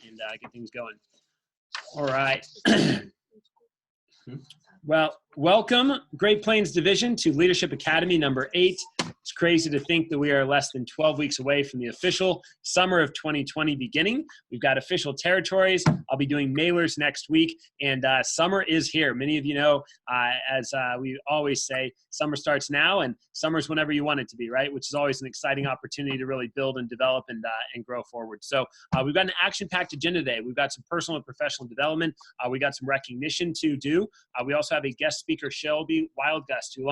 and get things going. All right. Well, welcome, Great Plains Division, to Leadership Academy number 8. It's crazy to think that we are less than 12 weeks away from the official summer of 2020 beginning. We've got official territories. I'll be doing mailers next week, and summer is here. Many of you know, as we always say, summer starts now, and summer's whenever you want it to be, right? Which is always an exciting opportunity to really build and develop and grow forward. So we've got an action-packed agenda today. We've got some personal and professional development. We got some recognition to do. We also have a guest speaker, Shelby Wildgust, who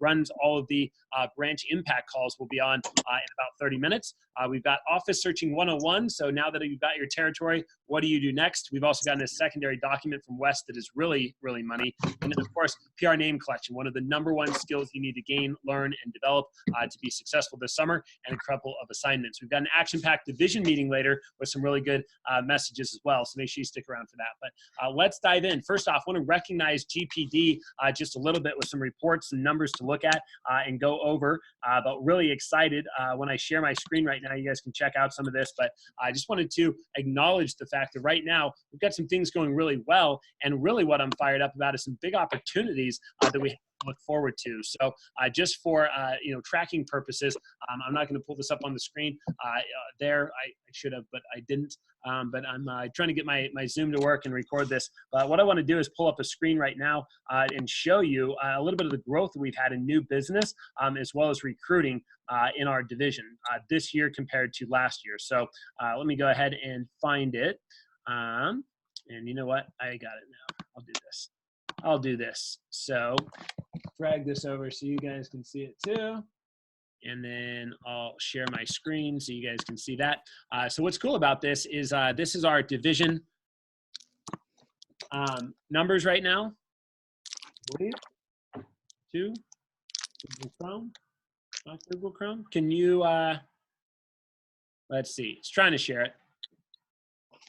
runs all of the branch impact calls. Will be on in about 30 minutes. We've got Office Searching 101. So now that you've got your territory, what do you do next? We've also gotten a secondary document from Wes that is really, really money. And then, of course, PR name collection, one of the #1 skills you need to gain, learn, and develop to be successful this summer, and a couple of assignments. We've got an action-packed division meeting later with some really good messages as well. So make sure you stick around for that. But let's dive in. First off, I want to recognize GPD just a little bit with some reports and numbers to look at and go over. But really excited when I share my screen right now. You guys can check out some of this, but I just wanted to acknowledge the fact that right now we've got some things going really well, and really what I'm fired up about is some big opportunities that we look forward to. So just for tracking purposes, I'm not going to pull this up on the screen there. I should have, but I didn't. But I'm trying to get my Zoom to work and record this. But what I want to do is pull up a screen right now and show you a little bit of the growth that we've had in new business as well as recruiting in our division this year compared to last year. So let me go ahead and find it. And you know what? I got it now. I'll do this. So drag this over so you guys can see it too. And then I'll share my screen so you guys can see that. So what's cool about this is our division numbers right now. 2, Google Chrome, not Google Chrome. Can you, let's see, it's trying to share it.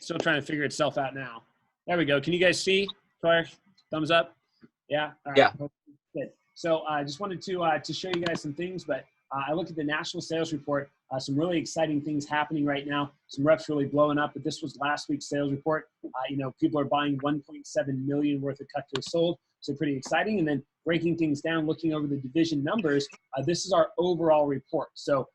Still trying to figure itself out now. There we go. Can you guys see? Thumbs up. Yeah. All right. Yeah. Good. So I just wanted to show you guys some things, but I looked at the national sales report, some really exciting things happening right now. Some reps really blowing up, but this was last week's sales report. People are buying 1.7 million worth of cut goods sold, so pretty exciting. And then breaking things down, looking over the division numbers, this is our overall report. So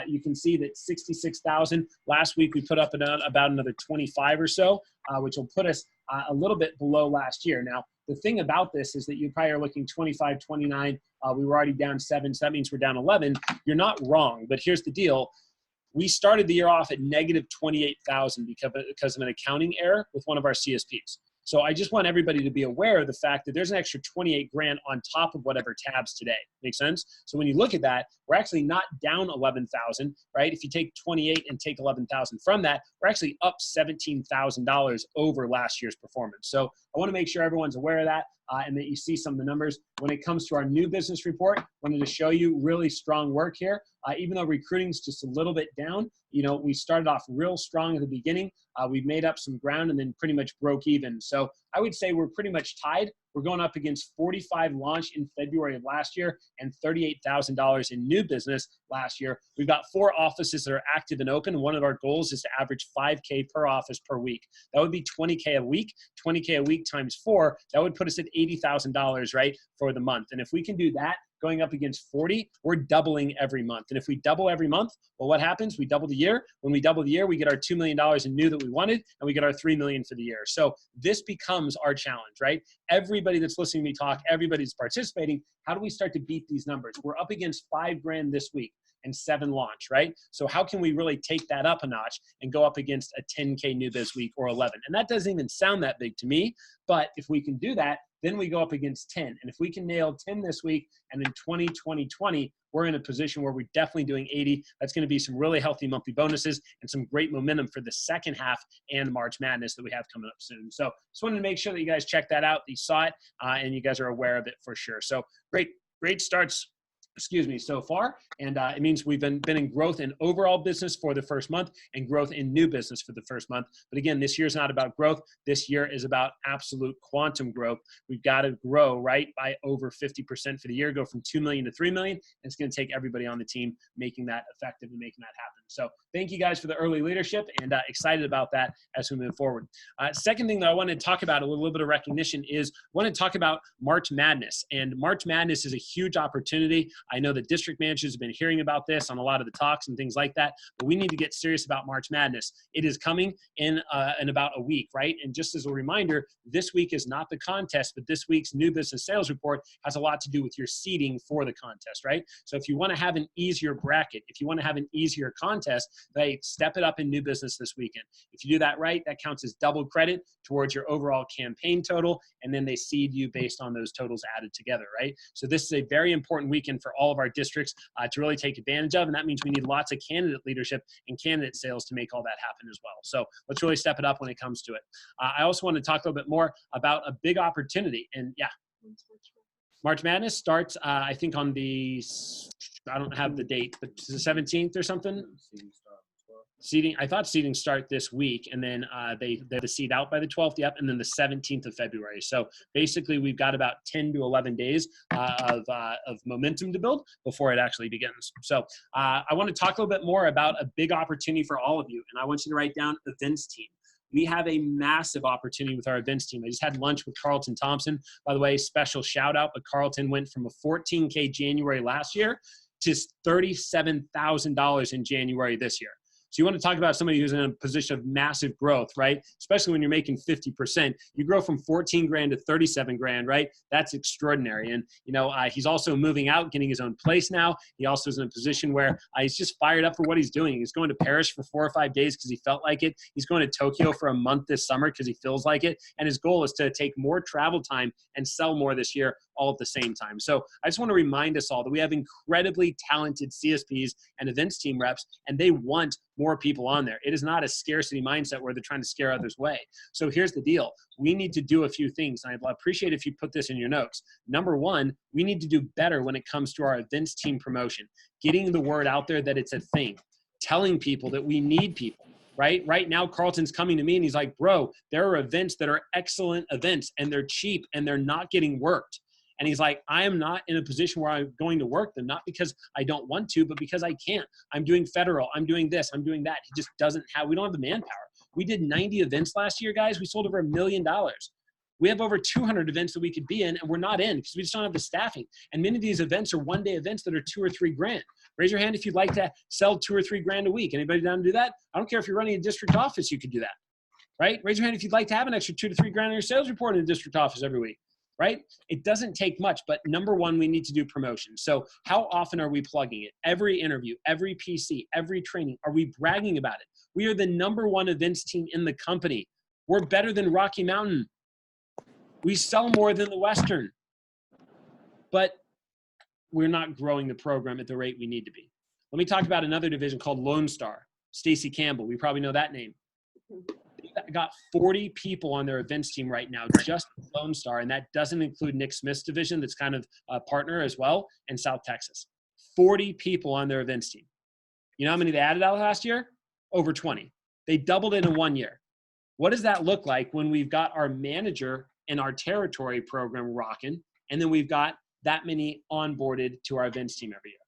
you can see that 66,000. Last week we put up about another 25 or so, which will put us a little bit below last year. Now, the thing about this is that you probably are looking 25, 29. We were already down 7, so that means we're down 11. You're not wrong, but here's the deal. We started the year off at negative 28,000 because of an accounting error with one of our CSPs. So I just want everybody to be aware of the fact that there's an extra 28 grand on top of whatever tabs today. Make sense? So when you look at that, we're actually not down 11,000, right? If you take 28 and take 11,000 from that, we're actually up $17,000 over last year's performance. So I want to make sure everyone's aware of that and that you see some of the numbers. When it comes to our new business report, I wanted to show you really strong work here. Even though recruiting is just a little bit down, we started off real strong at the beginning. We've made up some ground and then pretty much broke even. So I would say we're pretty much tied. We're going up against 45 launch in February of last year and $38,000 in new business last year. We've got 4 offices that are active and open. One of our goals is to average 5K per office per week. That would be 20K a week. 20K a week times 4, that would put us at $80,000, right, for the month. And if we can do that, going up against 40, we're doubling every month. And if we double every month, well, what happens? We double the year. When we double the year, we get our $2 million in new that we wanted, and we get our $3 million for the year. So this becomes our challenge, right? Everybody that's listening to me talk, everybody's participating. How do we start to beat these numbers? We're up against 5 grand this week and 7 launch, right? So how can we really take that up a notch and go up against a 10K new biz week or 11? And that doesn't even sound that big to me, but if we can do that, then we go up against 10. And if we can nail 10 this week and in 2020, we're in a position where we're definitely doing 80. That's going to be some really healthy monthly bonuses and some great momentum for the second half and March Madness that we have coming up soon. So just wanted to make sure that you guys check that out, that you saw it, and you guys are aware of it for sure. So great starts excuse me, so far. And it means we've been in growth in overall business for the first month and growth in new business for the first month. But again, this year is not about growth. This year is about absolute quantum growth. We've got to grow, right, by over 50% for the year, go from 2 million to 3 million. And it's going to take everybody on the team making that effective and making that happen. So thank you guys for the early leadership, and excited about that as we move forward. Second thing that I want to talk about, a little bit of recognition, is I want to talk about March Madness. And March Madness is a huge opportunity. I know that district managers have been hearing about this on a lot of the talks and things like that, but we need to get serious about March Madness. It is coming in about a week, right? And just as a reminder, this week is not the contest, but this week's new business sales report has a lot to do with your seeding for the contest, right? So if you want to have an easier bracket, if you want to have an easier contest, they step it up in new business this weekend. If you do that right, that counts as double credit towards your overall campaign total, and then they seed you based on those totals added together, right? So this is a very important weekend for all of our districts to really take advantage of, and that means we need lots of candidate leadership and candidate sales to make all that happen as well. So let's really step it up when it comes to it. I also want to talk a little bit more about a big opportunity, and yeah. March Madness starts, I think on the, I don't have the date, but the 17th or something. Seeding, I thought seeding start this week, and then they're the seed out by the 12th, yep, and then the 17th of February. So basically, we've got about 10 to 11 days of momentum to build before it actually begins. So I want to talk a little bit more about a big opportunity for all of you, and I want you to write down events team. We have a massive opportunity with our events team. I just had lunch with Carlton Thompson. By the way, special shout out, but Carlton went from a $14K January last year to $37,000 in January this year. So you want to talk about somebody who's in a position of massive growth, right? Especially when you're making 50%. You grow from 14 grand to 37 grand, right? That's extraordinary. And, you know, he's also moving out, getting his own place now. He also is in a position where he's just fired up for what he's doing. He's going to Paris for 4 or 5 days because he felt like it. He's going to Tokyo for a month this summer because he feels like it. And his goal is to take more travel time and sell more this year all at the same time. So I just want to remind us all that we have incredibly talented CSPs and events team reps, and they want more people on there. It is not a scarcity mindset where they're trying to scare others away. So here's the deal. We need to do a few things, and I'd appreciate if you put this in your notes. Number one, we need to do better when it comes to our events team promotion, getting the word out there that it's a thing, telling people that we need people. Right now, Carlton's coming to me and he's like, bro, there are events that are excellent events and they're cheap and they're not getting worked. And he's like, I am not in a position where I'm going to work them, not because I don't want to, but because I can't. I'm doing federal. I'm doing this. I'm doing that. He just doesn't have, we don't have the manpower. We did 90 events last year, guys. We sold over $1 million. We have over 200 events that we could be in, and we're not in because we just don't have the staffing. And many of these events are one-day events that are $2 or $3 grand. Raise your hand if you'd like to sell $2 or $3 grand a week. Anybody down to do that? I don't care if you're running a district office, you could do that, right? Raise your hand if you'd like to have an extra $2 to $3 grand in your sales report in a district office every week. Right? It doesn't take much, but number one, we need to do promotion. So how often are we plugging it? Every interview, every PC, every training, are we bragging about it? We are the #1 events team in the company. We're better than Rocky Mountain. We sell more than the Western, but we're not growing the program at the rate we need to be. Let me talk about another division called Lone Star. Stacy Campbell, we probably know that name. They've got 40 people on their events team right now, just Lone Star, and that doesn't include Nick Smith's division that's kind of a partner as well in South Texas. 40 people on their events team. You know how many they added out last year? Over 20. They doubled it in 1 year. What does that look like when we've got our manager and our territory program rocking, and then we've got that many onboarded to our events team every year,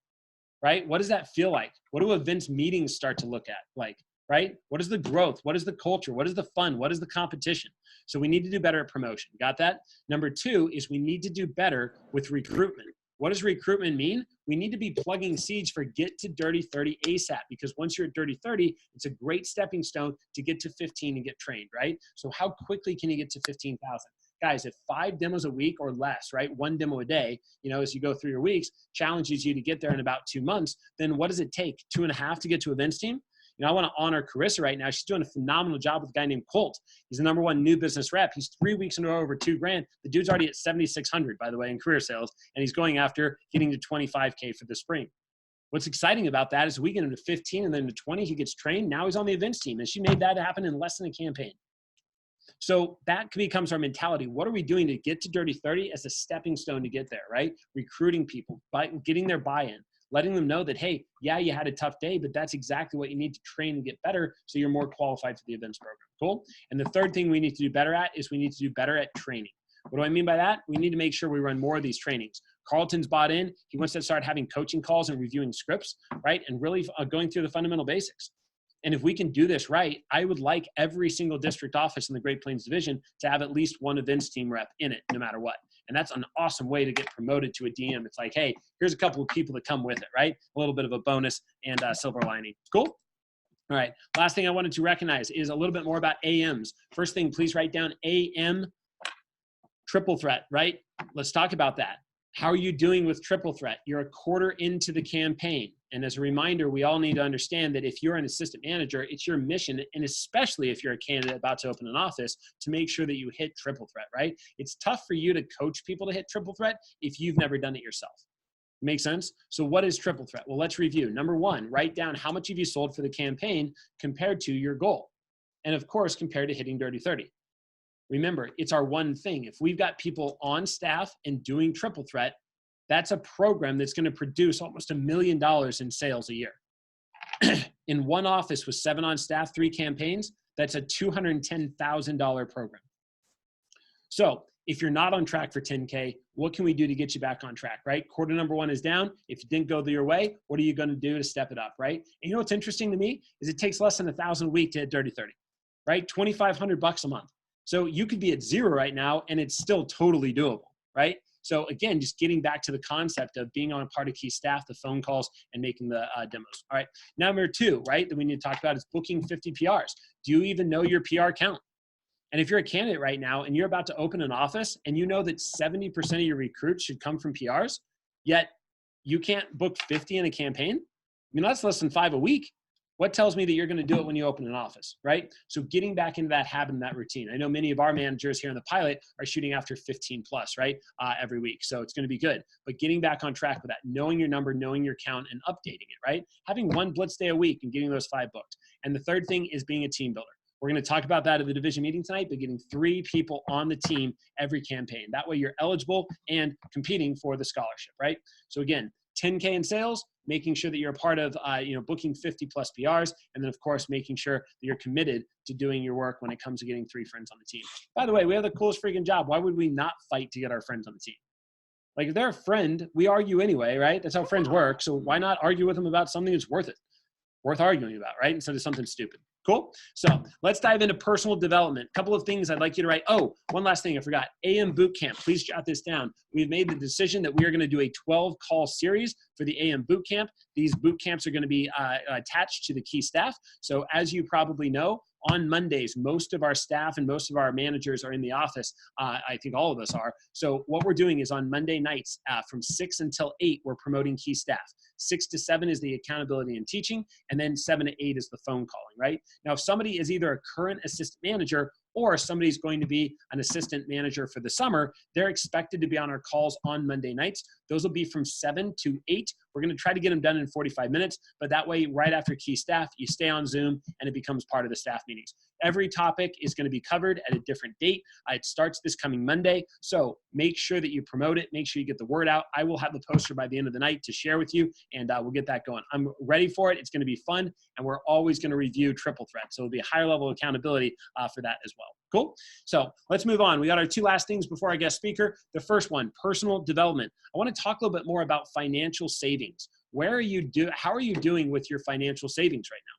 right? What does that feel like? What do events meetings start to look at like? Right? What is the growth? What is the culture? What is the fun? What is the competition? So we need to do better at promotion. Got that? Number two is we need to do better with recruitment. What does recruitment mean? We need to be plugging seeds for get to Dirty 30 ASAP, because once you're at Dirty 30, it's a great stepping stone to get to 15 and get trained, right? So how quickly can you get to 15,000? Guys, if 5 demos a week or less, right? 1 demo a day, you know, as you go through your weeks, challenges you to get there in about 2 months, then what does it take? 2.5 to get to events team? You know, I want to honor Carissa right now. She's doing a phenomenal job with a guy named Colt. He's the #1 new business rep. He's 3 weeks in a row over $2 grand. The dude's already at 7,600, by the way, in career sales, and he's going after getting to 25K for the spring. What's exciting about that is we get him to 15 and then to 20, he gets trained. Now he's on the events team, and she made that happen in less than a campaign. So that becomes our mentality. What are we doing to get to Dirty 30 as a stepping stone to get there, right? Recruiting people, getting their buy-in, letting them know that, hey, yeah, you had a tough day, but that's exactly what you need to train and get better so you're more qualified for the events program. Cool? And the third thing we need to do better at is we need to do better at training. What do I mean by that? We need to make sure we run more of these trainings. Carlton's bought in. He wants to start having coaching calls and reviewing scripts, right? And really going through the fundamental basics. And if we can do this right, I would like every single district office in the Great Plains Division to have at least one events team rep in it, no matter what. And that's an awesome way to get promoted to a DM. It's like, hey, here's a couple of people that come with it, right? A little bit of a bonus and silver lining. Cool? All right. Last thing I wanted to recognize is a little bit more about AMs. First thing, please write down AM triple threat, right? Let's talk about that. How are you doing with triple threat? You're a quarter into the campaign. And as a reminder, we all need to understand that if you're an assistant manager, it's your mission, and especially if you're a candidate about to open an office, to make sure that you hit triple threat, right? It's tough for you to coach people to hit triple threat if you've never done it yourself. Make sense? So what is triple threat? Well, let's review. Number one, write down how much have you sold for the campaign compared to your goal. And of course, compared to hitting Dirty 30. Remember, it's our one thing. If we've got people on staff and doing triple threat, that's a program that's going to produce almost $1 million in sales a year. In one office with 7 on staff, 3 campaigns, that's a $210,000 program. So if you're not on track for 10K, what can we do to get you back on track, right? Quarter number 1 is down. If it didn't go your way, what are you going to do to step it up, right? And you know what's interesting to me is it takes less than $1,000 a week to hit Dirty 30, right? $2,500 a month. So you could be at 0 right now and it's still totally doable, right? So again, just getting back to the concept of being on a part of key staff, the phone calls, and making the demos. All right. Number 2, right, that we need to talk about is booking 50 PRs. Do you even know your PR count? And if you're a candidate right now and you're about to open an office and you know that 70% of your recruits should come from PRs, yet you can't book 50 in a campaign, I mean, that's less than 5 a week. What tells me that you're going to do it when you open an office, right? So getting back into that habit and that routine. I know many of our managers here in the pilot are shooting after 15 plus, right, every week. So it's going to be good. But getting back on track with that, knowing your number, knowing your count, and updating it, right? Having 1 blitz day a week and getting those 5 booked. And the third thing is being a team builder. We're going to talk about that at the division meeting tonight, but getting 3 people on the team every campaign. That way you're eligible and competing for the scholarship, right? So again, 10K in sales, making sure that you're a part of, booking 50 plus PRs, and then of course, making sure that you're committed to doing your work when it comes to getting 3 friends on the team. By the way, we have the coolest freaking job. Why would we not fight to get our friends on the team? Like if they're a friend, we argue anyway, right? That's how friends work. So why not argue with them about something that's worth arguing about, right? Instead of something stupid. Cool. So let's dive into personal development. A couple of things I'd like you to write. Oh, one last thing I forgot. AM boot camp. Please jot this down. We've made the decision that we are going to do a 12-call series for the AM boot camp. These boot camps are going to be attached to the key staff. So as you probably know, on Mondays, most of our staff and most of our managers are in the office. I think all of us are. So what we're doing is on Monday nights from 6 until 8, we're promoting key staff. 6 to 7 is the accountability and teaching, and then 7 to 8 is the phone calling, right? Now, if somebody is either a current assistant manager or somebody's going to be an assistant manager for the summer, they're expected to be on our calls on Monday nights. Those will be from 7 to 8. We're going to try to get them done in 45 minutes, but that way, right after key staff, you stay on Zoom and it becomes part of the staff meetings. Every topic is going to be covered at a different date. It starts this coming Monday. So make sure that you promote it. Make sure you get the word out. I will have the poster by the end of the night to share with you, and we'll get that going. I'm ready for it. It's going to be fun, and we're always going to review triple threat. So it'll be a higher level of accountability for that as well. Cool. So let's move on. We got our 2 last things before our guest speaker. The first one, personal development. I want to talk a little bit more about financial savings. How are you doing with your financial savings right now?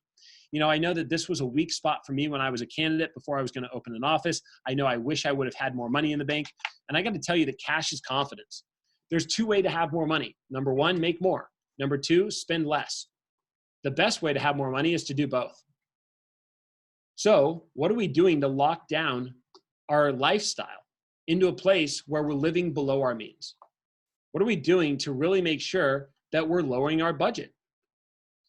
You know, I know that this was a weak spot for me when I was a candidate before I was going to open an office. I know I wish I would have had more money in the bank. And I got to tell you that cash is confidence. There's 2 ways to have more money. Number 1, make more. Number 2, spend less. The best way to have more money is to do both. So what are we doing to lock down our lifestyle into a place where we're living below our means? What are we doing to really make sure that we're lowering our budget?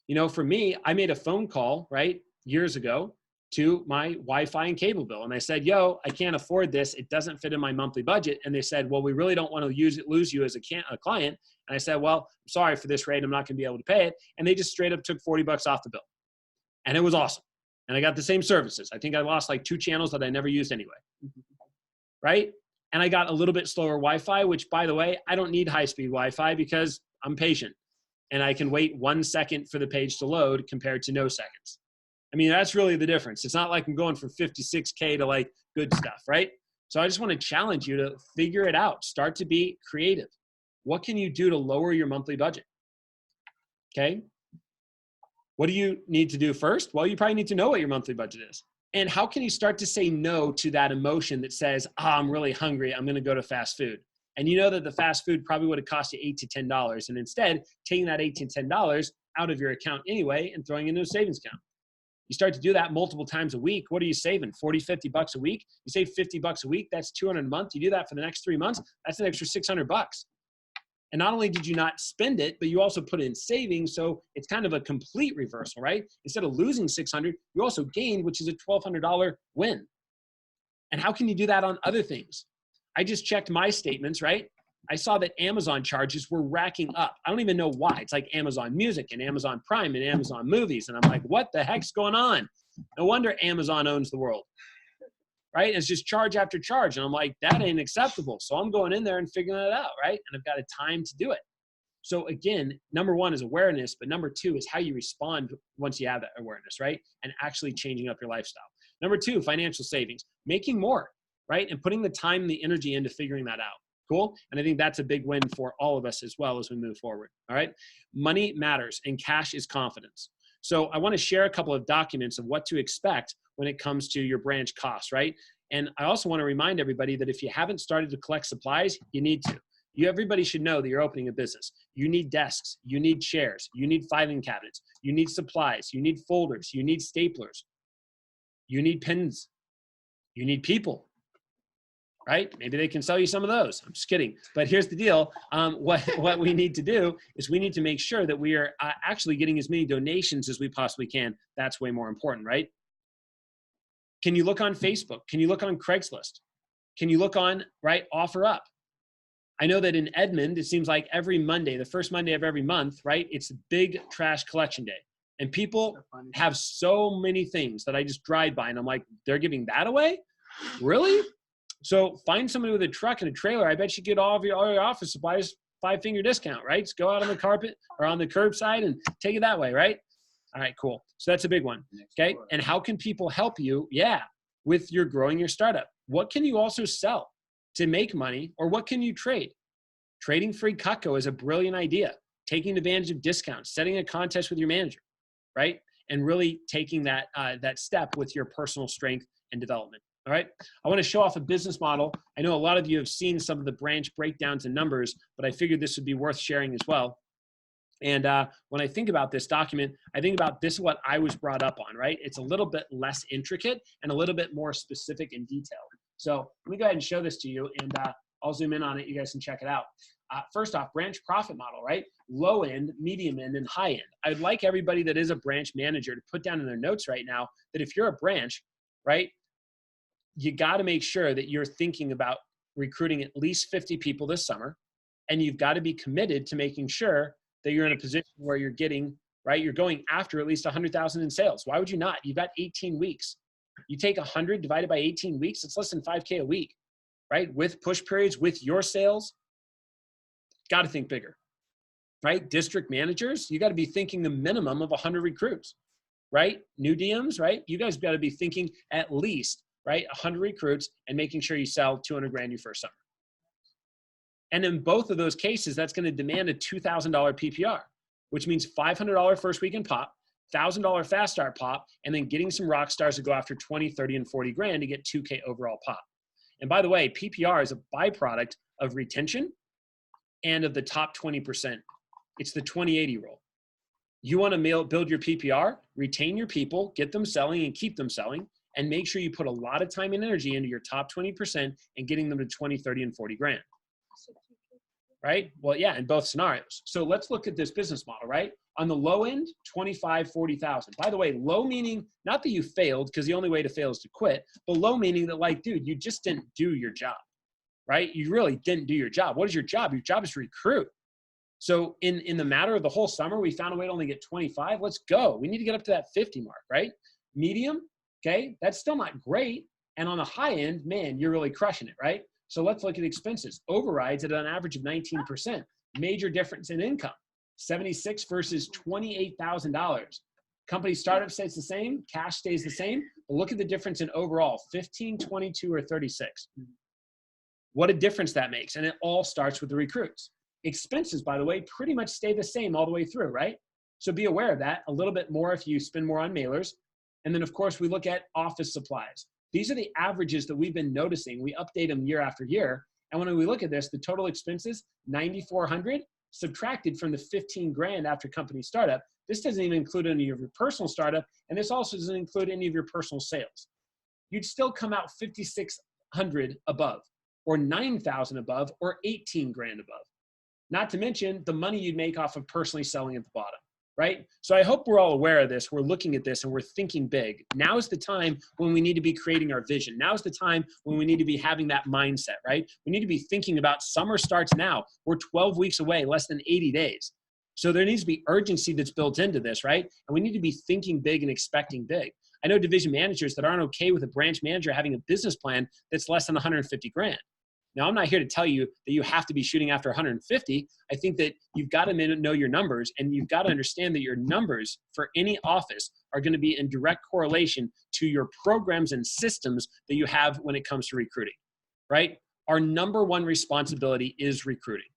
You know, for me, I made a phone call, right, years ago to my Wi-Fi and cable bill. And I said, yo, I can't afford this. It doesn't fit in my monthly budget. And they said, well, we really don't want to lose you as a client. And I said, well, I'm sorry for this rate. I'm not going to be able to pay it. And they just straight up took $40 off the bill. And it was awesome. and I got the same services. I think I lost like 2 channels that I never used anyway, right? And I got a little bit slower Wi-Fi, which, by the way, I don't need high-speed Wi-Fi because I'm patient and I can wait 1 second for the page to load compared to no seconds. I mean, that's really the difference. It's not like I'm going from 56K to like good stuff, right? So I just want to challenge you to figure it out. Start to be creative. What can you do to lower your monthly budget? Okay. What do you need to do first? Well, you probably need to know what your monthly budget is. And how can you start to say no to that emotion that says, I'm really hungry, I'm going to go to fast food. And you know that the fast food probably would have cost you $8 to $10. And instead, taking that $8 to $10 out of your account anyway and throwing it into a savings account. You start to do that multiple times a week. What are you saving? 40, 50 bucks a week? You save 50 bucks a week, that's 200 a month. You do that for the next 3 months, that's an extra 600 bucks. And not only did you not spend it, but you also put it in savings. So it's kind of a complete reversal, right? Instead of losing 600, you also gained, which is a $1,200 win. And how can you do that on other things? I just checked my statements, right? I saw that Amazon charges were racking up. I don't even know why. It's like Amazon Music and Amazon Prime and Amazon Movies. And I'm like, what the heck's going on? No wonder Amazon owns the world, right? It's just charge after charge. And I'm like, that ain't acceptable. So I'm going in there and figuring it out, right? And I've got a time to do it. So again, number 1 is awareness, but number 2 is how you respond once you have that awareness, right? And actually changing up your lifestyle. Number 2, financial savings, making more, right? And putting the time and the energy into figuring that out. Cool? And I think that's a big win for all of us as well as we move forward. All right. Money matters and cash is confidence. So I want to share a couple of documents of what to expect when it comes to your branch costs, right? And I also want to remind everybody that if you haven't started to collect supplies, you need to. Everybody should know that you're opening a business. You need desks, you need chairs, you need filing cabinets, you need supplies, you need folders, you need staplers, you need pens, you need people. Right? Maybe they can sell you some of those. I'm just kidding. But here's the deal. What we need to do is we need to make sure that we are actually getting as many donations as we possibly can. That's way more important, right? Can you look on Facebook? Can you look on Craigslist? Can you look on, right, OfferUp? I know that in Edmond, it seems like every Monday, the first Monday of every month, right, it's a big trash collection day. And people have so many things that I just drive by and I'm like, they're giving that away? Really? So find somebody with a truck and a trailer. I bet you get all your office supplies, 5-finger discount, right? Just go out on the carpet or on the curbside and take it that way, right? All right, cool. So that's a big one, okay? And how can people help you? Yeah, with your growing your startup. What can you also sell to make money, or what can you trade? Trading free Cutco is a brilliant idea. Taking advantage of discounts, setting a contest with your manager, right? And really taking that step with your personal strength and development. All right. I want to show off a business model. I know a lot of you have seen some of the branch breakdowns and numbers, but I figured this would be worth sharing as well. And when I think about this document, I think about this is what I was brought up on, right? It's a little bit less intricate and a little bit more specific and detailed. So let me go ahead and show this to you, and I'll zoom in on it. You guys can check it out. First off, branch profit model, right? Low end, medium end, and high end. I'd like everybody that is a branch manager to put down in their notes right now that if you're a branch, right, you got to make sure that you're thinking about recruiting at least 50 people this summer. And you've got to be committed to making sure that you're in a position where you're getting, right, you're going after at least 100,000 in sales. Why would you not? You've got 18 weeks. You take 100 divided by 18 weeks, it's less than 5K a week, right? With push periods, with your sales, got to think bigger, right? District managers, you got to be thinking the minimum of 100 recruits, right? New DMs, right? You guys got to be thinking at least, right, 100 recruits and making sure you sell 200 grand your first summer. And in both of those cases, that's going to demand a $2,000 PPR, which means $500 first weekend pop, $1,000 fast start pop, and then getting some rock stars to go after 20, 30, and 40 grand to get 2K overall pop. And by the way, PPR is a byproduct of retention and of the top 20%. It's the 20-80 rule. You want to build your PPR, retain your people, get them selling and keep them selling, and make sure you put a lot of time and energy into your top 20% and getting them to 20, 30, and 40 grand. Right? Well, yeah, in both scenarios. So let's look at this business model, right? On the low end, 25, 40,000. By the way, low meaning, not that you failed, because the only way to fail is to quit, but low meaning that, like, dude, you just didn't do your job, right? You really didn't do your job. What is your job? Your job is to recruit. So in the matter of the whole summer, we found a way to only get 25. Let's go. We need to get up to that 50 mark, right? Medium, okay, that's still not great. And on the high end, man, you're really crushing it, right? So let's look at expenses. Overrides at an average of 19%. Major difference in income, 76 versus $28,000. Company startup stays the same, cash stays the same, but look at the difference in overall, 15, 22, or 36. What a difference that makes. And it all starts with the recruits. Expenses, by the way, pretty much stay the same all the way through, right? So be aware of that. A little bit more if you spend more on mailers. And then, of course, we look at office supplies. These are the averages that we've been noticing. We update them year after year. And when we look at this, the total expenses, $9,400, subtracted from the 15 grand after company startup. This doesn't even include any of your personal startup, and this also doesn't include any of your personal sales. You'd still come out 5,600 above, or 9,000 above, or 18 grand above. Not to mention the money you'd make off of personally selling at the bottom, right? So I hope we're all aware of this. We're looking at this and we're thinking big. Now is the time when we need to be creating our vision. Now is the time when we need to be having that mindset, right? We need to be thinking about summer starts now. We're 12 weeks away, less than 80 days. So there needs to be urgency that's built into this, right? And we need to be thinking big and expecting big. I know division managers that aren't okay with a branch manager having a business plan that's less than 150 grand. Now, I'm not here to tell you that you have to be shooting after 150. I think that you've got to know your numbers, and you've got to understand that your numbers for any office are going to be in direct correlation to your programs and systems that you have when it comes to recruiting, right? Our number one responsibility is recruiting.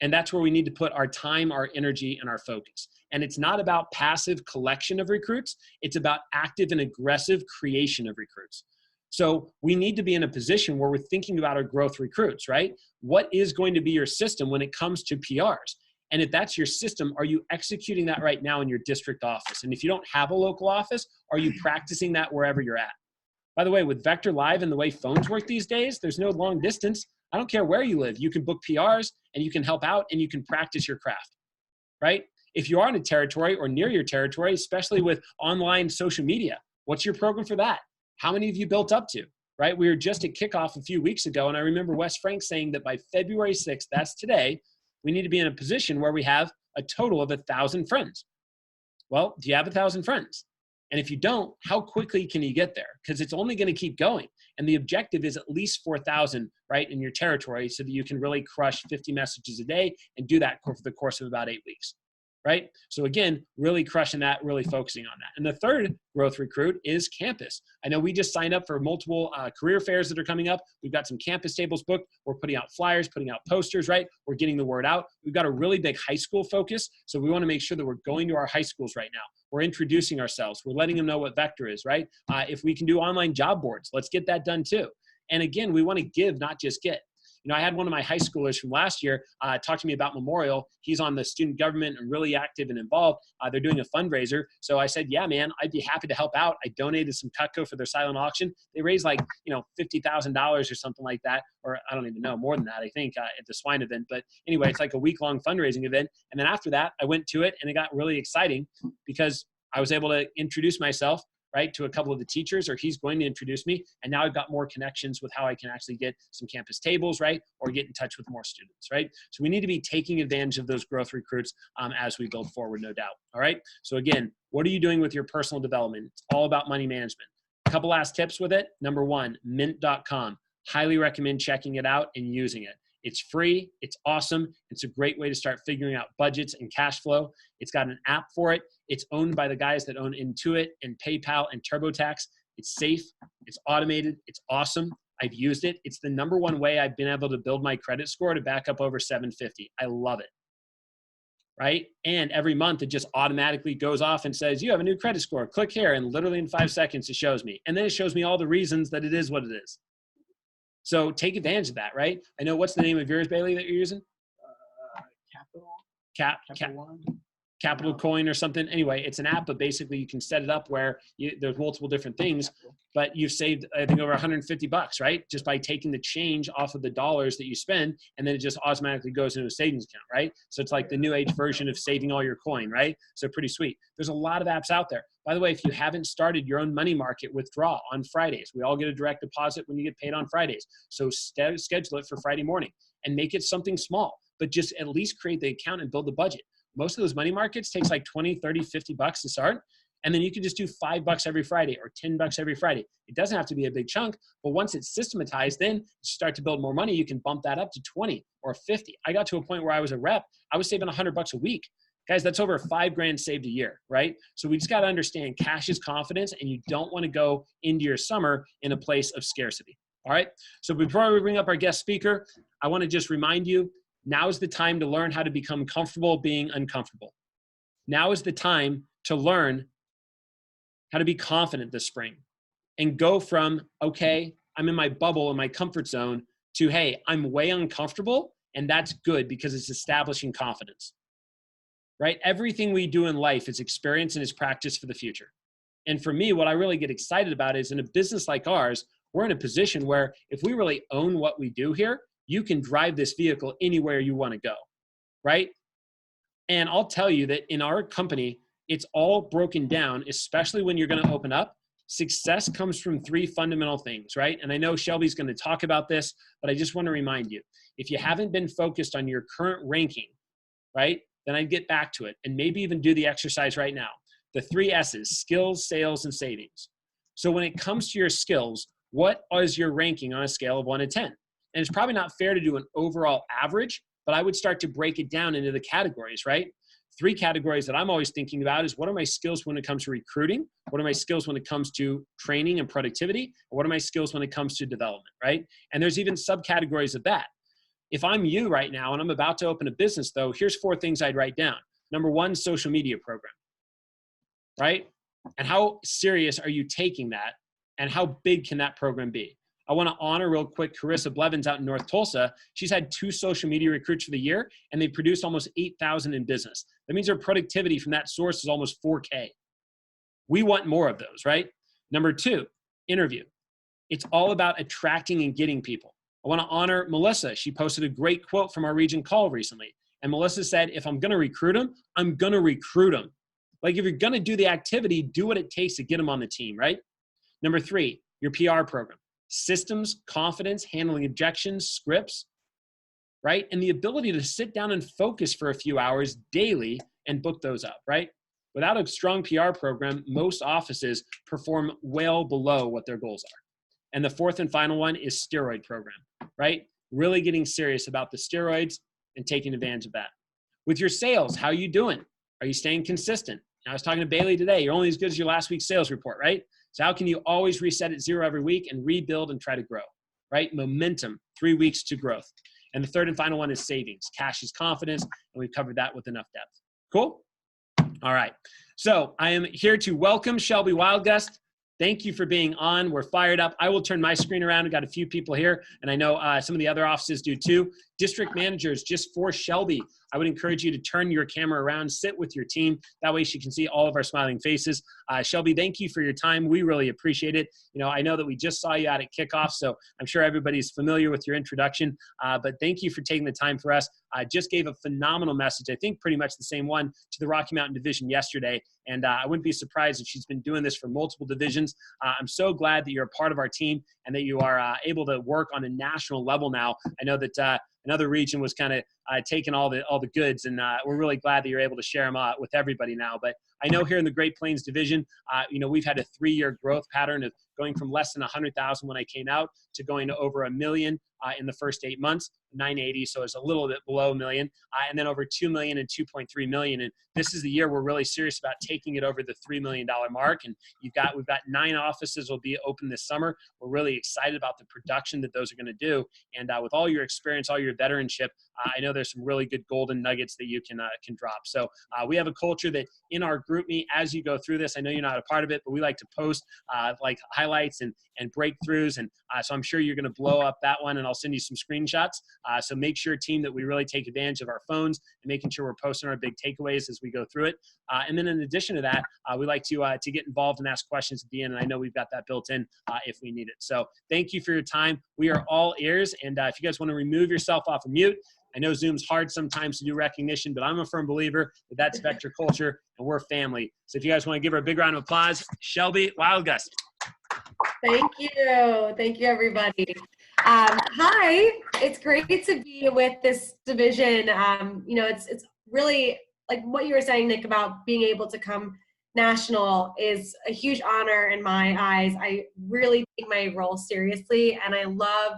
And that's where we need to put our time, our energy, and our focus. And it's not about passive collection of recruits. It's about active and aggressive creation of recruits. So we need to be in a position where we're thinking about our growth recruits, right? What is going to be your system when it comes to PRs? And if that's your system, are you executing that right now in your district office? And if you don't have a local office, are you practicing that wherever you're at? By the way, with Vector Live and the way phones work these days, there's no long distance. I don't care where you live. You can book PRs and you can help out and you can practice your craft, right? If you are in a territory or near your territory, especially with online social media, what's your program for that? How many of you built up to, right? We were just at kickoff a few weeks ago, and I remember Wes Frank saying that by February 6th, that's today, we need to be in a position where we have a total of 1,000 friends. Well, do you have 1,000 friends? And if you don't, how quickly can you get there? Because it's only going to keep going. And the objective is at least 4,000, right, in your territory so that you can really crush 50 messages a day and do that for the course of about 8 weeks, right? So again, really crushing that, really focusing on that. And the third growth recruit is campus. I know we just signed up for multiple career fairs that are coming up. We've got some campus tables booked. We're putting out flyers, putting out posters, right? We're getting the word out. We've got a really big high school focus. So we want to make sure that we're going to our high schools right now. We're introducing ourselves. We're letting them know what Vector is, right? If we can do online job boards, let's get that done too. And again, we want to give, not just get. You know, I had one of my high schoolers from last year talk to me about Memorial. He's on the student government and really active and involved. They're doing a fundraiser. So I said, yeah, man, I'd be happy to help out. I donated some Cutco for their silent auction. They raised like, $50,000 or something like that. Or I don't even know, more than that, I think, at the swine event. But anyway, it's like a week-long fundraising event. And then after that, I went to it and it got really exciting because I was able to introduce myself, right, to a couple of the teachers, or he's going to introduce me. And now I've got more connections with how I can actually get some campus tables, right, or get in touch with more students, right? So we need to be taking advantage of those growth recruits as we build forward, no doubt, all right? So again, what are you doing with your personal development? It's all about money management. A couple last tips with it. Number one, mint.com. Highly recommend checking it out and using it. It's free. It's awesome. It's a great way to start figuring out budgets and cash flow. It's got an app for it. It's owned by the guys that own Intuit and PayPal and TurboTax. It's safe. It's automated. It's awesome. I've used it. It's the number one way I've been able to build my credit score to back up over 750. I love it. Right? And every month it just automatically goes off and says, you have a new credit score. Click here. And literally in 5 seconds, it shows me. And then it shows me all the reasons that it is what it is. So take advantage of that, right? I know, what's the name of yours, Bailey, that you're using? Capital Coin or something. Anyway, it's an app, but basically you can set it up where there's multiple different things, but you've saved, I think, over $150, right? Just by taking the change off of the dollars that you spend, and then it just automatically goes into a savings account, right? So it's like the new age version of saving all your coin, right? So pretty sweet. There's a lot of apps out there. By the way, if you haven't started your own money market withdraw on Fridays, we all get a direct deposit when you get paid on Fridays. So schedule it for Friday morning and make it something small, but just at least create the account and build the budget. Most of those money markets takes like 20, 30, $50 to start. And then you can just do $5 every Friday or $10 every Friday. It doesn't have to be a big chunk, but once it's systematized, then you start to build more money. You can bump that up to 20 or 50. I got to a point where I was a rep. I was saving $100 a week. Guys, that's over $5,000 saved a year, right? So we just got to understand cash is confidence, and you don't want to go into your summer in a place of scarcity. All right. So before we bring up our guest speaker, I want to just remind you, now is the time to learn how to become comfortable being uncomfortable. Now is the time to learn how to be confident this spring and go from, okay, I'm in my bubble, in my comfort zone, to, hey, I'm way uncomfortable, and that's good because it's establishing confidence, right? Everything we do in life is experience and is practice for the future. And for me, what I really get excited about is in a business like ours, we're in a position where if we really own what we do here, you can drive this vehicle anywhere you want to go, right? And I'll tell you that in our company, it's all broken down, especially when you're going to open up. Success comes from 3 fundamental things, right? And I know Shelby's going to talk about this, but I just want to remind you, if you haven't been focused on your current ranking, right, then I'd get back to it and maybe even do the exercise right now. The 3 S's: skills, sales, and savings. So when it comes to your skills, what is your ranking on a scale of 1 to 10? And it's probably not fair to do an overall average, but I would start to break it down into the categories, right? 3 categories that I'm always thinking about is, what are my skills when it comes to recruiting? What are my skills when it comes to training and productivity? And what are my skills when it comes to development, right? And there's even subcategories of that. If I'm you right now and I'm about to open a business though, here's 4 things I'd write down. Number 1, social media program, right? And how serious are you taking that? And how big can that program be? I want to honor real quick Carissa Blevins out in North Tulsa. She's had 2 social media recruits for the year, and they produced almost 8,000 in business. That means her productivity from that source is almost 4K. We want more of those, right? Number 2, interview. It's all about attracting and getting people. I want to honor Melissa. She posted a great quote from our region call recently. And Melissa said, if I'm going to recruit them, I'm going to recruit them. Like, if you're going to do the activity, do what it takes to get them on the team, right? Number 3, your PR program. Systems, confidence, handling objections, scripts, right? And the ability to sit down and focus for a few hours daily and book those up, right? Without a strong PR program, most offices perform well below what their goals are. And the 4th and final one is steroid program, right? Really getting serious about the steroids and taking advantage of that. With your sales, how are you doing? Are you staying consistent? I was talking to Bailey today. You're only as good as your last week's sales report, right? So how can you always reset at 0 every week and rebuild and try to grow, right? Momentum, 3 weeks to growth. And the 3rd and final one is savings. Cash is confidence, and we've covered that with enough depth. Cool? All right. So I am here to welcome Shelby Wildgust. Thank you for being on. We're fired up. I will turn my screen around. We've got a few people here, and I know some of the other offices do too. District managers, just for Shelby, I would encourage you to turn your camera around, sit with your team. That way she can see all of our smiling faces. Shelby, thank you for your time. We really appreciate it. You know, I know that we just saw you out at kickoff, so I'm sure everybody's familiar with your introduction, but thank you for taking the time for us. I just gave a phenomenal message, I think pretty much the same one, to the Rocky Mountain Division yesterday, and I wouldn't be surprised if she's been doing this for multiple divisions. I'm so glad that you're a part of our team and that you are able to work on a national level now. I know that another region was kind of taking all the goods, and we're really glad that you're able to share them with everybody now. But I know here in the Great Plains Division, you know, we've had a 3-year growth pattern of going from less than 100,000 when I came out to going to over 1 million in the first 8 months, 980. So it's a little bit below 1 million, and then over 2 million and 2.3 million. And this is the year we're really serious about taking it over the $3 million mark. And we've got 9 offices will be open this summer. We're really excited about the production that those are going to do. And with all your experience, all your veteranship, I know there's some really good golden nuggets that you can drop. So we have a culture that in our group me, as you go through this, I know you're not a part of it, but we like to post like highlights and breakthroughs. And so I'm sure you're going to blow up that one, and I'll send you some screenshots. So make sure, team, that we really take advantage of our phones and making sure we're posting our big takeaways as we go through it. And then in addition to that, we like to get involved and ask questions at the end. And I know we've got that built in if we need it. So thank you for your time. We are all ears. And if you guys want to remove yourself off of mute, I know Zoom's hard sometimes to do recognition, but I'm a firm believer that that's vector culture and we're family. So if you guys want to give her a big round of applause, Shelby Wildgust. Thank you. Thank you, everybody. Hi, it's great to be with this division. You know, it's really like what you were saying, Nick, about being able to come national is a huge honor in my eyes. I really take my role seriously, and I love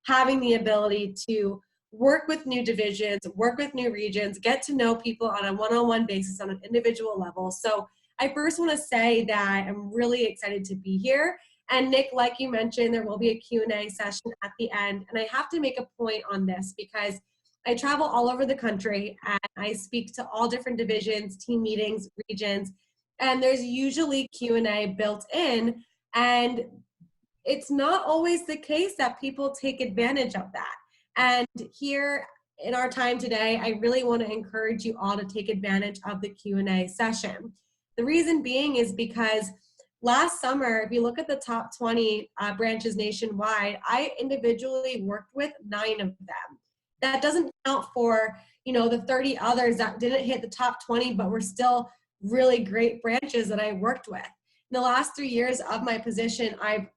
having the ability to work with new divisions, work with new regions, get to know people on a one-on-one basis on an individual level. So I first want to say that I'm really excited to be here. And Nick, like you mentioned, there will be a Q&A session at the end. And I have to make a point on this because I travel all over the country and I speak to all different divisions, team meetings, regions, and there's usually Q&A built in. And it's not always the case that people take advantage of that. And here in our time today, I really want to encourage you all to take advantage of the Q&A session. The reason being is because last summer, if you look at the top 20 branches nationwide, I individually worked with 9 of them. That doesn't count for, the 30 others that didn't hit the top 20, but were still really great branches that I worked with. In the last 3 years of my position, I've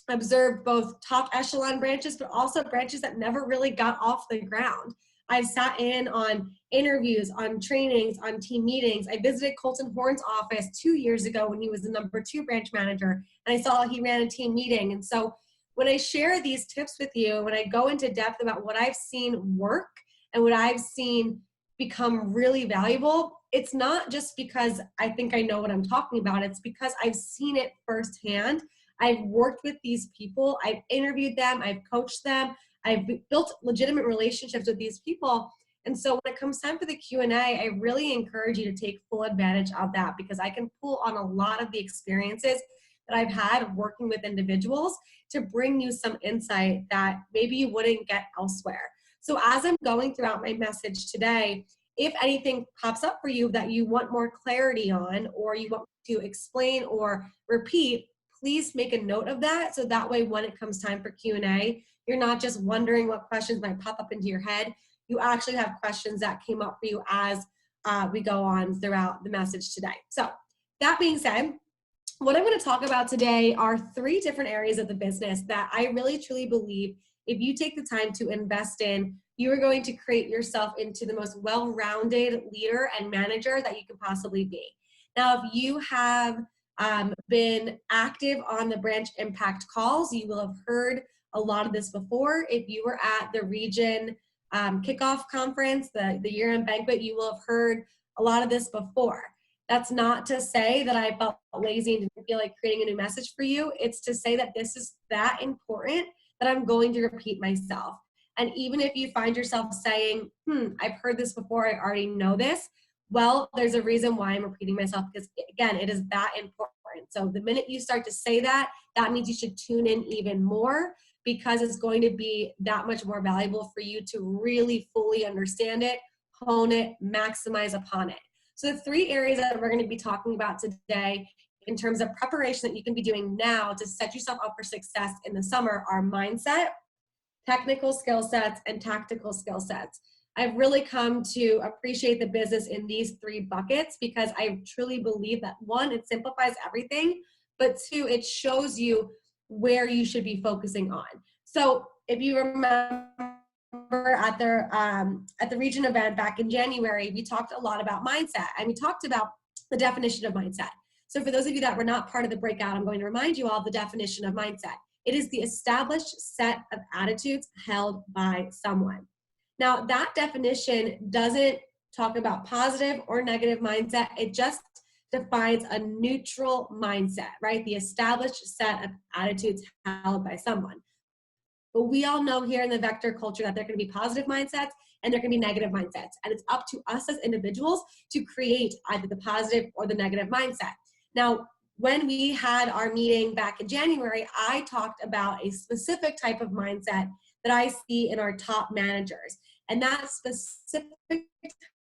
observed both top echelon branches, but also branches that never really got off the ground. I've sat in on interviews, on trainings, on team meetings. I visited Colton Horn's office 2 years ago when he was the number 2 branch manager, and I saw he ran a team meeting. And so when I share these tips with you, when I go into depth about what I've seen work and what I've seen become really valuable, it's not just because I think I know what I'm talking about. It's because I've seen it firsthand. I've worked with these people. I've interviewed them. I've coached them. I've built legitimate relationships with these people. And so when it comes time for the Q&A, I really encourage you to take full advantage of that because I can pull on a lot of the experiences that I've had working with individuals to bring you some insight that maybe you wouldn't get elsewhere. So as I'm going throughout my message today, if anything pops up for you that you want more clarity on, or you want to explain or repeat, please make a note of that. So that way, when it comes time for Q&A, you're not just wondering what questions might pop up into your head. You actually have questions that came up for you as we go on throughout the message today. So that being said, what I'm going to talk about today are 3 different areas of the business that I really truly believe if you take the time to invest in, you are going to create yourself into the most well-rounded leader and manager that you can possibly be. Now, if you have been active on the branch impact calls, you will have heard a lot of this before. If you were at the region kickoff conference, the year-end banquet, you will have heard a lot of this before. That's not to say that I felt lazy and didn't feel like creating a new message for you. It's to say that this is that important that I'm going to repeat myself. And even if you find yourself saying, I've heard this before, I already know this, well, there's a reason why I'm repeating myself because, again, it is that important. So the minute you start to say that, that means you should tune in even more because it's going to be that much more valuable for you to really fully understand it, hone it, maximize upon it. So the 3 areas that we're going to be talking about today in terms of preparation that you can be doing now to set yourself up for success in the summer are mindset, technical skill sets, and tactical skill sets. I've really come to appreciate the business in these 3 buckets because I truly believe that 1, it simplifies everything, but 2, it shows you where you should be focusing on. So if you remember at the region event back in January, we talked a lot about mindset and we talked about the definition of mindset. So for those of you that were not part of the breakout, I'm going to remind you all of the definition of mindset. It is the established set of attitudes held by someone. Now, that definition doesn't talk about positive or negative mindset. It just defines a neutral mindset, right? The established set of attitudes held by someone. But we all know here in the vector culture that there are going to be positive mindsets and there can be negative mindsets. And it's up to us as individuals to create either the positive or the negative mindset. Now, when we had our meeting back in January, I talked about a specific type of mindset that I see in our top managers. And that specific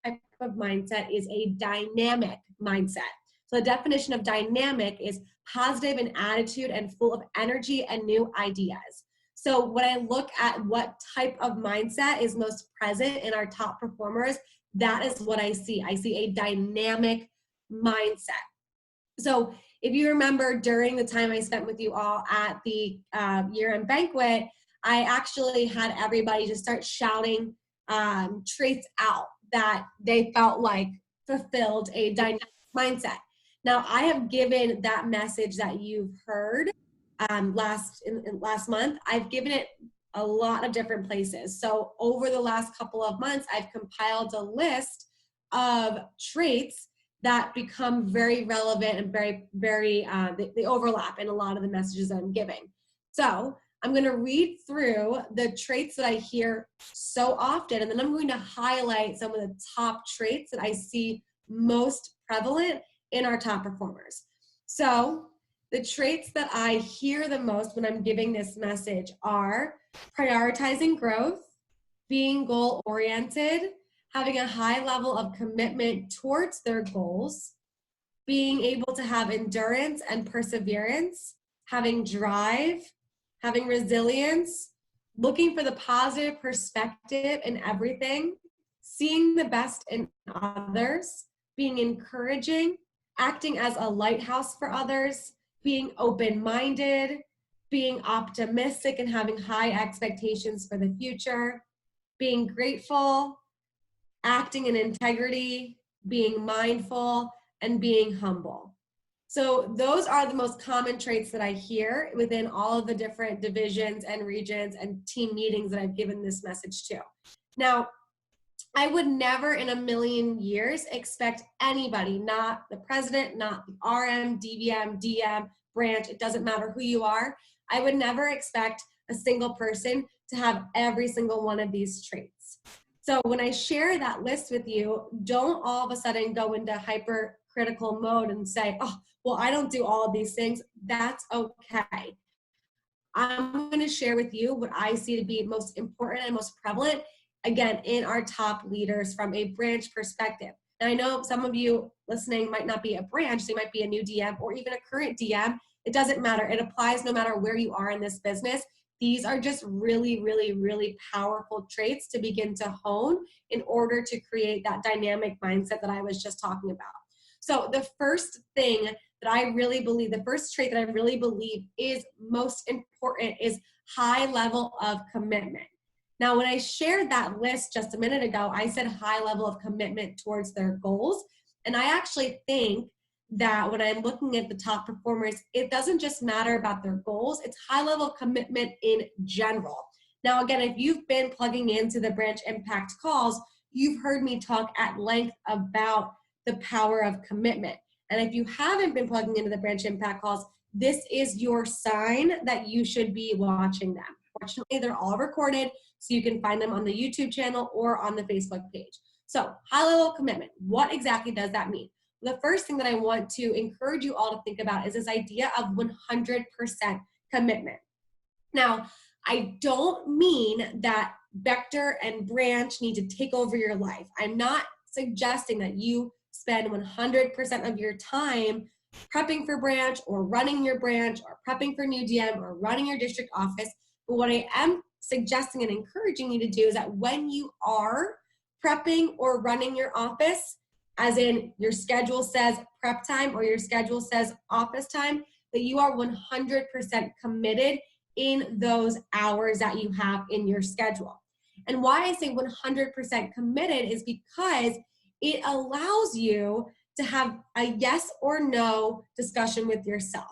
type of mindset is a dynamic mindset. So the definition of dynamic is positive in attitude and full of energy and new ideas. So when I look at what type of mindset is most present in our top performers, that is what I see. I see a dynamic mindset. So if you remember during the time I spent with you all at the year-end banquet, I actually had everybody just start shouting traits out that they felt like fulfilled a dynamic mindset. Now, I have given that message that you've heard last month. I've given it a lot of different places. So over the last couple of months, I've compiled a list of traits that become very relevant and they overlap in a lot of the messages that I'm giving. So I'm going to read through the traits that I hear so often, and then I'm going to highlight some of the top traits that I see most prevalent in our top performers. So the traits that I hear the most when I'm giving this message are prioritizing growth, being goal-oriented, having a high level of commitment towards their goals, being able to have endurance and perseverance, having drive, having resilience, looking for the positive perspective in everything, seeing the best in others, being encouraging, acting as a lighthouse for others, being open-minded, being optimistic and having high expectations for the future, being grateful, acting in integrity, being mindful, and being humble. So those are the most common traits that I hear within all of the different divisions and regions and team meetings that I've given this message to. Now, I would never in a million years expect anybody, not the president, not the RM, DVM, DM, branch, it doesn't matter who you are. I would never expect a single person to have every single one of these traits. So when I share that list with you, don't all of a sudden go into hypercritical mode and say, oh, well, I don't do all of these things. That's okay. I'm going to share with you what I see to be most important and most prevalent, again, in our top leaders from a branch perspective. And I know some of you listening might not be a branch, they might be a new DM or even a current DM. It doesn't matter. It applies no matter where you are in this business. These are just really, really, really powerful traits to begin to hone in order to create that dynamic mindset that I was just talking about. So the first thing that I really believe, the first trait that I really believe is most important is high level of commitment. Now, when I shared that list just a minute ago, I said high level of commitment towards their goals. And I actually think that when I'm looking at the top performers, it doesn't just matter about their goals, it's high level commitment in general. Now, again, if you've been plugging into the branch impact calls, you've heard me talk at length about the power of commitment. And if you haven't been plugging into the branch impact calls, this is your sign that you should be watching them. Fortunately, they're all recorded, so you can find them on the YouTube channel or on the Facebook page. So high level of commitment, what exactly does that mean? The first thing that I want to encourage you all to think about is this idea of 100% commitment. Now, I don't mean that vector and branch need to take over your life. I'm not suggesting that you spend 100% of your time prepping for branch or running your branch or prepping for new DM or running your district office. But what I am suggesting and encouraging you to do is that when you are prepping or running your office, as in your schedule says prep time or your schedule says office time, that you are 100% committed in those hours that you have in your schedule. And why I say 100% committed is because it allows you to have a yes or no discussion with yourself.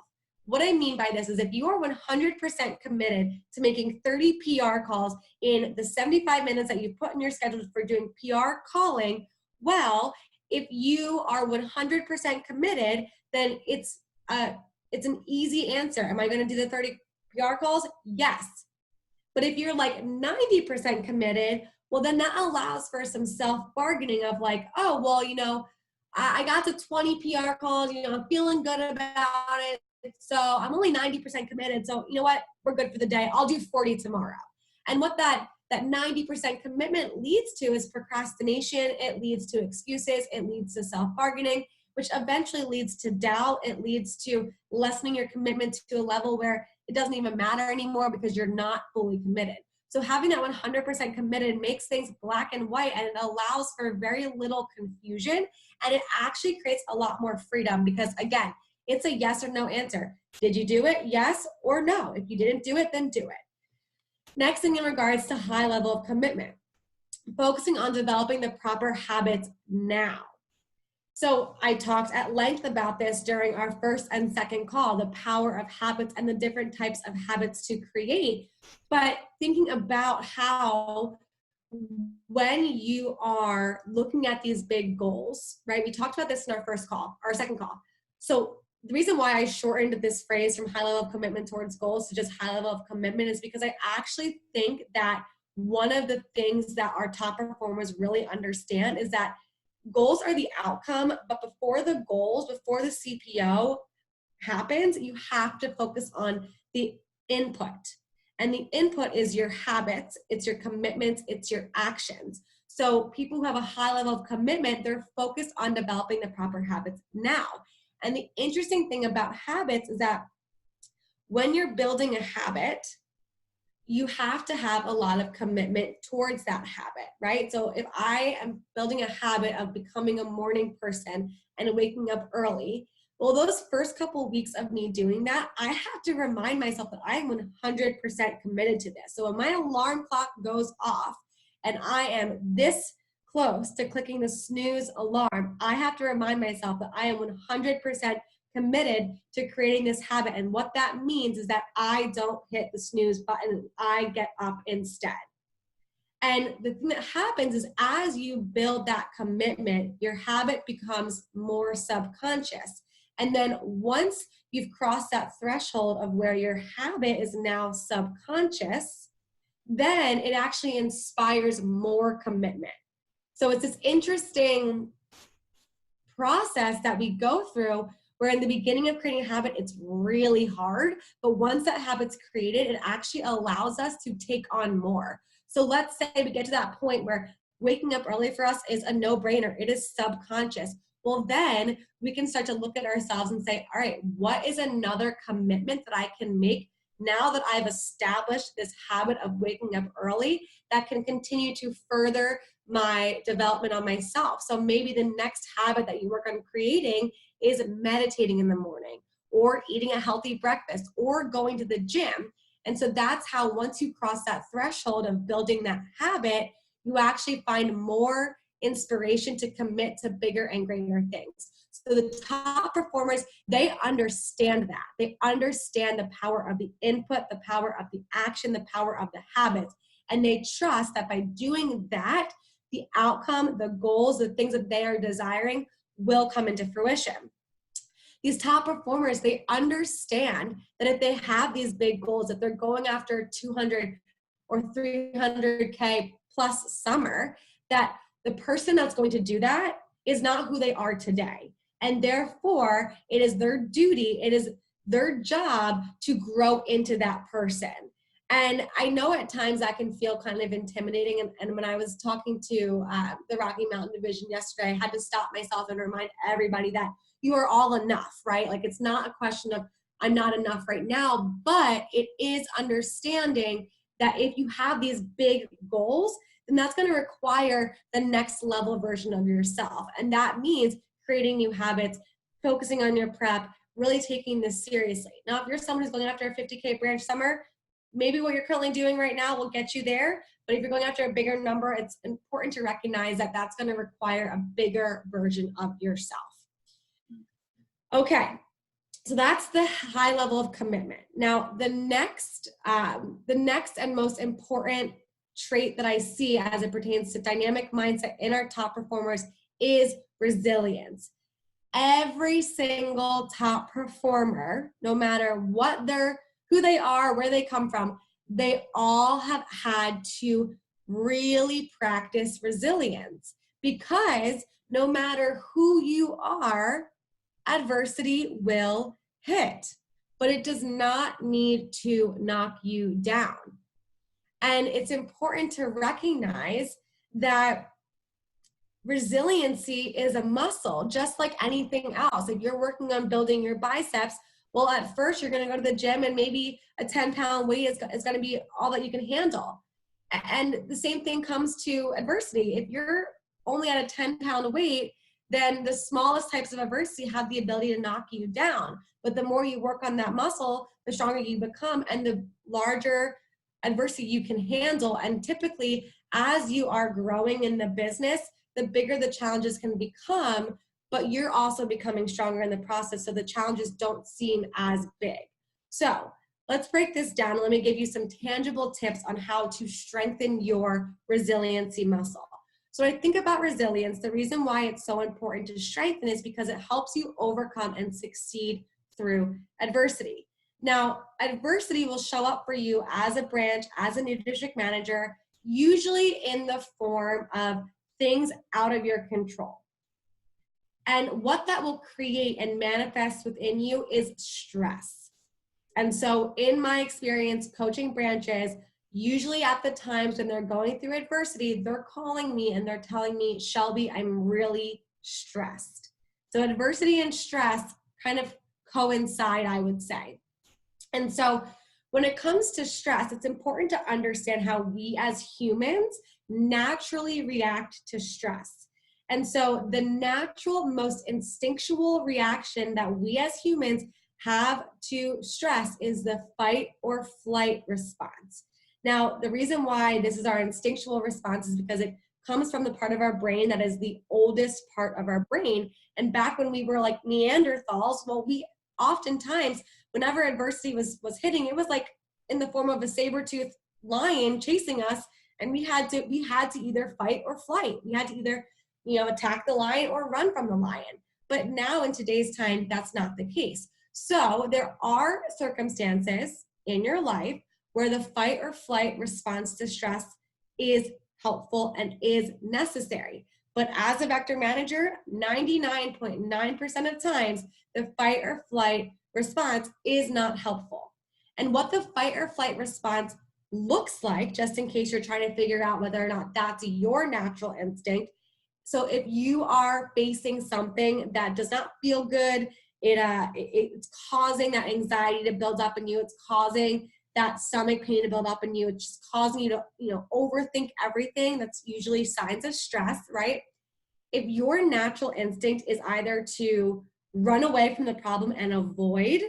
What I mean by this is if you are 100% committed to making 30 PR calls in the 75 minutes that you've put in your schedule for doing PR calling, well, if you are 100% committed, then it's an easy answer. Am I going to do the 30 PR calls? Yes. But if you're like 90% committed, well, then that allows for some self-bargaining of like, oh, well, you know, I got to 20 PR calls, you know, I'm feeling good about it. So I'm only 90% committed. So you know what? We're good for the day. I'll do 40 tomorrow. And what that 90% commitment leads to is procrastination. It leads to excuses. It leads to self-bargaining, which eventually leads to doubt. It leads to lessening your commitment to a level where it doesn't even matter anymore because you're not fully committed. So having that 100% committed makes things black and white, and it allows for very little confusion, and it actually creates a lot more freedom because, again, it's a yes or no answer. Did you do it? Yes or no. If you didn't do it, then do it. Next thing in regards to high level of commitment, focusing on developing the proper habits now. So I talked at length about this during our first and second call, the power of habits and the different types of habits to create. But thinking about how when you are looking at these big goals, right? We talked about this in our first call, our second call. So the reason why I shortened this phrase from high level of commitment towards goals to just high level of commitment is because I actually think that one of the things that our top performers really understand is that goals are the outcome, but before the goals, before the CPO happens, you have to focus on the input. And the input is your habits, it's your commitments, it's your actions. So people who have a high level of commitment, they're focused on developing the proper habits now. And the interesting thing about habits is that when you're building a habit, you have to have a lot of commitment towards that habit, right? So if I am building a habit of becoming a morning person and waking up early, well, those first couple of weeks of me doing that, I have to remind myself that I am 100% committed to this. So when my alarm clock goes off and I am this close to clicking the snooze alarm, I have to remind myself that I am 100% committed to creating this habit. And what that means is that I don't hit the snooze button, I get up instead. And the thing that happens is as you build that commitment, your habit becomes more subconscious. And then once you've crossed that threshold of where your habit is now subconscious, then it actually inspires more commitment. So it's this interesting process that we go through where in the beginning of creating a habit, it's really hard. But once that habit's created, it actually allows us to take on more. So let's say we get to that point where waking up early for us is a no-brainer. It is subconscious. Well, then we can start to look at ourselves and say, all right, what is another commitment that I can make now that I've established this habit of waking up early that can continue to further my development on myself? So maybe the next habit that you work on creating is meditating in the morning or eating a healthy breakfast or going to the gym. And so that's how once you cross that threshold of building that habit, you actually find more inspiration to commit to bigger and greater things. So the top performers, they understand that. They understand the power of the input, the power of the action, the power of the habits. And they trust that by doing that, the outcome, the goals, the things that they are desiring will come into fruition. These top performers, they understand that if they have these big goals, if they're going after 200 or 300K plus summer, that the person that's going to do that is not who they are today. And therefore, it is their duty, it is their job to grow into that person. And I know at times that can feel kind of intimidating. And when I was talking to the Rocky Mountain Division yesterday, I had to stop myself and remind everybody that you are all enough, right? Like it's not a question of I'm not enough right now, but it is understanding that if you have these big goals, then that's going to require the next level version of yourself. And that means creating new habits, focusing on your prep, really taking this seriously. Now, if you're someone who's going after a 50K branch summer, maybe what you're currently doing right now will get you there. But if you're going after a bigger number, it's important to recognize that that's going to require a bigger version of yourself. Okay, so that's the high level of commitment. Now, the next and most important trait that I see as it pertains to dynamic mindset in our top performers is resilience. Every single top performer, no matter who they are, where they come from, they all have had to really practice resilience, because no matter who you are, adversity will hit, but it does not need to knock you down. And it's important to recognize that resiliency is a muscle, just like anything else. If you're working on building your biceps, well, at first you're going to go to the gym and maybe a 10-pound weight is going to be all that you can handle. And the same thing comes to adversity. If you're only at a 10-pound weight, then the smallest types of adversity have the ability to knock you down. But the more you work on that muscle, the stronger you become and the larger adversity you can handle. And typically, as you are growing in the business, the bigger the challenges can become, but you're also becoming stronger in the process, so the challenges don't seem as big. So let's break this down. Let me give you some tangible tips on how to strengthen your resiliency muscle. So when I think about resilience, the reason why it's so important to strengthen is because it helps you overcome and succeed through adversity. Now, adversity will show up for you as a branch, as a new district manager, usually in the form of things out of your control. And what that will create and manifest within you is stress. And so in my experience coaching branches, usually at the times when they're going through adversity, they're calling me and they're telling me, Shelby, I'm really stressed. So adversity and stress kind of coincide, I would say. And so when it comes to stress, it's important to understand how we as humans naturally react to stress. And so the natural, most instinctual reaction that we as humans have to stress is the fight or flight response. Now, the reason why this is our instinctual response is because it comes from the part of our brain that is the oldest part of our brain. And back when we were like Neanderthals, well, we oftentimes, whenever adversity was hitting, it was like in the form of a saber-toothed lion chasing us, and we had to either fight or flight. We had to either, attack the lion or run from the lion. But now in today's time, that's not the case. So there are circumstances in your life where the fight or flight response to stress is helpful and is necessary. But as a vector manager, 99.9% of times, the fight or flight response is not helpful. And what the fight or flight response looks like, just in case you're trying to figure out whether or not that's your natural instinct. So if you are facing something that does not feel good, it's causing that anxiety to build up in you, it's causing that stomach pain to build up in you, it's just causing you to overthink everything. That's usually signs of stress, right? If your natural instinct is either to run away from the problem and avoid,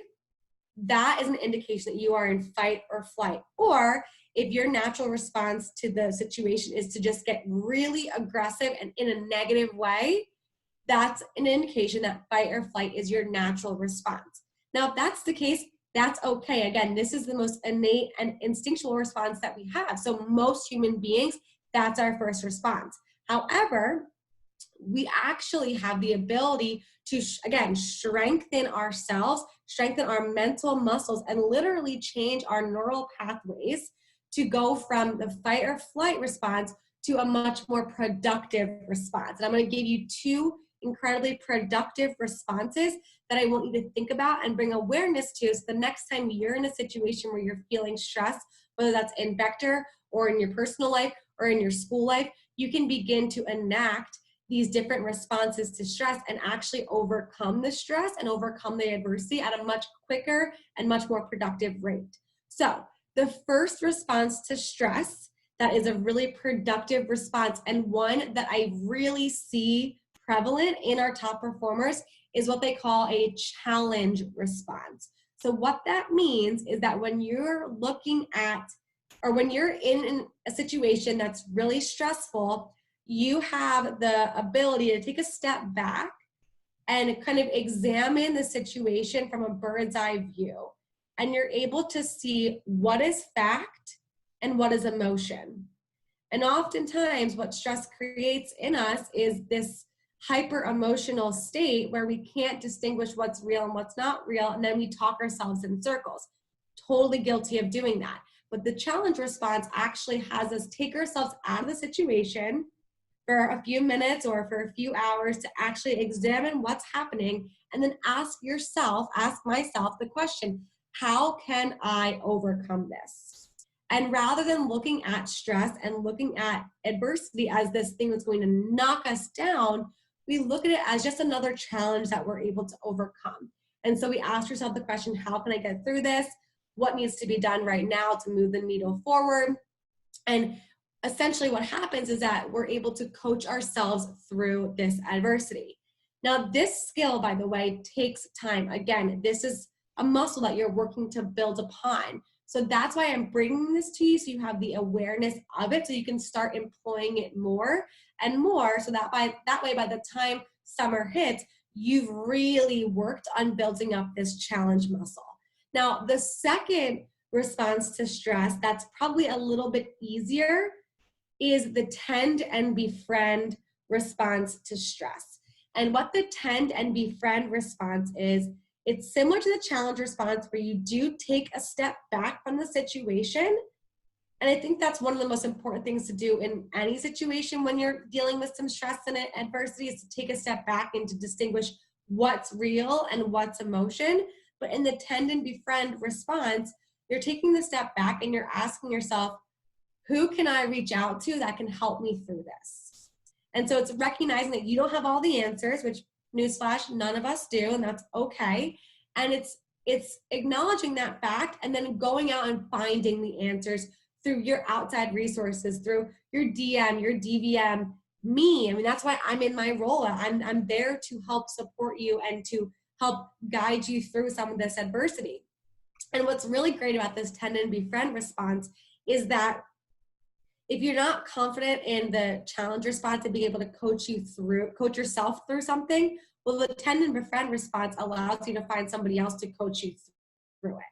that is an indication that you are in fight or flight. Or if your natural response to the situation is to just get really aggressive and in a negative way, that's an indication that fight or flight is your natural response. Now, if that's the case, that's okay. Again, this is the most innate and instinctual response that we have. So most human beings, that's our first response. However, we actually have the ability to, again, strengthen ourselves, strengthen our mental muscles, and literally change our neural pathways to go from the fight or flight response to a much more productive response. And I'm going to give you two incredibly productive responses that I want you to think about and bring awareness to, so the next time you're in a situation where you're feeling stressed, whether that's in vector or in your personal life or in your school life, you can begin to enact these different responses to stress and actually overcome the stress and overcome the adversity at a much quicker and much more productive rate. So the first response to stress that is a really productive response, and one that I really see prevalent in our top performers, is what they call a challenge response. So what that means is that when you're looking at, or when you're in a situation that's really stressful, you have the ability to take a step back and kind of examine the situation from a bird's eye view. And you're able to see what is fact and what is emotion. And oftentimes what stress creates in us is this hyper emotional state where we can't distinguish what's real and what's not real. And then we talk ourselves in circles. Totally guilty of doing that. But the challenge response actually has us take ourselves out of the situation for a few minutes or for a few hours to actually examine what's happening, and then ask myself the question, how can I overcome this? And rather than looking at stress and looking at adversity as this thing that's going to knock us down, we look at it as just another challenge that we're able to overcome. And so we ask ourselves the question, how can I get through this? What needs to be done right now to move the needle forward? And essentially what happens is that we're able to coach ourselves through this adversity. Now, this skill, by the way, takes time. Again, this is a muscle that you're working to build upon. So that's why I'm bringing this to you, so you have the awareness of it, so you can start employing it more and more, so that way by the time summer hits, you've really worked on building up this challenge muscle. Now, the second response to stress that's probably a little bit easier is the tend and befriend response to stress. And what the tend and befriend response is, it's similar to the challenge response where you do take a step back from the situation. And I think that's one of the most important things to do in any situation when you're dealing with some stress and adversity, is to take a step back and to distinguish what's real and what's emotion. But in the tend and befriend response, you're taking the step back and you're asking yourself, who can I reach out to that can help me through this? And so it's recognizing that you don't have all the answers, which, newsflash, none of us do, and that's okay. And it's acknowledging that fact and then going out and finding the answers through your outside resources, through your DM, your DVM, me. I mean, that's why I'm in my role. I'm there to help support you and to help guide you through some of this adversity. And what's really great about this tend and befriend response is that if you're not confident in the challenge response and being able to coach yourself through something, well, the tend and befriend response allows you to find somebody else to coach you through it.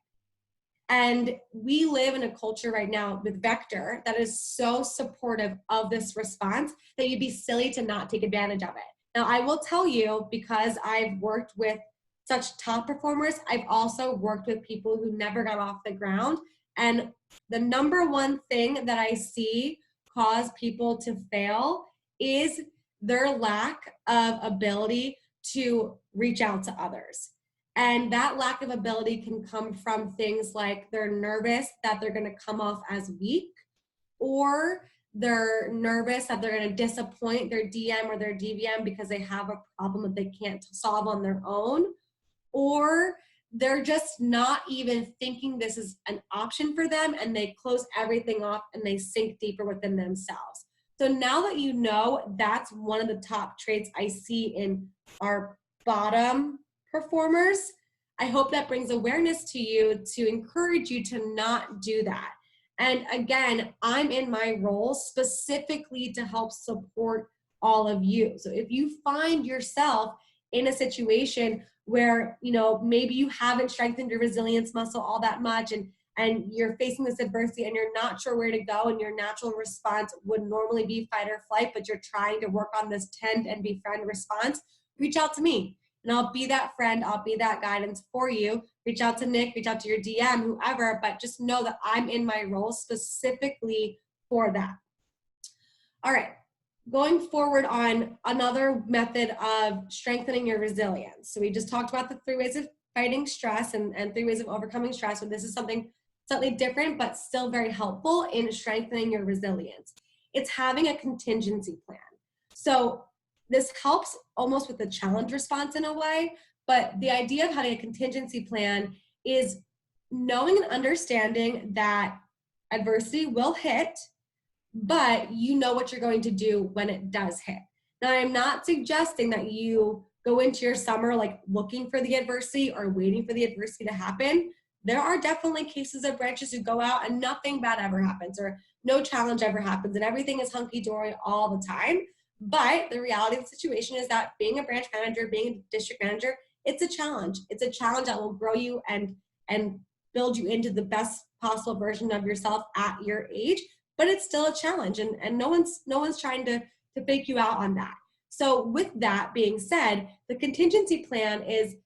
And we live in a culture right now with Vector that is so supportive of this response that you'd be silly to not take advantage of it. Now, I will tell you, because I've worked with such top performers, I've also worked with people who never got off the ground. And the number one thing that I see cause people to fail is their lack of ability to reach out to others. And that lack of ability can come from things like they're nervous that they're going to come off as weak, or they're nervous that they're going to disappoint their DM or their DVM because they have a problem that they can't solve on their own, or they're just not even thinking this is an option for them, and they close everything off and they sink deeper within themselves. So now that you know that's one of the top traits I see in our bottom performers, I hope that brings awareness to you to encourage you to not do that. And again, I'm in my role specifically to help support all of you. So if you find yourself in a situation where, you know, maybe you haven't strengthened your resilience muscle all that much, and you're facing this adversity and you're not sure where to go, and your natural response would normally be fight or flight, but you're trying to work on this tend and befriend response, reach out to me. And I'll be that friend, I'll be that guidance for you. Reach out to Nick, reach out to your DM, whoever, but just know that I'm in my role specifically for that. All right, going forward on another method of strengthening your resilience. So we just talked about the 3 ways of fighting stress and 3 ways of overcoming stress. So this is something slightly different, but still very helpful in strengthening your resilience. It's having a contingency plan. So this helps almost with the challenge response in a way, but the idea of having a contingency plan is knowing and understanding that adversity will hit, but you know what you're going to do when it does hit. Now, I'm not suggesting that you go into your summer like looking for the adversity or waiting for the adversity to happen. There are definitely cases of branches who go out and nothing bad ever happens, or no challenge ever happens, and everything is hunky-dory all the time. But the reality of the situation is that being a branch manager, being a district manager, it's a challenge. It's a challenge that will grow you and build you into the best possible version of yourself at your age, but it's still a challenge, and no one's trying to fake you out on that. So with that being said, the contingency plan is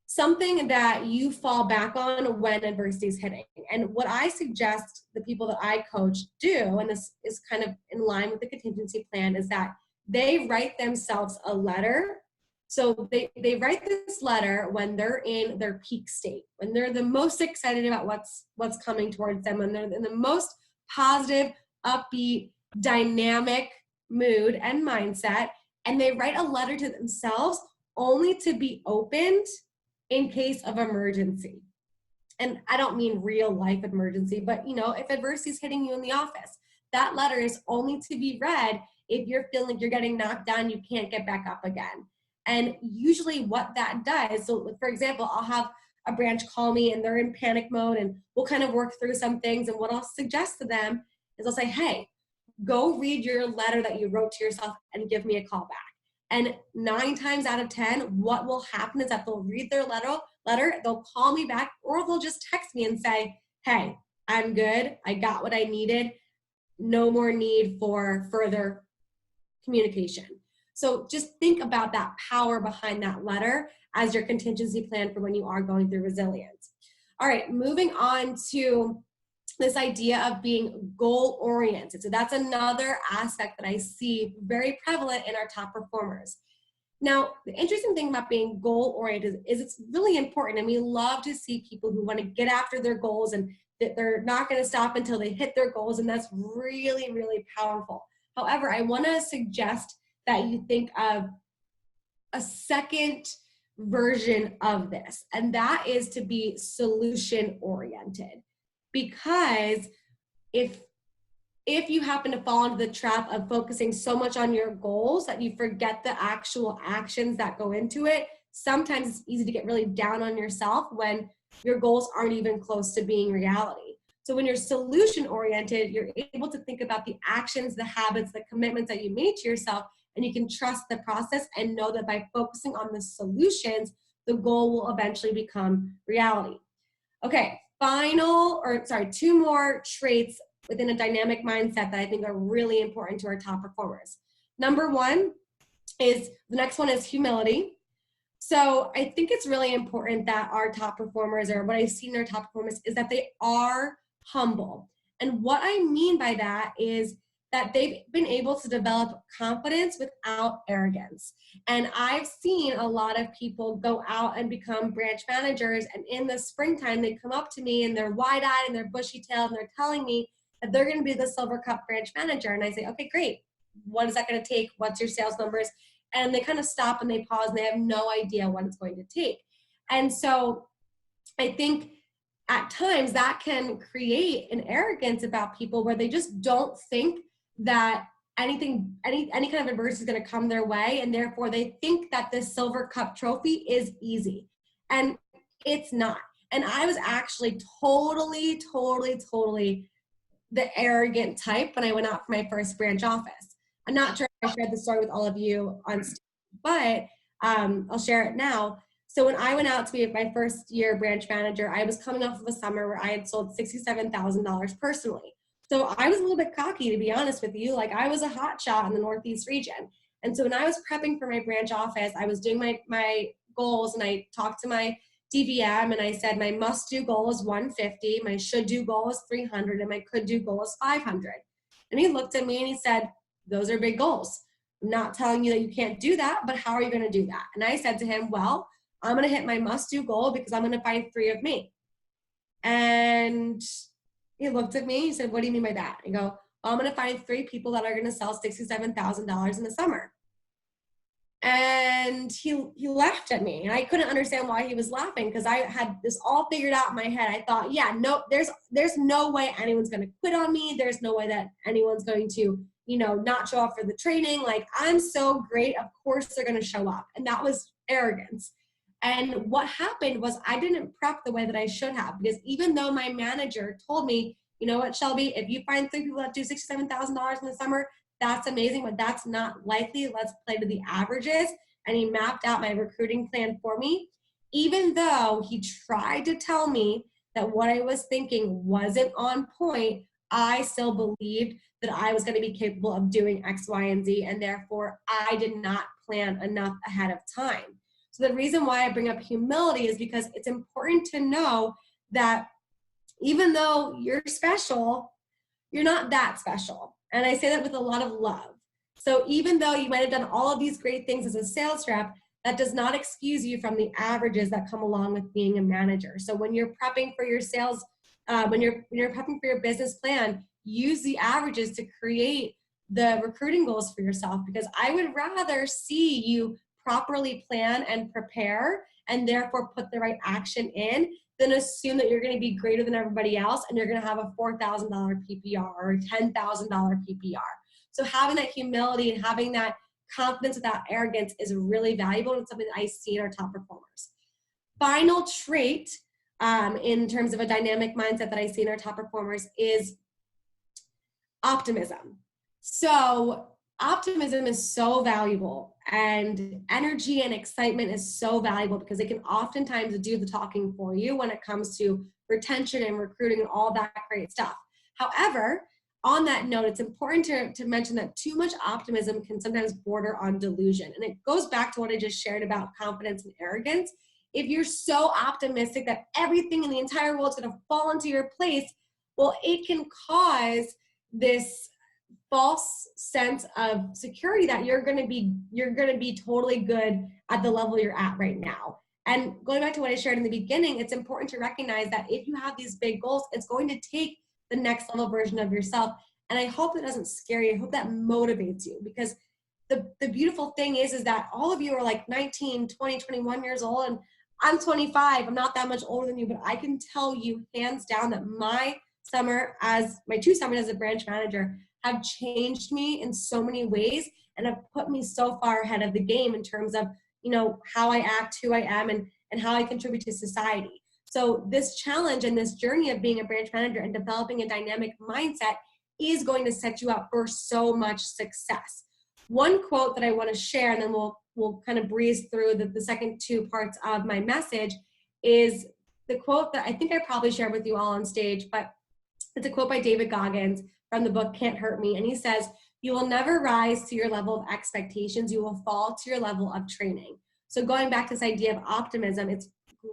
something that you fall back on when adversity is hitting. And what I suggest the people that I coach do, and this is kind of in line with the contingency plan, is that they write themselves a letter. So they write this letter when they're in their peak state, when they're the most excited about what's coming towards them, when they're in the most positive, upbeat, dynamic mood and mindset, and they write a letter to themselves only to be opened in case of emergency. And I don't mean real life emergency, but you know, if adversity is hitting you in the office, that letter is only to be read if you're feeling like you're getting knocked down, you can't get back up again. And usually what that does, so for example, I'll have a branch call me and they're in panic mode, and we'll kind of work through some things. And what I'll suggest to them is I'll say, hey, go read your letter that you wrote to yourself and give me a call back. And 9 times out of 10, what will happen is that they'll read their letter, they'll call me back, or they'll just text me and say, hey, I'm good. I got what I needed. No more need for further communication. So just think about that power behind that letter as your contingency plan for when you are going through resilience. All right, moving on to this idea of being goal oriented. So that's another aspect that I see very prevalent in our top performers. Now, the interesting thing about being goal oriented is it's really important, and we love to see people who want to get after their goals and that they're not going to stop until they hit their goals, and that's really, really powerful. However, I want to suggest that you think of a second version of this, and that is to be solution oriented. Because if you happen to fall into the trap of focusing so much on your goals that you forget the actual actions that go into it, sometimes it's easy to get really down on yourself when your goals aren't even close to being reality. So when you're solution oriented, you're able to think about the actions, the habits, the commitments that you made to yourself, and you can trust the process and know that by focusing on the solutions, the goal will eventually become reality. Okay, two more traits within a dynamic mindset that I think are really important to our top performers. Number one is, the next one is humility. So I think it's really important that our top performers, or what I've seen in our top performers, is that they are humble. And what I mean by that is that they've been able to develop confidence without arrogance. And I've seen a lot of people go out and become branch managers, and in the springtime, they come up to me and they're wide-eyed and they're bushy-tailed and they're telling me that they're going to be the Silver Cup branch manager. And I say, okay, great. What is that going to take? What's your sales numbers? And they kind of stop and they pause and they have no idea what it's going to take. And so I think at times that can create an arrogance about people where they just don't think that any kind of adversity is going to come their way, and therefore they think that this Silver Cup trophy is easy, and it's not. And I was actually totally the arrogant type when I went out for my first branch office. I'm not sure if I shared the story with all of you on stage, but I'll share it now. So when I went out to be my first year branch manager, I was coming off of a summer where I had sold $67,000 personally. So I was a little bit cocky, to be honest with you. Like, I was a hot shot in the Northeast region. And so when I was prepping for my branch office, I was doing my goals, and I talked to my DVM and I said, my must do goal is 150, my should do goal is 300, and my could do goal is 500. And he looked at me and he said, those are big goals. I'm not telling you that you can't do that, but how are you going to do that? And I said to him, well, I'm going to hit my must do goal because I'm going to find 3 of me. And he looked at me, he said, what do you mean by that? I go, well, I'm going to find 3 people that are going to sell $67,000 in the summer. And he laughed at me, and I couldn't understand why he was laughing, because I had this all figured out in my head. I thought, yeah, no, there's no way anyone's going to quit on me. There's no way that anyone's going to, not show up for the training. Like, I'm so great. Of course they're going to show up. And that was arrogance. And what happened was I didn't prep the way that I should have, because even though my manager told me, you know what, Shelby, if you find 3 people that do $67,000 in the summer, that's amazing, but that's not likely. Let's play to the averages. And he mapped out my recruiting plan for me. Even though he tried to tell me that what I was thinking wasn't on point, I still believed that I was going to be capable of doing X, Y, and Z, and therefore I did not plan enough ahead of time. So the reason why I bring up humility is because it's important to know that even though you're special, you're not that special. And I say that with a lot of love. So even though you might have done all of these great things as a sales rep, that does not excuse you from the averages that come along with being a manager. So when you're prepping for your sales, when you're prepping for your business plan, use the averages to create the recruiting goals for yourself, because I would rather see you properly plan and prepare and therefore put the right action in than assume that you're going to be greater than everybody else and you're going to have a $4,000 PPR or a $10,000 PPR. So having that humility and having that confidence without arrogance is really valuable, and it's something that I see in our top performers. Final trait in terms of a dynamic mindset that I see in our top performers is optimism. So optimism is so valuable, and energy and excitement is so valuable because it can oftentimes do the talking for you when it comes to retention and recruiting and all that great stuff. However, on that note, it's important to mention that too much optimism can sometimes border on delusion. And it goes back to what I just shared about confidence and arrogance. If you're so optimistic that everything in the entire world is going to fall into your place, well, it can cause this false sense of security that you're going to be totally good at the level you're at right now. And going back to what I shared in the beginning, it's important to recognize that if you have these big goals, it's going to take the next level version of yourself. And I hope it doesn't scare you. I hope that motivates you, because the beautiful thing is that all of you are like 19, 20, 21 years old, and I'm 25. I'm not that much older than you, but I can tell you hands down that my 2 summers as a branch manager have changed me in so many ways and have put me so far ahead of the game in terms of, how I act, who I am, and how I contribute to society. So this challenge and this journey of being a branch manager and developing a dynamic mindset is going to set you up for so much success. One quote that I want to share, and then we'll kind of breeze through the second 2 parts of my message, is the quote that I think I probably shared with you all on stage, but it's a quote by David Goggins from the book Can't Hurt Me. And he says, "You will never rise to your level of expectations. You will fall to your level of training." So going back to this idea of optimism, it's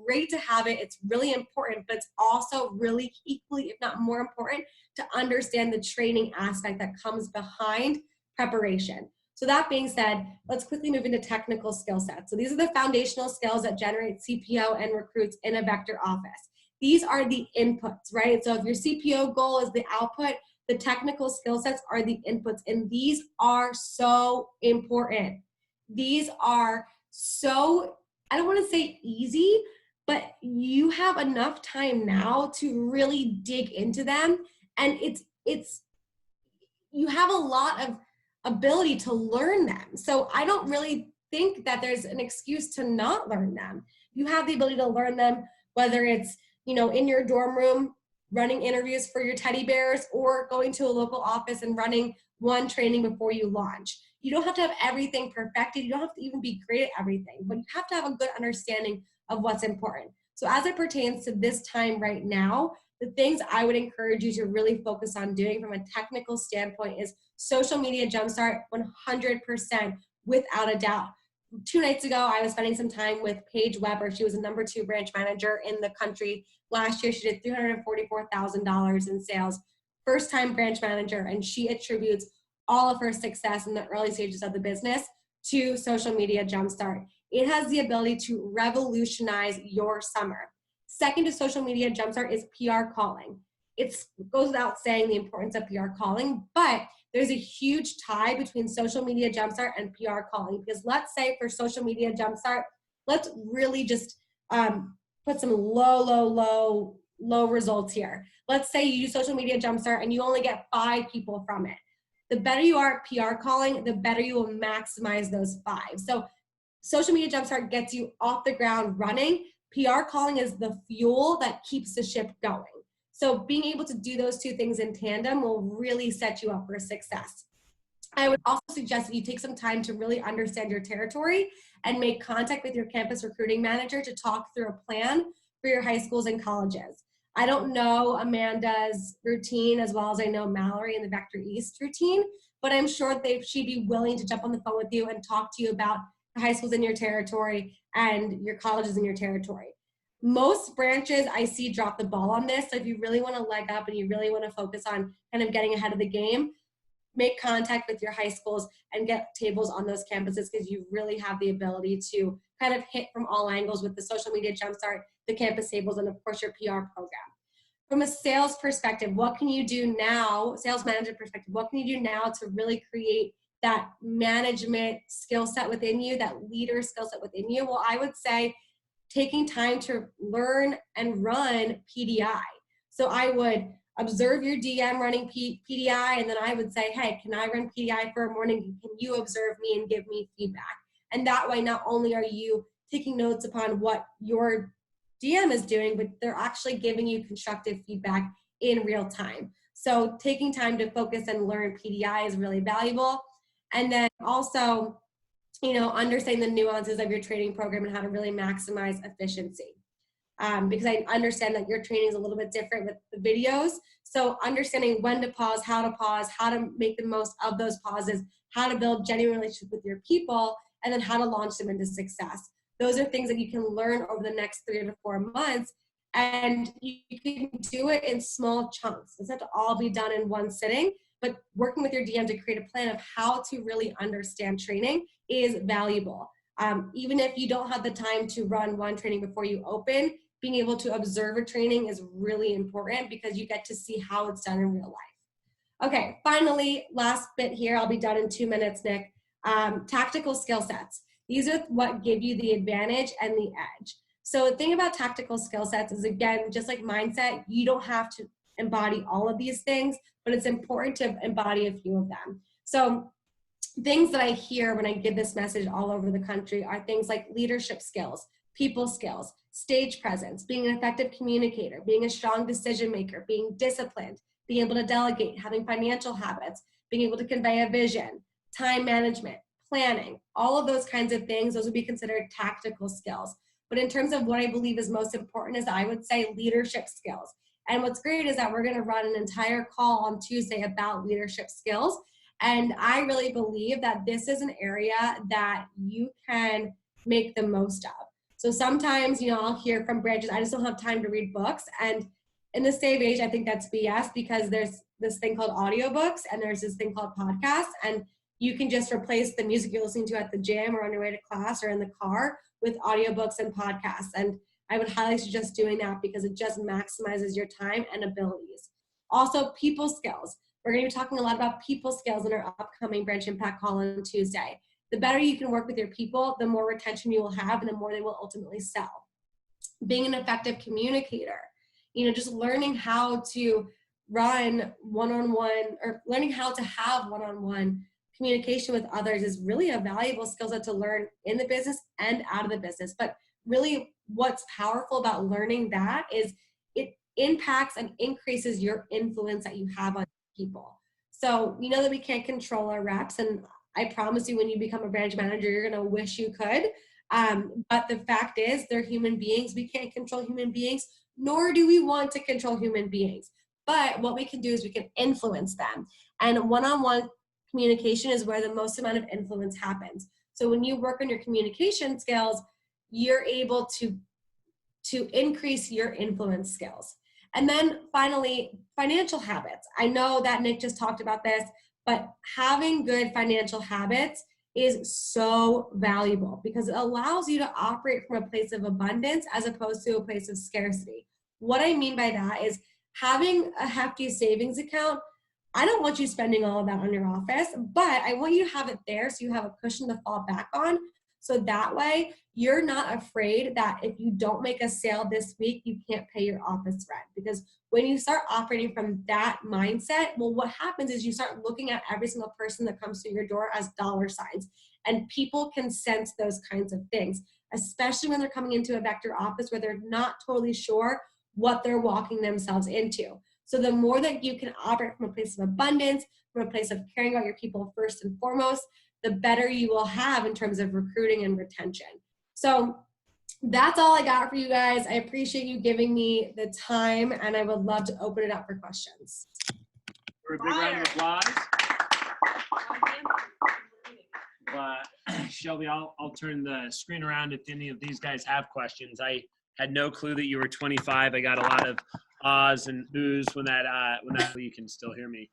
great to have it. It's really important, but it's also really equally, if not more important, to understand the training aspect that comes behind preparation. So that being said, let's quickly move into technical skill sets. So these are the foundational skills that generate CPO and recruits in a Vector office. These are the inputs, right? So if your CPO goal is the output, the technical skill sets are the inputs, and these are so important. These are so, I don't want to say easy, but you have enough time now to really dig into them, and you have a lot of ability to learn them. So I don't really think that there's an excuse to not learn them. You have the ability to learn them, whether it's, in your dorm room, running interviews for your teddy bears, or going to a local office and running one training before you launch. You don't have to have everything perfected. You don't have to even be great at everything, but you have to have a good understanding of what's important. So as it pertains to this time right now, the things I would encourage you to really focus on doing from a technical standpoint is social media jumpstart 100%, without a doubt. 2 nights ago, I was spending some time with Paige Weber. She was a number 2 branch manager in the country. Last year, she did $344,000 in sales. First-time branch manager, and she attributes all of her success in the early stages of the business to social media jumpstart. It has the ability to revolutionize your summer. Second to social media jumpstart is PR calling. It goes without saying the importance of PR calling, but there's a huge tie between social media jumpstart and PR calling, because let's say for social media jumpstart, let's really just put some low results here. Let's say you use social media jumpstart and you only get 5 people from it. The better you are at PR calling, the better you will maximize those 5. So social media jumpstart gets you off the ground running. PR calling is the fuel that keeps the ship going. So being able to do those 2 things in tandem will really set you up for success. I would also suggest that you take some time to really understand your territory and make contact with your campus recruiting manager to talk through a plan for your high schools and colleges. I don't know Amanda's routine as well as I know Mallory and the Vector East routine, but I'm sure she'd be willing to jump on the phone with you and talk to you about the high schools in your territory and your colleges in your territory. Most branches I see drop the ball on this. So if you really want to leg up and you really want to focus on kind of getting ahead of the game, make contact with your high schools and get tables on those campuses, because you really have the ability to kind of hit from all angles with the social media jumpstart, the campus tables, and of course your PR program. From a sales perspective, what can you do now, sales manager perspective, what can you do now to really create that management skill set within you, that leader skill set within you? Well, I would say taking time to learn and run PDI. So I would observe your DM running PDI, and then I would say, hey, can I run PDI for a morning? Can you observe me and give me feedback? And that way, not only are you taking notes upon what your DM is doing, but they're actually giving you constructive feedback in real time. So taking time to focus and learn PDI is really valuable. And then also, understanding the nuances of your training program and how to really maximize efficiency. Because I understand that your training is a little bit different with the videos. So understanding when to pause, how to make the most of those pauses, how to build genuine relationships with your people, and then how to launch them into success. Those are things that you can learn over the next 3 to 4 months. And you can do it in small chunks. It's not to all be done in one sitting, but working with your DM to create a plan of how to really understand training is valuable. Even if you don't have the time to run one training before you open, being able to observe a training is really important because you get to see how it's done in real life. Okay, finally, last bit here. I'll be done in 2 minutes, Nick. Tactical skill sets. These are what give you the advantage and the edge. So the thing about tactical skill sets is, again, just like mindset, you don't have to embody all of these things, but it's important to embody a few of them. So things that I hear when I give this message all over the country are things like leadership skills, people skills, stage presence, being an effective communicator, being a strong decision maker, being disciplined, being able to delegate, having financial habits, being able to convey a vision, time management, planning, all of those kinds of things. Those would be considered tactical skills. But in terms of what I believe is most important is, I would say, leadership skills. And what's great is that we're going to run an entire call on Tuesday about leadership skills. And I really believe that this is an area that you can make the most of. So sometimes, I'll hear from branches, I just don't have time to read books. And in this day of age, I think that's BS, because there's this thing called audiobooks and there's this thing called podcasts. And you can just replace the music you're listening to at the gym or on your way to class or in the car with audiobooks and podcasts. And I would highly suggest doing that because it just maximizes your time and abilities. Also, people skills. We're going to be talking a lot about people skills in our upcoming Branch Impact call on Tuesday. The better you can work with your people, the more retention you will have and the more they will ultimately sell. Being an effective communicator, just learning how to run one-on-one or learning how to have one-on-one communication with others is really a valuable skill set to learn in the business and out of the business. But really what's powerful about learning that is it impacts and increases your influence that you have on people. So we know that we can't control our reps, and I promise you when you become a branch manager, you're going to wish you could. But the fact is, they're human beings. We can't control human beings, nor do we want to control human beings. But what we can do is we can influence them. And one-on-one communication is where the most amount of influence happens. So when you work on your communication skills, you're able to increase your influence skills. And then finally, financial habits. I know that Nick just talked about this, but having good financial habits is so valuable because it allows you to operate from a place of abundance as opposed to a place of scarcity. What I mean by that is having a hefty savings account. I don't want you spending all of that on your office, but I want you to have it there so you have a cushion to fall back on. So that way you're not afraid that if you don't make a sale this week, you can't pay your office rent. Because when you start operating from that mindset, well, what happens is you start looking at every single person that comes through your door as dollar signs. And people can sense those kinds of things, especially when they're coming into a Vector office where they're not totally sure what they're walking themselves into. So the more that you can operate from a place of abundance, from a place of caring about your people first and foremost, the better you will have in terms of recruiting and retention. So that's all I got for you guys. I appreciate you giving me the time, and I would love to open it up for questions. For a big round of applause. Shelby, I'll turn the screen around if any of these guys have questions. I had no clue that you were 25. I got a lot of ahs and oohs when that you can still hear me.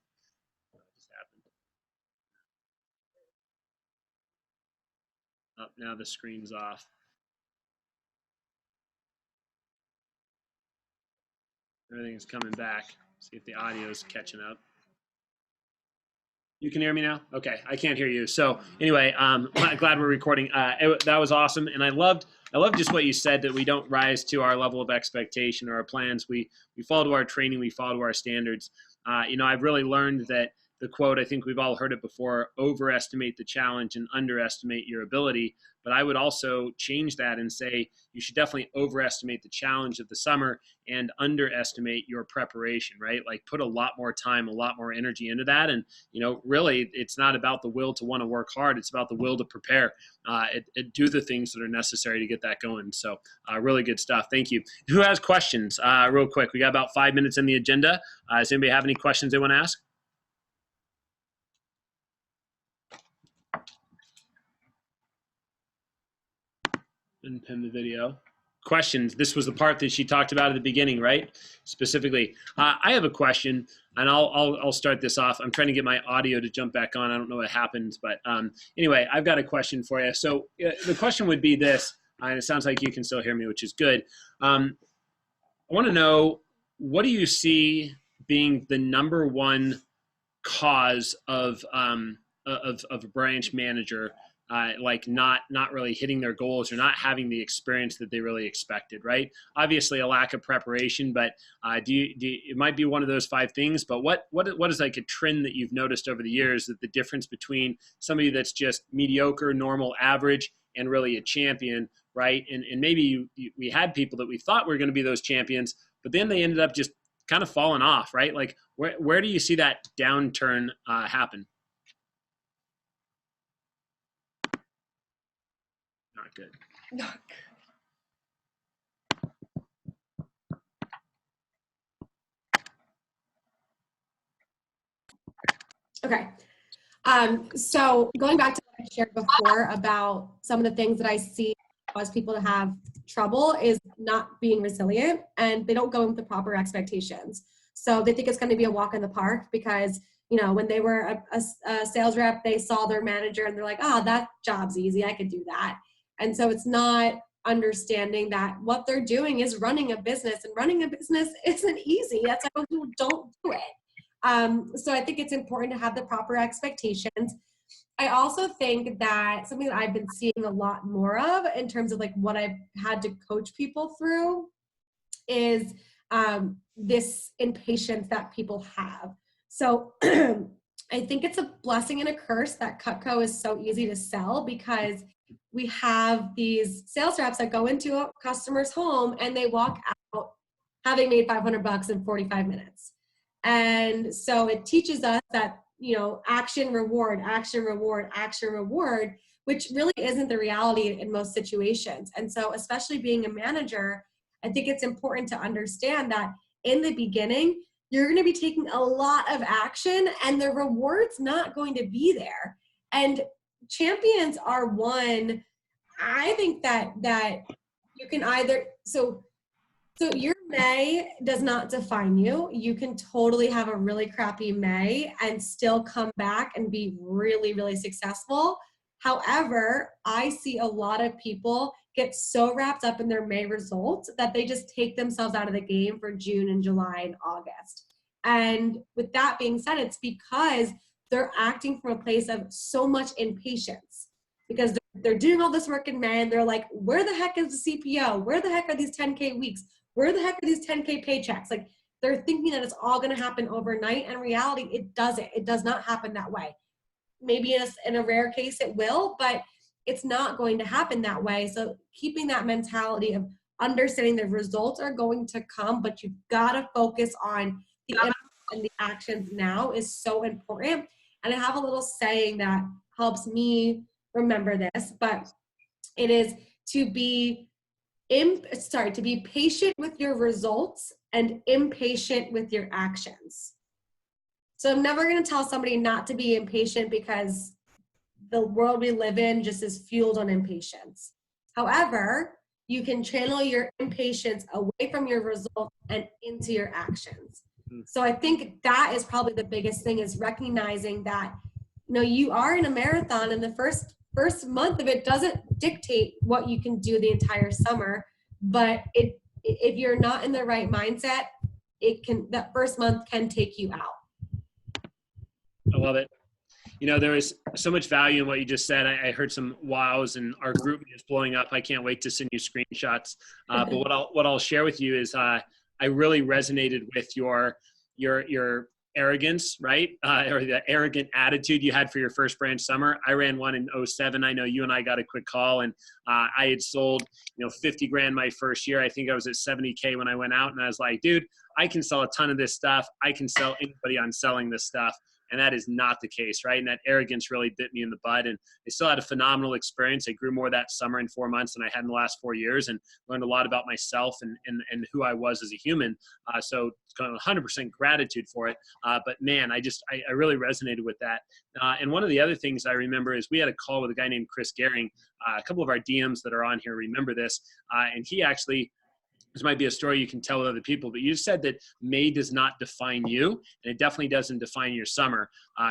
Oh, now the screen's off. Everything's coming back. See if the audio's catching up. You can hear me now? Okay, I can't hear you. So anyway, glad we're recording. That was awesome, and I loved just what you said, that we don't rise to our level of expectation or our plans. We follow to our training, we follow to our standards. I've really learned that the quote, I think we've all heard it before, overestimate the challenge and underestimate your ability. But I would also change that and say you should definitely overestimate the challenge of the summer and underestimate your preparation, right? Like put a lot more time, a lot more energy into that. And, really it's not about the will to want to work hard. It's about the will to prepare, do the things that are necessary to get that going. So really good stuff. Thank you. Who has questions? Real quick, we got about 5 minutes in the agenda. Does anybody have any questions they want to ask? And pin the video. Questions. This was the part that she talked about at the beginning, right? Specifically, I have a question, and I'll start this off. I'm trying to get my audio to jump back on. I don't know what happens, but anyway, I've got a question for you. So the question would be this, and it sounds like you can still hear me, which is good. I want to know, what do you see being the number one cause of a branch manager like not really hitting their goals or not having the experience that they really expected, right? Obviously a lack of preparation, but it might be one of those 5 things, but what is like a trend that you've noticed over the years, that the difference between somebody that's just mediocre, normal, average, and really a champion, right? And maybe we had people that we thought were going to be those champions, but then they ended up just kind of falling off, right? Like where do you see that downturn happen? Not good. Not good. Okay. So going back to what I shared before about some of the things that I see cause people to have trouble is not being resilient, and they don't go with the proper expectations. So they think it's going to be a walk in the park because, when they were a sales rep, they saw their manager and they're like, that job's easy, I could do that. And so it's not understanding that what they're doing is running a business, and running a business isn't easy. That's why people don't do it. So I think it's important to have the proper expectations. I also think that something that I've been seeing a lot more of in terms of like what I've had to coach people through is this impatience that people have. So I think it's a blessing and a curse that Cutco is so easy to sell, because we have these sales reps that go into a customer's home and they walk out having made $500 in 45 minutes. And so it teaches us that, action, reward, action, reward, action, reward, which really isn't the reality in most situations. And so especially being a manager, I think it's important to understand that in the beginning, you're going to be taking a lot of action and the reward's not going to be there. And champions are one, I think that you can either, so your May does not define you. You can totally have a really crappy May and still come back and be really, really successful. However, I see a lot of people get so wrapped up in their May results that they just take themselves out of the game for June and July and August. And with that being said, it's because they're acting from a place of so much impatience, because they're doing all this work in May and they're like, where the heck is the CPO? Where the heck are these 10K weeks? Where the heck are these 10K paychecks? Like, they're thinking that it's all going to happen overnight. And in reality, it doesn't. It does not happen that way. Maybe in a rare case it will, but it's not going to happen that way. So keeping that mentality of understanding the results are going to come, but you've got to focus on the impact and the actions now is so important. And I have a little saying that helps me remember this, but it is to be patient with your results and impatient with your actions. So I'm never going to tell somebody not to be impatient, because the world we live in just is fueled on impatience. However, you can channel your impatience away from your results and into your actions. So I think that is probably the biggest thing, is recognizing that, you are in a marathon, and the first month of it doesn't dictate what you can do the entire summer. But if you're not in the right mindset, that first month can take you out. I love it. There is so much value in what you just said. I heard some wows, and our group is blowing up. I can't wait to send you screenshots. But what I'll share with you is I really resonated with your arrogance, right? Or the arrogant attitude you had for your first branch summer. I ran one in '07. I know you and I got a quick call, and I had sold, 50 grand my first year. I think I was at 70K when I went out, and I was like, dude, I can sell a ton of this stuff. I can sell anybody on selling this stuff. And that is not the case, right? And that arrogance really bit me in the butt. And I still had a phenomenal experience. I grew more that summer in 4 months than I had in the last 4 years, and learned a lot about myself and who I was as a human. So 100% gratitude for it. But man, I really resonated with that. And one of the other things I remember is we had a call with a guy named Chris Gehring. A couple of our DMs that are on here remember this. And he actually, this might be a story you can tell with other people, but you said that May does not define you, and it definitely doesn't define your summer.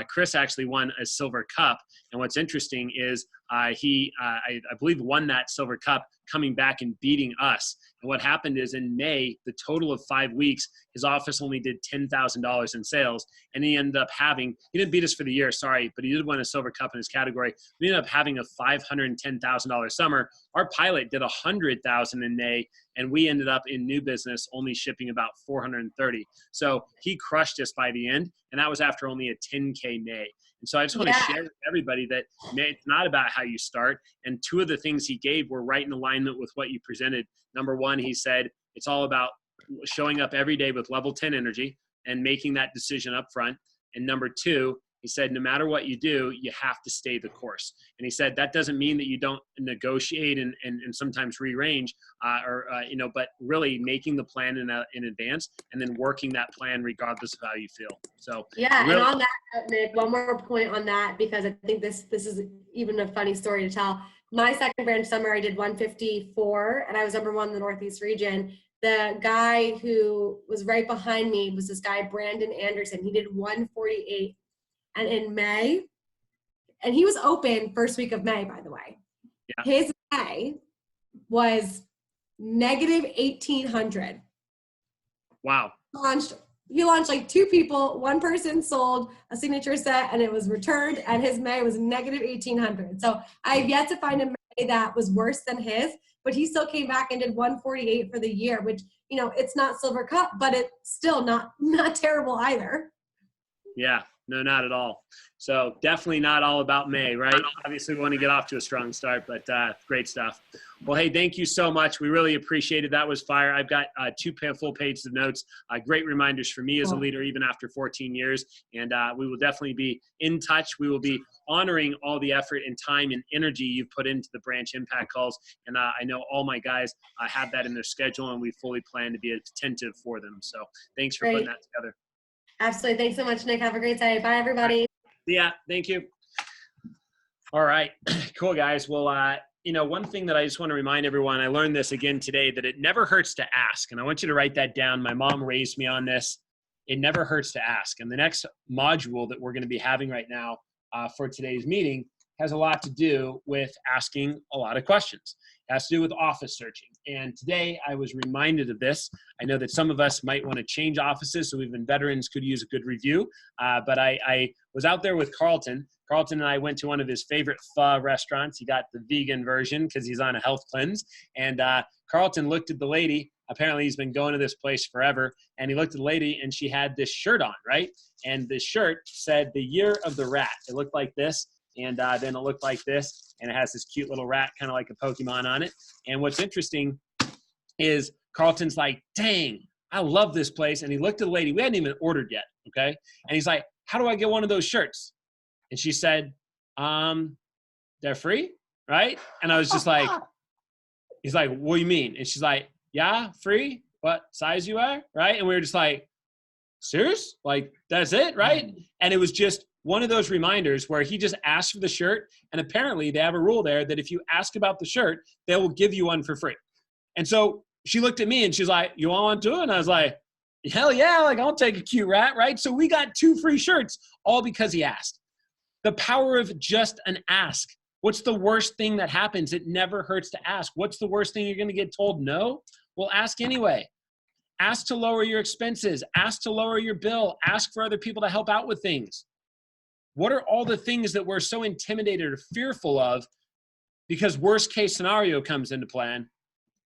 Chris actually won a silver cup, and what's interesting is he, I believe, won that silver cup coming back and beating us. And what happened is in May, the total of 5 weeks, his office only did $10,000 in sales, and he ended up having, he didn't beat us for the year, sorry, but he did win a silver cup in his category. We ended up having a $510,000 summer. Our pilot did $100,000 in May, and we ended up in new business only shipping about 430. So he crushed us by the end, and that was after only a 10K May. And so I just want to share with everybody that it's not about how you start. And two of the things he gave were right in alignment with what you presented. Number one, he said, it's all about showing up every day with level 10 energy and making that decision up front. And number two, he said, no matter what you do, you have to stay the course. And he said, that doesn't mean that you don't negotiate and sometimes rearrange, but really making the plan in advance and then working that plan regardless of how you feel. So yeah, really, and on that, Nick, one more point on that, because I think this is even a funny story to tell. My second branch summer, I did 154, and I was number one in the Northeast region. The guy who was right behind me was this guy, Brandon Anderson. He did 148. And in May, and he was open first week of May, by the way. Yeah. His May was negative 1,800. Wow. He launched like 2 people. One person sold a signature set and it was returned, and his May was negative 1,800. So I have yet to find a May that was worse than his, but he still came back and did 148 for the year, which, it's not silver cup, but it's still not terrible either. Yeah. No, not at all. So definitely not all about May, right? Obviously we want to get off to a strong start, but great stuff. Well, hey, thank you so much. We really appreciate it. That was fire. I've got 2 full pages of notes, great reminders for me as a leader, even after 14 years. And we will definitely be in touch. We will be honoring all the effort and time and energy you've put into the branch impact calls. And I know all my guys have that in their schedule, and we fully plan to be attentive for them. So thanks for putting that together. Absolutely. Thanks so much, Nick. Have a great day. Bye, everybody. Yeah, thank you. All right. Cool, guys. Well, one thing that I just want to remind everyone, I learned this again today, that it never hurts to ask. And I want you to write that down. My mom raised me on this. It never hurts to ask. And the next module that we're going to be having right now for today's meeting has a lot to do with asking a lot of questions. It has to do with office searching. And today I was reminded of this. I know that some of us might want to change offices, so even veterans could use a good review. But I was out there with Carlton. Carlton and I went to one of his favorite pho restaurants. He got the vegan version because he's on a health cleanse. And Carlton looked at the lady. Apparently he's been going to this place forever. And he looked at the lady, and she had this shirt on, right? And the shirt said the year of the rat. It looked like this. And then it looked like this, and it has this cute little rat, kind of like a Pokemon on it. And what's interesting is Carlton's like, dang, I love this place. And he looked at the lady. We hadn't even ordered yet, okay? And he's like, how do I get one of those shirts? And she said, they're free, right? And I was just like, he's like, what do you mean? And she's like, yeah, free? What size you are, right? And we were just like, serious? Like, that's it, right? And it was just one of those reminders where he just asked for the shirt, and apparently they have a rule there that if you ask about the shirt, they will give you one for free. And so she looked at me and she's like, you want to? And I was like, hell yeah, like I'll take a cute rat, right? So we got 2 free shirts, all because he asked. The power of just an ask. What's the worst thing that happens? It never hurts to ask. What's the worst thing you're going to get told no? Well, ask anyway. Ask to lower your expenses. Ask to lower your bill. Ask for other people to help out with things. What are all the things that we're so intimidated or fearful of because worst case scenario comes into plan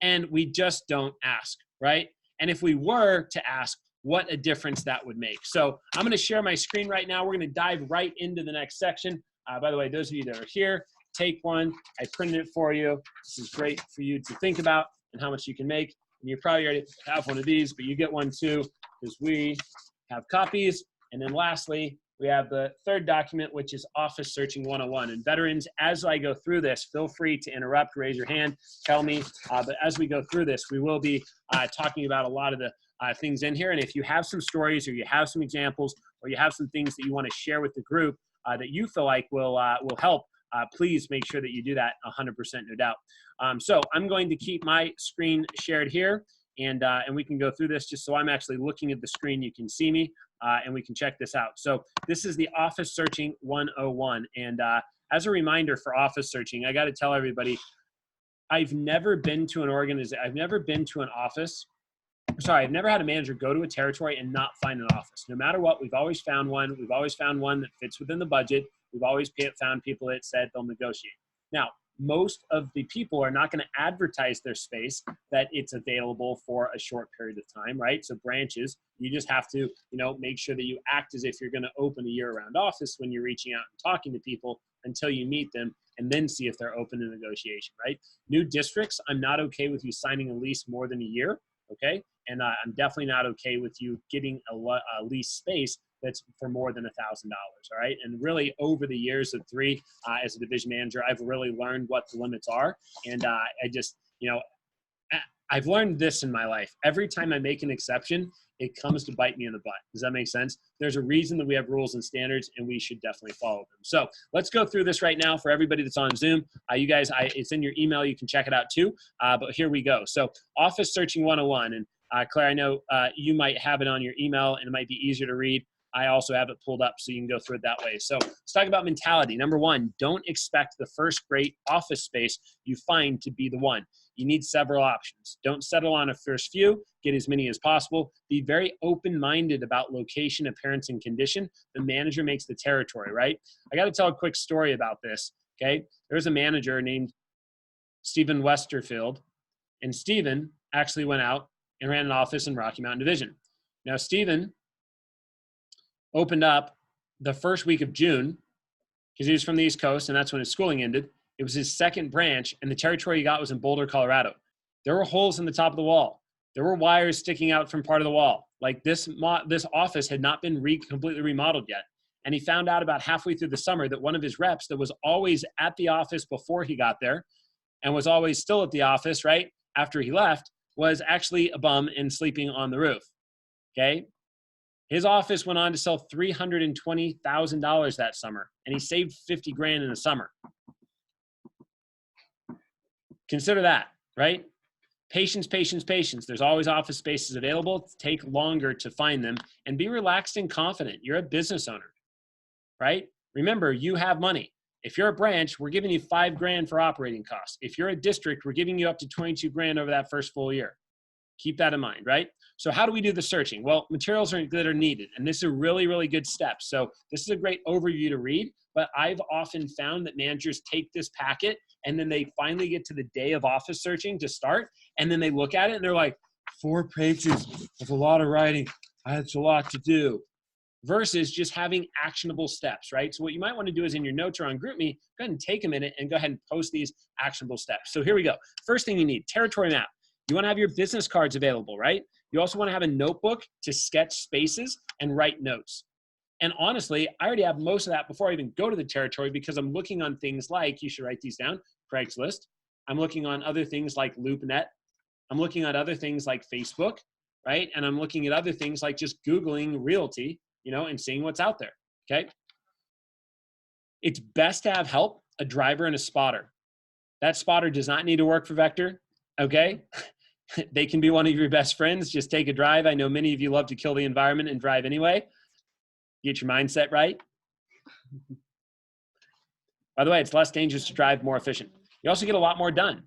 and we just don't ask, right? And if we were to ask, what a difference that would make. So I'm going to share my screen right now. We're going to dive right into the next section. By the way, those of you that are here, take one. I printed it for you. This is great for you to think about and how much you can make. And you probably already have one of these, but you get one too, because we have copies. And then lastly, we have the third document, which is Office Searching 101. And veterans, as I go through this, feel free to interrupt, raise your hand, tell me. But as we go through this, we will be talking about a lot of the things in here. And if you have some stories or you have some examples or you have some things that you want to share with the group that you feel like will help, please make sure that you do that 100%, no doubt. So I'm going to keep my screen shared here, and we can go through this just so I'm actually looking at the screen. You can see me, and we can check this out. So this is the Office Searching 101. And as a reminder for Office Searching, I got to tell everybody, I've never been to an organization, I've never been to an office. Sorry, I've never had a manager go to a territory and not find an office. No matter what, we've always found one. We've always found one that fits within the budget. We've always found people that said they'll negotiate. Now, most of the people are not going to advertise their space that it's available for a short period of time, right? So branches, you just have to, make sure that you act as if you're going to open a year-round office when you're reaching out and talking to people until you meet them and then see if they're open to negotiation, right? New districts, I'm not okay with you signing a lease more than a year, okay? And I'm definitely not okay with you getting a lease space that's for more than $1,000, all right? And really over the years of 3 as a division manager, I've really learned what the limits are. And I just, I've learned this in my life. Every time I make an exception, it comes to bite me in the butt. Does that make sense? There's a reason that we have rules and standards, and we should definitely follow them. So let's go through this right now for everybody that's on Zoom. You guys, it's in your email. You can check it out too. But here we go. So Office Searching 101. And Claire, I know you might have it on your email, and it might be easier to read. I also have it pulled up so you can go through it that way. So let's talk about mentality. Number 1, don't expect the first great office space you find to be the one. You need several options. Don't settle on a first few. Get as many as possible. Be very open-minded about location, appearance, and condition. The manager makes the territory, right? I got to tell a quick story about this, okay? There's a manager named Stephen Westerfield, and Stephen actually went out and ran an office in Rocky Mountain Division. Now, Stephen opened up the first week of June because he was from the East Coast, and that's when his schooling ended. It was his second branch, and the territory he got was in Boulder, Colorado. There were holes in the top of the wall. There were wires sticking out from part of the wall. Like this office had not been completely remodeled yet. And he found out about halfway through the summer that one of his reps that was always at the office before he got there and was always still at the office, right, after he left, was actually a bum and sleeping on the roof, okay? His office went on to sell $320,000 that summer, and he saved $50,000 in the summer. Consider that, right? Patience, patience, patience. There's always office spaces available. Take longer to find them, and be relaxed and confident. You're a business owner, right? Remember, you have money. If you're a branch, we're giving you $5,000 for operating costs. If you're a district, we're giving you up to $22,000 over that first full year. Keep that in mind, right? So how do we do the searching? Well, materials that are needed, and this is a really, really good step. So this is a great overview to read, but I've often found that managers take this packet and then they finally get to the day of office searching to start, and then they look at it and they're like, 4 pages of a lot of writing. That's a lot to do. Versus just having actionable steps, right? So what you might want to do is in your notes or on GroupMe, go ahead and take a minute and go ahead and post these actionable steps. So here we go. First thing you need, territory map. You want to have your business cards available, right? You also want to have a notebook to sketch spaces and write notes. And honestly, I already have most of that before I even go to the territory because I'm looking on things like, you should write these down, Craigslist. I'm looking on other things like LoopNet. I'm looking at other things like Facebook, right? And I'm looking at other things like just Googling realty, and seeing what's out there, okay? It's best to have help, a driver and a spotter. That spotter does not need to work for Vector, okay? They can be one of your best friends. Just take a drive. I know many of you love to kill the environment and drive anyway. Get your mindset right. By the way, it's less dangerous to drive, more efficient. You also get a lot more done.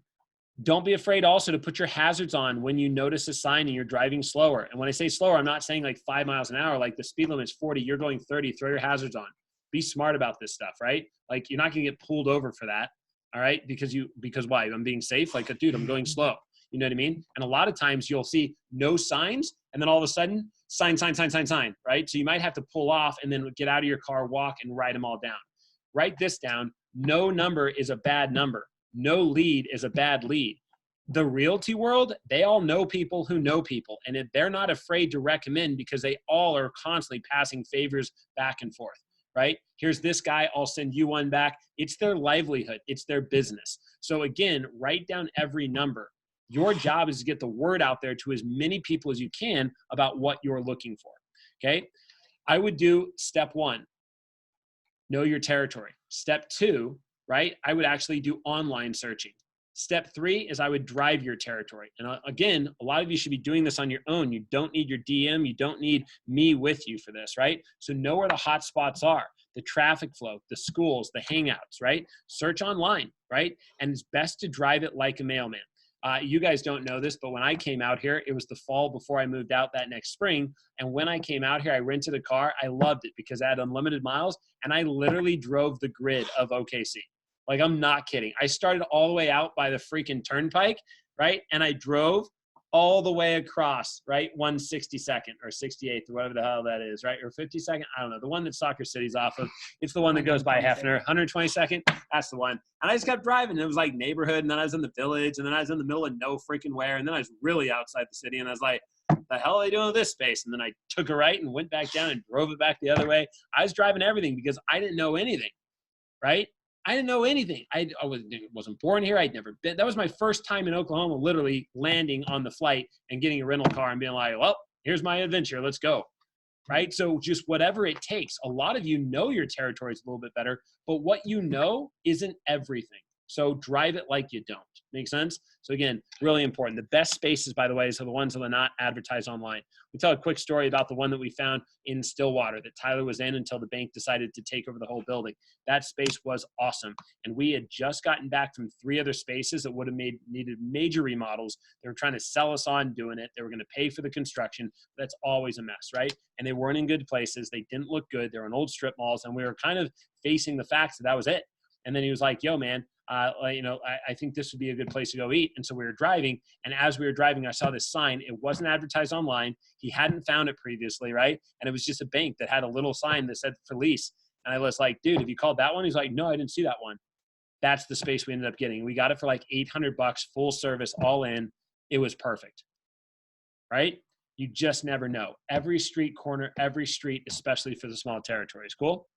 Don't be afraid also to put your hazards on when you notice a sign and you're driving slower. And when I say slower, I'm not saying like 5 miles an hour, like the speed limit is 40, you're going 30, throw your hazards on. Be smart about this stuff, right? Like you're not gonna get pulled over for that, all right? Because why? I'm being safe? Like, dude, I'm going slow. You know what I mean? And a lot of times you'll see no signs, and then all of a sudden sign, sign, sign, sign, sign, right? So you might have to pull off and then get out of your car, walk, and write them all down. Write this down. No number is a bad number. No lead is a bad lead. The realty world, they all know people who know people, and they're not afraid to recommend because they all are constantly passing favors back and forth, right? Here's this guy, I'll send you one back. It's their livelihood. It's their business. So again, write down every number. Your job is to get the word out there to as many people as you can about what you're looking for, okay? I would do step 1, know your territory. Step 2, right? I would actually do online searching. Step 3 is I would drive your territory. And again, a lot of you should be doing this on your own. You don't need your DM. You don't need me with you for this, right? So know where the hot spots are, the traffic flow, the schools, the hangouts, right? Search online, right? And it's best to drive it like a mailman. You guys don't know this, but when I came out here, it was the fall before I moved out that next spring. And when I came out here, I rented a car. I loved it because I had unlimited miles, and I literally drove the grid of OKC. Like, I'm not kidding. I started all the way out by the freaking turnpike, right? And I drove all the way across, right? 162nd or 68th or whatever the hell that is, right? Or 52nd. I don't know. The one that Soccer City's off of. It's the one that goes by Hefner. 122nd. That's the one. And I just kept driving. It was like neighborhood. And then I was in the village. And then I was in the middle of no freaking where. And then I was really outside the city. And I was like, the hell are they doing with this space? And then I took a right and went back down and drove it back the other way. I was driving everything because I didn't know anything, right? I didn't know anything. I wasn't born here. I'd never been. That was my first time in Oklahoma, literally landing on the flight and getting a rental car and being like, well, here's my adventure. Let's go. Right? So just whatever it takes. A lot of you know your territories a little bit better, but what you know isn't everything. So drive it like you don't. Make sense? So again, really important. The best spaces, by the way, are the ones that are not advertised online. We tell a quick story about the one that we found in Stillwater that Tyler was in until the bank decided to take over the whole building. That space was awesome. And we had just gotten back from 3 other spaces that would have needed major remodels. They were trying to sell us on doing it. They were going to pay for the construction. That's always a mess, right? And they weren't in good places. They didn't look good. They were in old strip malls. And we were kind of facing the facts that was it. And then he was like, yo, man, I think this would be a good place to go eat. And so we were driving. And as we were driving, I saw this sign. It wasn't advertised online. He hadn't found it previously, right? And it was just a bank that had a little sign that said for lease. And I was like, dude, have you called that one? He's like, no, I didn't see that one. That's the space we ended up getting. We got it for like $800, full service, all in. It was perfect, right? You just never know. Every street corner, every street, especially for the small territories. Cool?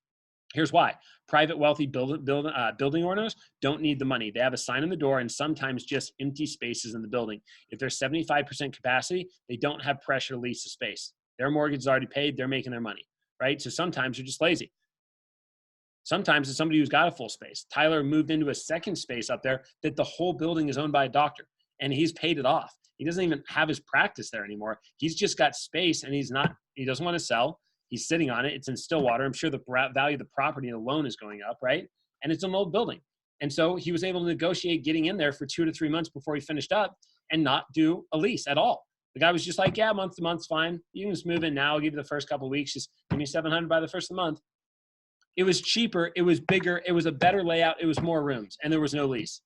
Here's why. Private wealthy building owners don't need the money. They have a sign on the door and sometimes just empty spaces in the building. If there's 75% capacity, they don't have pressure to lease the space. Their mortgage is already paid. They're making their money, right? So sometimes they're just lazy. Sometimes it's somebody who's got a full space. Tyler moved into a second space up there that the whole building is owned by a doctor, and he's paid it off. He doesn't even have his practice there anymore. He's just got space, and he doesn't want to sell. He's sitting on it. It's in Stillwater. I'm sure the value of the property and the loan is going up, right? And it's an old building. And so he was able to negotiate getting in there for 2 to 3 months before he finished up and not do a lease at all. The guy was just like, yeah, month to month's fine. You can just move in now. I'll give you the first couple of weeks. Just give me $700 by the first of the month. It was cheaper. It was bigger. It was a better layout. It was more rooms, and there was no lease.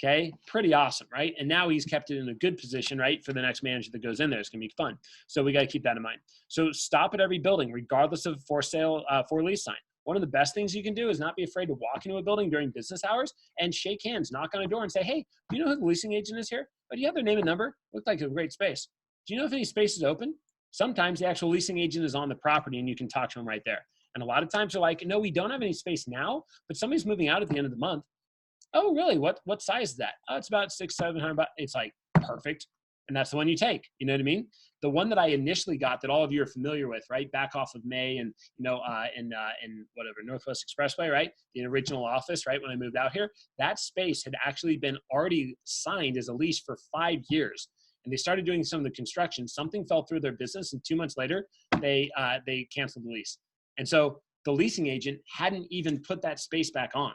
Okay, pretty awesome, right? And now he's kept it in a good position, right, for the next manager that goes in there. It's going to be fun. So we got to keep that in mind. So stop at every building, regardless of for sale, for lease sign. One of the best things you can do is not be afraid to walk into a building during business hours and shake hands, knock on a door and say, hey, do you know who the leasing agent is here? Oh, do you have their name and number? Looks like a great space. Do you know if any space is open? Sometimes the actual leasing agent is on the property and you can talk to them right there. And a lot of times they're like, no, we don't have any space now, but somebody's moving out at the end of the month. Oh, really? What size is that? Oh, it's about $600-700. It's like perfect. And that's the one you take. You know what I mean? The one that I initially got that all of you are familiar with, right? Back off of May and, in whatever, Northwest Expressway, right? The original office, right? When I moved out here, that space had actually been already signed as a lease for 5 years. And they started doing some of the construction. Something fell through their business. And 2 months later, they canceled the lease. And so the leasing agent hadn't even put that space back on.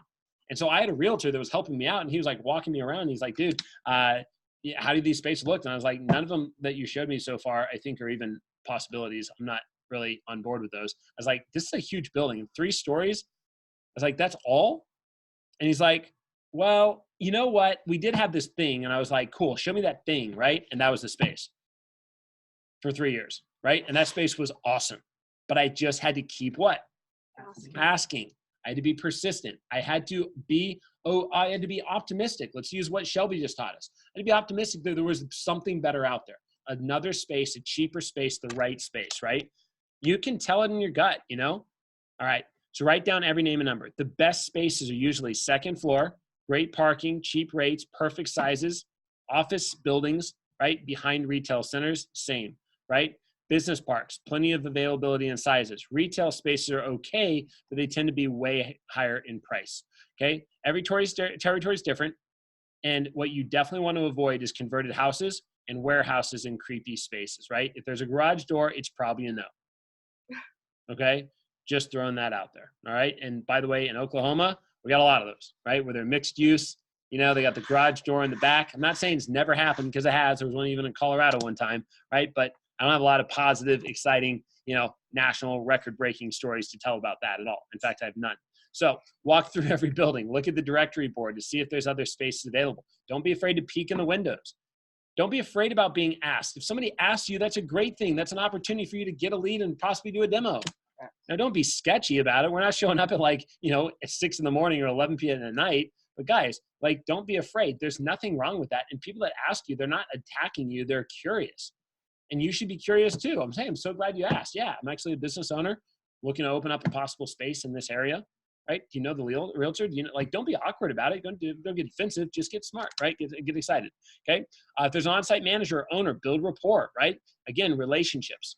And so I had a realtor that was helping me out, and he was like walking me around. And he's like, dude, how do these spaces look? And I was like, none of them that you showed me so far, I think, are even possibilities. I'm not really on board with those. I was like, this is a huge building, 3 stories. I was like, that's all? And he's like, well, you know what? We did have this thing. And I was like, cool, show me that thing, right? And that was the space. for 3 years, right? And that space was awesome. But I just had to keep what? Asking. I had to be persistent. I had to be optimistic. Let's use what Shelby just taught us. I had to be optimistic that there was something better out there. Another space, a cheaper space, the right space, right? You can tell it in your gut, you know? All right. So write down every name and number. The best spaces are usually second floor, great parking, cheap rates, perfect sizes, office buildings, right? Behind retail centers, same, right? Business parks, plenty of availability and sizes. Retail spaces are okay, but they tend to be way higher in price, okay? Every territory is different, and what you definitely want to avoid is converted houses and warehouses in creepy spaces, right? If there's a garage door, it's probably a no, okay? Just throwing that out there, all right? And by the way, in Oklahoma, we got a lot of those, right? Where they're mixed use. You know, they got the garage door in the back. I'm not saying it's never happened, because it has. There was one even in Colorado one time, right? But I don't have a lot of positive, exciting, you know, national record-breaking stories to tell about that at all. In fact, I have none. So walk through every building. Look at the directory board to see if there's other spaces available. Don't be afraid to peek in the windows. Don't be afraid about being asked. If somebody asks you, that's a great thing. That's an opportunity for you to get a lead and possibly do a demo. Now, don't be sketchy about it. We're not showing up at like, you know, at 6 in the morning or 11 p.m. at night. But guys, like, don't be afraid. There's nothing wrong with that. And people that ask you, they're not attacking you. They're curious. And you should be curious too. I'm saying, I'm so glad you asked. Yeah, I'm actually a business owner looking to open up a possible space in this area, right? Do you know the realtor? Do you know, like, don't be awkward about it. Don't get defensive. Just get smart, right? Get excited, okay? If there's an on-site manager or owner, build rapport, right? Again, relationships.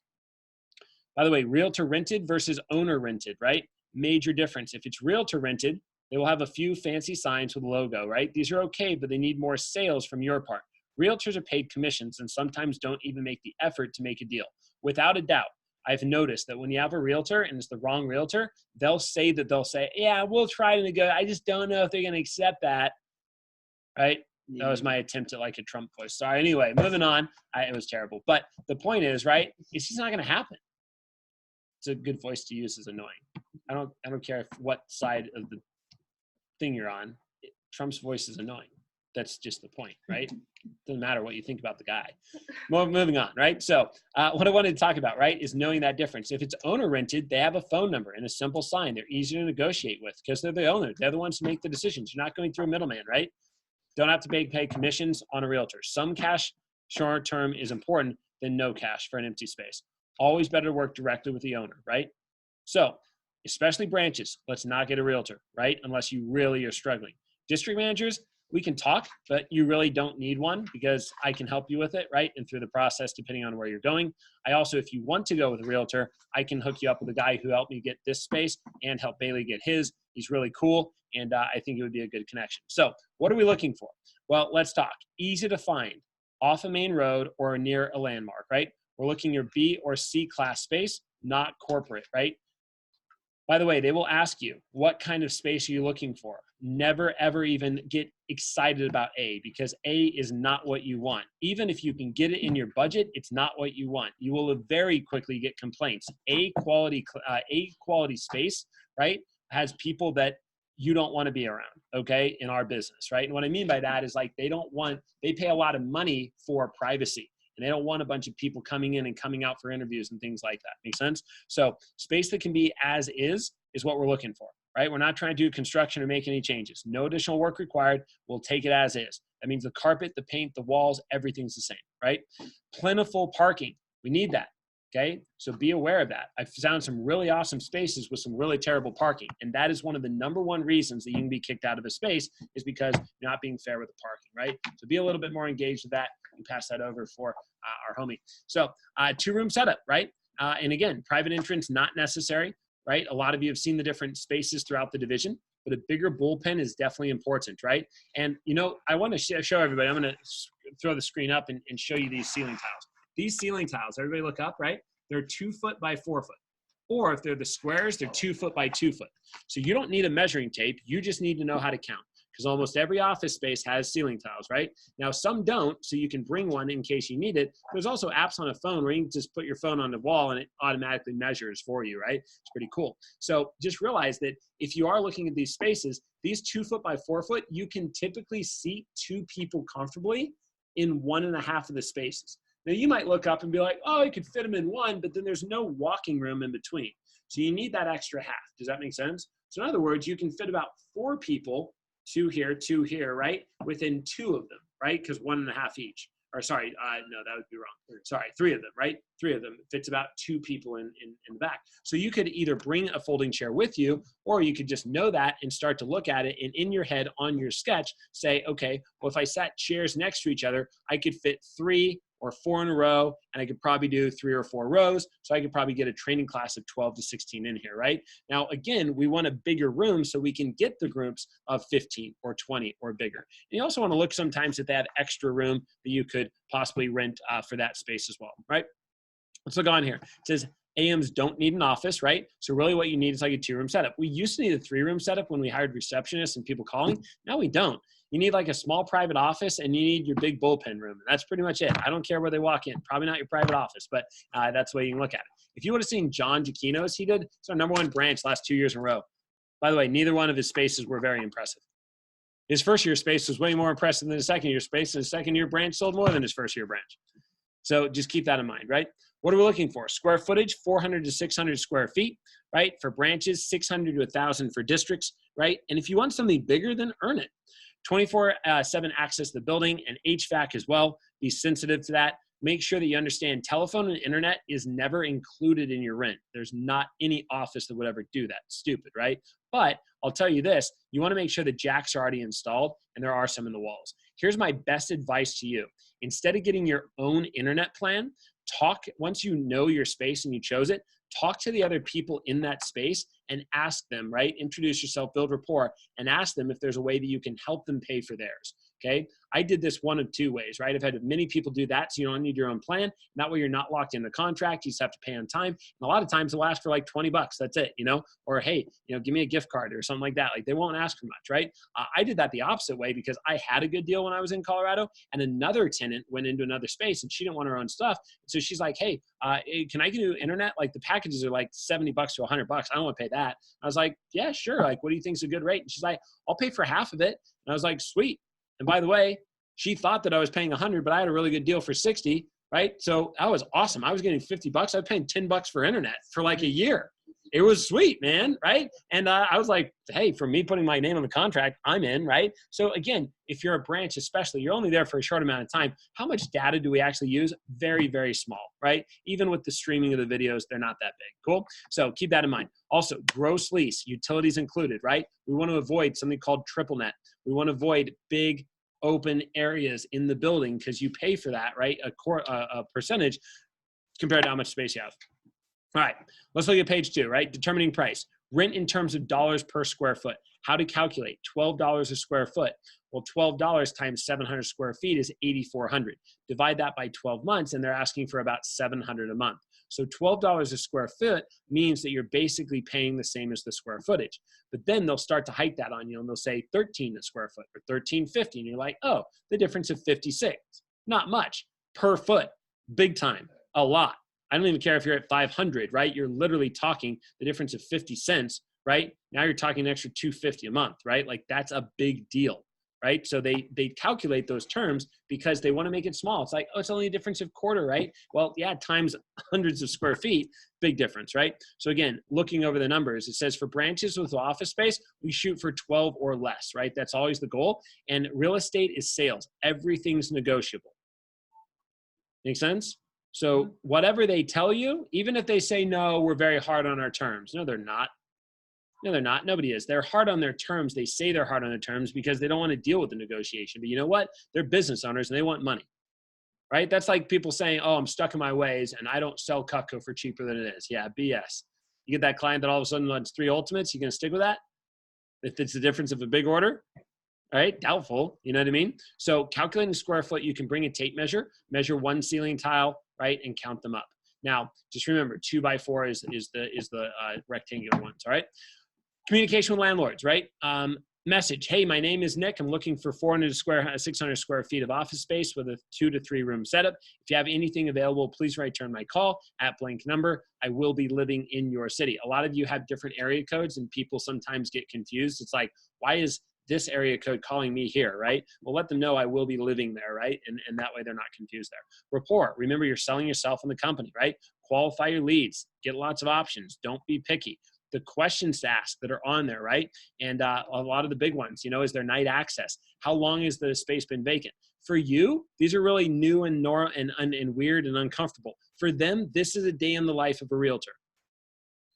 By the way, realtor rented versus owner rented, right? Major difference. If it's realtor rented, they will have a few fancy signs with a logo, right? These are okay, but they need more sales from your part. Realtors are paid commissions and sometimes don't even make the effort to make a deal. Without a doubt, I've noticed that when you have a realtor and it's the wrong realtor, they'll say, yeah, we'll try to negotiate. I just don't know if they're going to accept that, right? That was my attempt at like a Trump voice. Sorry. Anyway, moving on. It was terrible. But the point is, right, it's just not going to happen. It's a good voice to use is annoying. I don't care what side of the thing you're on. Trump's voice is annoying. That's just the point, right? Doesn't matter what you think about the guy. Moving on, right? So what I wanted to talk about, right, is knowing that difference. If it's owner rented, they have a phone number and a simple sign. They're easier to negotiate with because they're the owner. They're the ones who make the decisions. You're not going through a middleman, right? Don't have to pay commissions on a realtor. Some cash short term is important than no cash for an empty space. Always better to work directly with the owner, right? So especially branches, let's not get a realtor, right? Unless you really are struggling. District managers, we can talk, but you really don't need one because I can help you with it, right? And through the process, depending on where you're going. I also, if you want to go with a realtor, I can hook you up with a guy who helped me get this space and help Bailey get his. He's really cool, and I think it would be a good connection. So what are we looking for? Well, let's talk. Easy to find, off a main road or near a landmark, right? We're looking your B or C class space, not corporate, right? By the way, they will ask you, what kind of space are you looking for? Never, ever even get excited about A because A is not what you want. Even if you can get it in your budget, it's not what you want. You will very quickly get complaints. A quality space, right, has people that you don't want to be around, okay, in our business, right? And what I mean by that is like they pay a lot of money for privacy. And they don't want a bunch of people coming in and coming out for interviews and things like that. Make sense? So space that can be as is what we're looking for, right? We're not trying to do construction or make any changes. No additional work required. We'll take it as is. That means the carpet, the paint, the walls, everything's the same, right? Plentiful parking. We need that, okay? So be aware of that. I've found some really awesome spaces with some really terrible parking. And that is one of the #1 reasons that you can be kicked out of a space is because you're not being fair with the parking, right? So be a little bit more engaged with that. And pass that over for our homie. So 2-room setup, right? And again, private entrance, not necessary, right? A lot of you have seen the different spaces throughout the division, but a bigger bullpen is definitely important, right? And, you know, I want to show everybody, I'm going to throw the screen up and show you these ceiling tiles. These ceiling tiles, everybody look up, right? They're 2 foot by 4 foot. Or if they're the squares, they're 2 foot by 2 foot. So you don't need a measuring tape. You just need to know how to count. Because almost every office space has ceiling tiles, right? Now, some don't, so you can bring one in case you need it. There's also apps on a phone where you can just put your phone on the wall and it automatically measures for you, right? It's pretty cool. So just realize that if you are looking at these spaces, these 2 foot by 4 foot, you can typically seat 2 people comfortably in 1.5 of the spaces. Now you might look up and be like, oh, you could fit them in one, but then there's no walking room in between. So you need that extra half. Does that make sense? So in other words, you can fit about 4 people, 2 here, right? Within 2 of them, right? Because 1.5 each. Or sorry, no, that would be wrong. Sorry, 3 of them, right? 3 of them fits about 2 people in the back. So you could either bring a folding chair with you, or you could just know that and start to look at it, and in your head on your sketch say, okay, well, if I sat chairs next to each other, I could fit 3 or 4 in a row, and I could probably do 3 or 4 rows. So I could probably get a training class of 12 to 16 in here, right? Now, again, we want a bigger room so we can get the groups of 15 or 20 or bigger. And you also want to look sometimes if they have extra room that you could possibly rent for that space as well, right? Let's look on here. It says AMs don't need an office, right? So really what you need is like a 2-room setup. We used to need a 3-room setup when we hired receptionists and people calling. Now we don't. You need like a small private office, and you need your big bullpen room. That's pretty much it. I don't care where they walk in. Probably not your private office, but that's the way you can look at it. If you would have seen John Giacchino's, he did, it's our #1 branch last 2 years in a row. By the way, neither one of his spaces were very impressive. His first year space was way more impressive than his second year space, and his second year branch sold more than his first year branch. So just keep that in mind, right? What are we looking for? Square footage, 400 to 600 square feet, right? For branches, 600 to 1,000 for districts, right? And if you want something bigger, then earn it. 24/7 access to the building and HVAC as well. Be sensitive to that. Make sure that you understand telephone and internet is never included in your rent. There's not any office that would ever do that. Stupid, right? But I'll tell you this, you want to make sure the jacks are already installed, and there are some in the walls. Here's my best advice to you. Instead of getting your own internet plan, once you know your space and you chose it, talk to the other people in that space and ask them, right? Introduce yourself, build rapport, and ask them if there's a way that you can help them pay for theirs, okay? I did this one of 2 ways, right? I've had many people do that, so you don't need your own plan. That way you're not locked in the contract. You just have to pay on time. And a lot of times they'll ask for like 20 bucks. That's it, Or, hey, give me a gift card or something like that. Like they won't ask for much, right? I did that the opposite way because I had a good deal when I was in Colorado, and another tenant went into another space and she didn't want her own stuff. So she's like, hey, can I do internet? Like the packages are like 70 bucks to 100 bucks. I don't want to pay that. I was like, yeah, sure. Like, what do you think is a good rate? And she's like, I'll pay for half of it. And I was like, sweet. And by the way, she thought that I was paying 100, but I had a really good deal for 60, right? So that was awesome. I was getting 50 bucks. I was paying 10 bucks for internet for like a year. It was sweet, man, right? And I was like, hey, for me putting my name on the contract, I'm in, right? So again, if you're a branch especially, you're only there for a short amount of time. How much data do we actually use? Very, very small, right? Even with the streaming of the videos, they're not that big. Cool? So keep that in mind. Also, gross lease, utilities included, right? We want to avoid something called triple net. We want to avoid big open areas in the building because you pay for that, right? A percentage compared to how much space you have. All right, let's look at page 2, right? Determining price. Rent in terms of dollars per square foot. How to calculate? $12 a square foot. Well, $12 times 700 square feet is $8,400. Divide that by 12 months, and they're asking for about $700 a month. So $12 a square foot means that you're basically paying the same as the square footage. But then they'll start to hike that on you, and they'll say 13 a square foot or 13.50, and you're like, oh, the difference of 56. Not much per foot. Big time. A lot. I don't even care if you're at 500, right? You're literally talking the difference of 50 cents, right? Now you're talking an extra $250 a month, right? Like that's a big deal, right? So they calculate those terms because they want to make it small. It's like, oh, it's only a difference of quarter, right? Well, yeah, times hundreds of square feet, big difference, right? So again, looking over the numbers, it says for branches with office space, we shoot for 12 or less, right? That's always the goal. And real estate is sales. Everything's negotiable. Make sense? So whatever they tell you, even if they say, no, we're very hard on our terms. No, they're not. No, they're not. Nobody is. They're hard on their terms. They say they're hard on their terms because they don't want to deal with the negotiation. But you know what? They're business owners and they want money, right? That's like people saying, oh, I'm stuck in my ways and I don't sell Cutco for cheaper than it is. Yeah, BS. You get that client that all of a sudden wants 3 Ultimates. You going to stick with that? If it's the difference of a big order? All right, doubtful, you know what I mean? So calculating square foot, you can bring a tape measure, measure 1 ceiling tile, right, and count them up. Now, just remember, 2x4 is the rectangular ones, all right? Communication with landlords, right? Message, hey, my name is Nick. I'm looking for 600 square feet of office space with a 2 to 3 room setup. If you have anything available, please return my call at blank number. I will be living in your city. A lot of you have different area codes and people sometimes get confused. It's like, why is this area code calling me here, right? Well, let them know I will be living there, right? And that way they're not confused there. Rapport, remember you're selling yourself and the company, right? Qualify your leads, get lots of options, don't be picky. The questions to ask that are on there, right? And a lot of the big ones, you know, is there night access? How long has the space been vacant? For you, these are really new and weird and uncomfortable. For them, this is a day in the life of a realtor.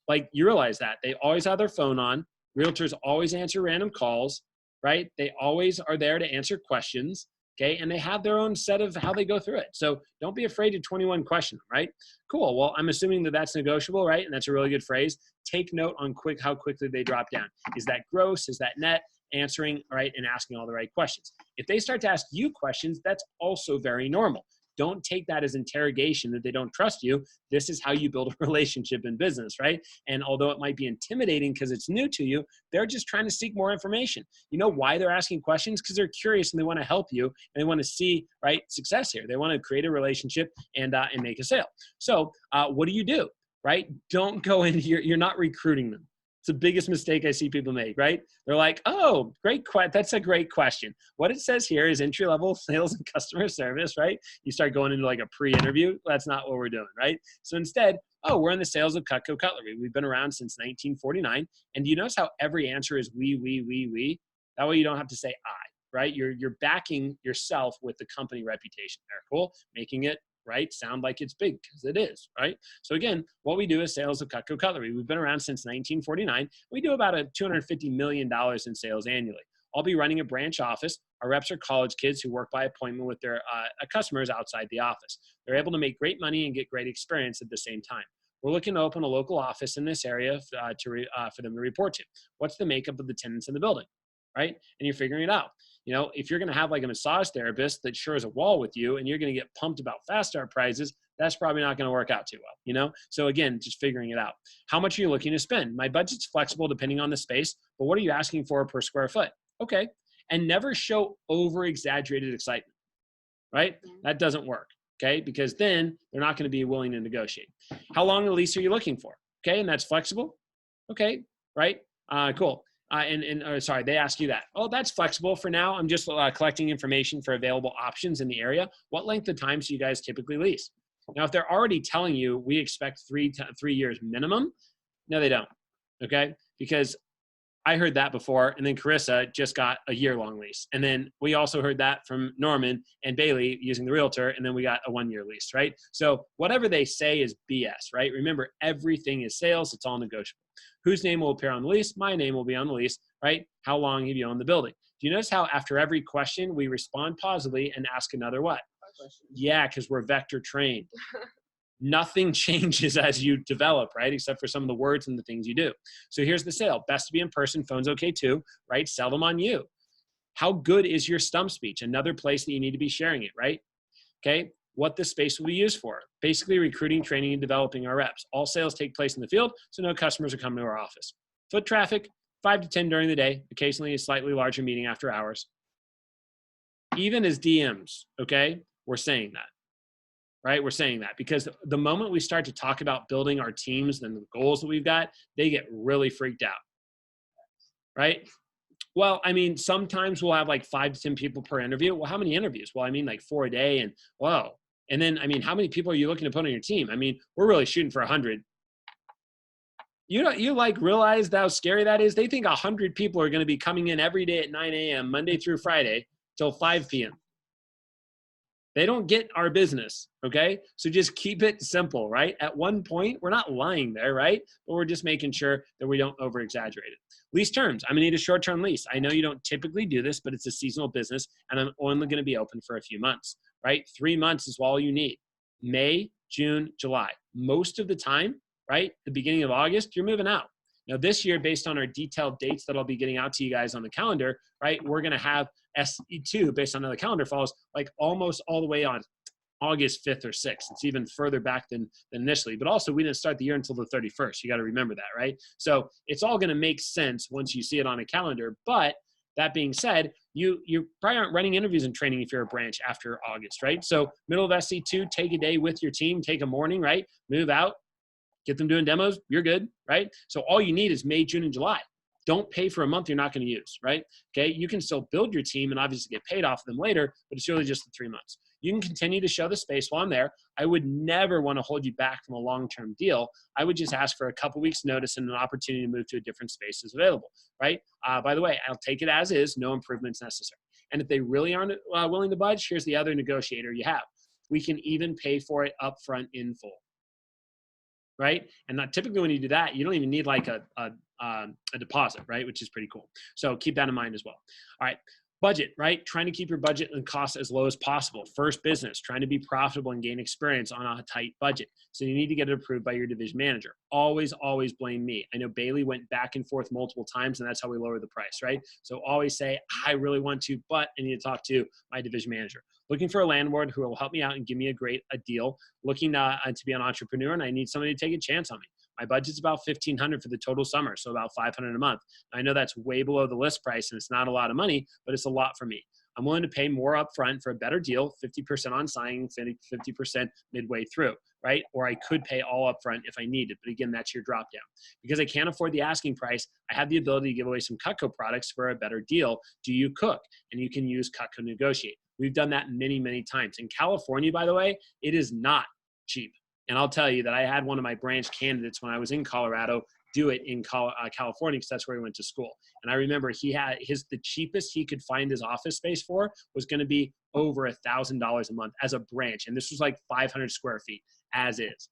Like, you realize that they always have their phone on. Realtors always answer random calls, right? They always are there to answer questions, okay? And they have their own set of how they go through it. So don't be afraid to 21 question them, right? Cool. Well, I'm assuming that that's negotiable, right? And that's a really good phrase. Take note on how quickly they drop down. Is that gross? Is that net? Answering, right, and asking all the right questions. If they start to ask you questions, that's also very normal. Don't take that as interrogation that they don't trust you. This is how you build a relationship in business, right? And although it might be intimidating because it's new to you, they're just trying to seek more information. You know why they're asking questions? Because they're curious and they want to help you and they want to see, right, success here. They want to create a relationship and make a sale. So what do? Right? Don't go in here. You're not recruiting them. It's the biggest mistake I see people make, right? They're like, oh, that's a great question. What it says here is entry-level sales and customer service, right? You start going into like a pre-interview. That's not what we're doing, right? So instead, oh, we're in the sales of Cutco Cutlery. We've been around since 1949. And do you notice how every answer is we? That way you don't have to say I, right? You're backing yourself with the company reputation there. Cool? Making it, right, sound like it's big, because it is, right? So again, what we do is sales of Cutco Cutlery. We've been around since 1949. We do about $250 million in sales annually. I'll be running a branch office. Our reps are college kids who work by appointment with their customers outside the office. They're able to make great money and get great experience at the same time. We're looking to open a local office in this area for them to report to. What's the makeup of the tenants in the building, right? And you're figuring it out. You know, if you're going to have like a massage therapist that shares a wall with you and you're going to get pumped about fast start prices, that's probably not going to work out too well, you know? So again, just figuring it out. How much are you looking to spend? My budget's flexible depending on the space, but what are you asking for per square foot? Okay. And never show over exaggerated excitement, right? That doesn't work. Okay. Because then they're not going to be willing to negotiate. How long a lease are you looking for? Okay. And that's flexible. Okay. Right. Cool. Sorry, they ask you that. Oh, that's flexible. For now, I'm just collecting information for available options in the area. What length of time do you guys typically lease? Now, if they're already telling you we expect 3 years minimum, no, they don't. Okay, because I heard that before, and then Carissa just got a year-long lease, and then we also heard that from Norman and Bailey using the realtor, and then we got a 1-year lease, right? So whatever they say is BS, right? Remember, everything is sales; it's all negotiable. Whose name will appear on the lease? My name will be on the lease, right? How long have you owned the building? Do you notice how after every question, we respond positively and ask another what? Yeah, because we're vector trained. Nothing changes as you develop, right? Except for some of the words and the things you do. So here's the sale. Best to be in person. Phone's okay too, right? Sell them on you. How good is your stump speech? Another place that you need to be sharing it, right? Okay. What the space will be used for. Basically recruiting, training, and developing our reps. All sales take place in the field, so no customers are coming to our office. Foot traffic, 5 to 10 during the day, occasionally a slightly larger meeting after hours. Even as DMs, okay, we're saying that, right? We're saying that because the moment we start to talk about building our teams and the goals that we've got, they get really freaked out, right? Well, I mean, sometimes we'll have like 5 to 10 people per interview. Well, how many interviews? Well, I mean, like 4 a day, and whoa. And then, I mean, how many people are you looking to put on your team? I mean, we're really shooting for 100. You like realize how scary that is? They think 100 people are going to be coming in every day at 9 a.m., Monday through Friday till 5 p.m. They don't get our business, okay? So just keep it simple, right? At one point, we're not lying there, right? But we're just making sure that we don't over-exaggerate it. Lease terms. I'm going to need a short-term lease. I know you don't typically do this, but it's a seasonal business, and I'm only going to be open for a few months, right? 3 months is all you need. May, June, July. Most of the time, right, the beginning of August, you're moving out. Now, this year, based on our detailed dates that I'll be getting out to you guys on the calendar, right, we're going to have SE2, based on how the calendar falls, like almost all the way on August 5th or 6th. It's even further back than initially. But also, we didn't start the year until the 31st. You got to remember that, right? So it's all going to make sense once you see it on a calendar. But that being said, you probably aren't running interviews and training if you're a branch after August, right? So middle of SE2, take a day with your team, take a morning, right? Move out. Get them doing demos, you're good, right? So all you need is May, June, and July. don't pay for a month you're not going to use, right? Okay, you can still build your team and obviously get paid off them later, but it's really just the 3 months. You can continue to show the space while I'm there. I would never want to hold you back from a long-term deal. I would just ask for a couple weeks notice and an opportunity to move to a different space is available, right? By the way, I'll take it as is, no improvements necessary. And if they really aren't willing to budge, here's the other negotiator you have. We can even pay for it upfront in full, right? And not typically when you do that, you don't even need like a deposit, right? Which is pretty cool. So keep that in mind as well. All right. Budget, right? Trying to keep your budget and costs as low as possible. First business, trying to be profitable and gain experience on a tight budget. So you need to get it approved by your division manager. Always, always blame me. I know Bailey went back and forth multiple times, and that's how we lowered the price, right? So always say, I really want to, but I need to talk to my division manager. Looking for a landlord who will help me out and give me a deal. Looking to be an entrepreneur, and I need somebody to take a chance on me. My budget's about $1,500 for the total summer, so about $500 a month. I know that's way below the list price, and it's not a lot of money, but it's a lot for me. I'm willing to pay more upfront for a better deal, 50% on signing, 50% midway through, right? Or I could pay all upfront if I needed, but again, that's your drop down. Because I can't afford the asking price, I have the ability to give away some Cutco products for a better deal. Do you cook? And you can use Cutco to negotiate. We've done that many, many times. In California, by the way, it is not cheap. And I'll tell you that I had one of my branch candidates when I was in Colorado do it in California because that's where he went to school. And I remember he had the cheapest he could find his office space for was going to be over $1,000 a month as a branch. And this was like 500 square feet as is.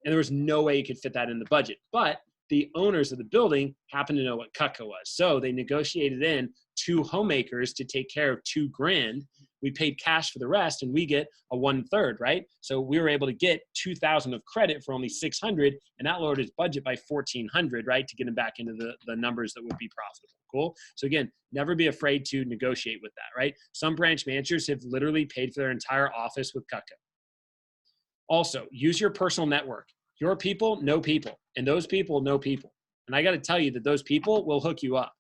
And there was no way he could fit that in the budget. But the owners of the building happened to know what Cutco was. So they negotiated in 2 homemakers to take care of $2,000. We paid cash for the rest and we get a 1/3, right? So we were able to get $2,000 of credit for only $600, and that lowered his budget by $1,400, right? To get him back into the numbers that would be profitable. Cool. So again, never be afraid to negotiate with that, right? Some branch managers have literally paid for their entire office with Cutco. Also, use your personal network. Your people know people, and those people know people. And I got to tell you that those people will hook you up.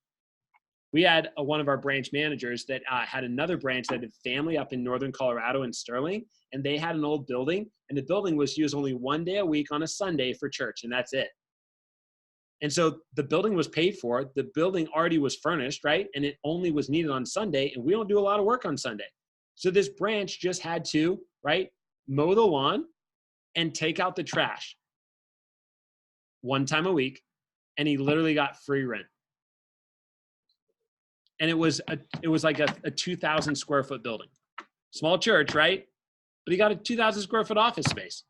We had one of our branch managers that had another branch that had family up in northern Colorado in Sterling, and they had an old building, and the building was used only one day a week on a Sunday for church, and that's it. And so the building was paid for. The building already was furnished, right? And it only was needed on Sunday, and we don't do a lot of work on Sunday. So this branch just had to, right, mow the lawn and take out the trash one time a week, and he literally got free rent. And it was like a 2,000 square foot building. Small church, right? But he got a 2,000 square foot office space.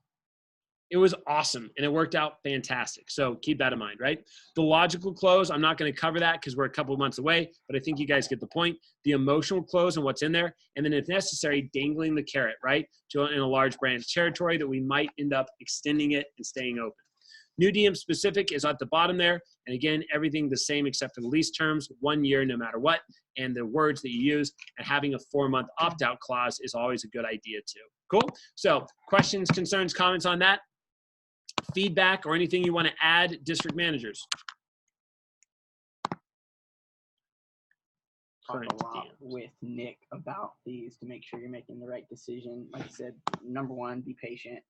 It was awesome, and it worked out fantastic. So keep that in mind, right? The logical close, I'm not going to cover that because we're a couple of months away, but I think you guys get the point. The emotional close and what's in there, and then if necessary, dangling the carrot, right? In a large branch territory that we might end up extending it and staying open. New DM specific is at the bottom there. And again, everything the same except for the lease terms, 1 year no matter what, and the words that you use, and having a 4-month opt-out clause is always a good idea too. Cool? So questions, concerns, comments on that? Feedback or anything you want to add, district managers? Talk a lot with Nick about these to make sure you're making the right decision. Like I said, number one, be patient.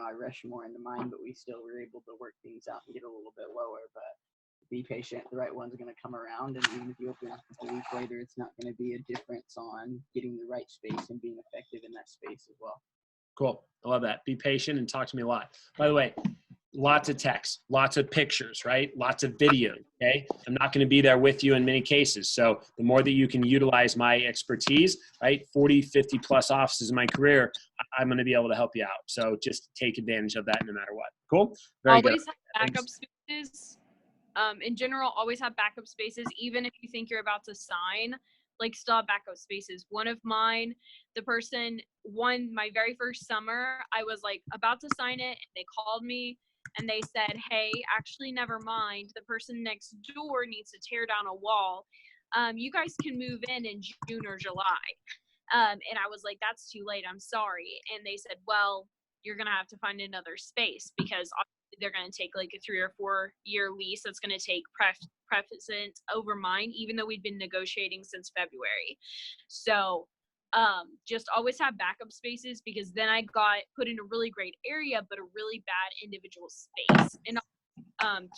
I rushed more into mine, but we still were able to work things out and get a little bit lower. But be patient. The right one's going to come around. And even if you open a week later, it's not going to be a difference on getting the right space and being effective in that space as well. Cool. I love that. Be patient and talk to me a lot. By the way, lots of text, lots of pictures, right? Lots of video, okay? I'm not going to be there with you in many cases. So the more that you can utilize my expertise, right? 40, 50 plus offices in my career, I'm going to be able to help you out. So just take advantage of that no matter what. Cool? Very good. Always have backup spaces. In general, always have backup spaces. Even if you think you're about to sign, like still have backup spaces. One of mine, the person won my very first summer. I was like about to sign it, and they called me. And they said, hey, actually, never mind. The person next door needs to tear down a wall. You guys can move in June or July. And I was like, that's too late. I'm sorry. And they said, well, you're going to have to find another space because obviously they're going to take like a 3 or 4 year lease. That's going to take precedence over mine, even though we'd been negotiating since February. So just always have backup spaces because then I got put in a really great area, but a really bad individual space. And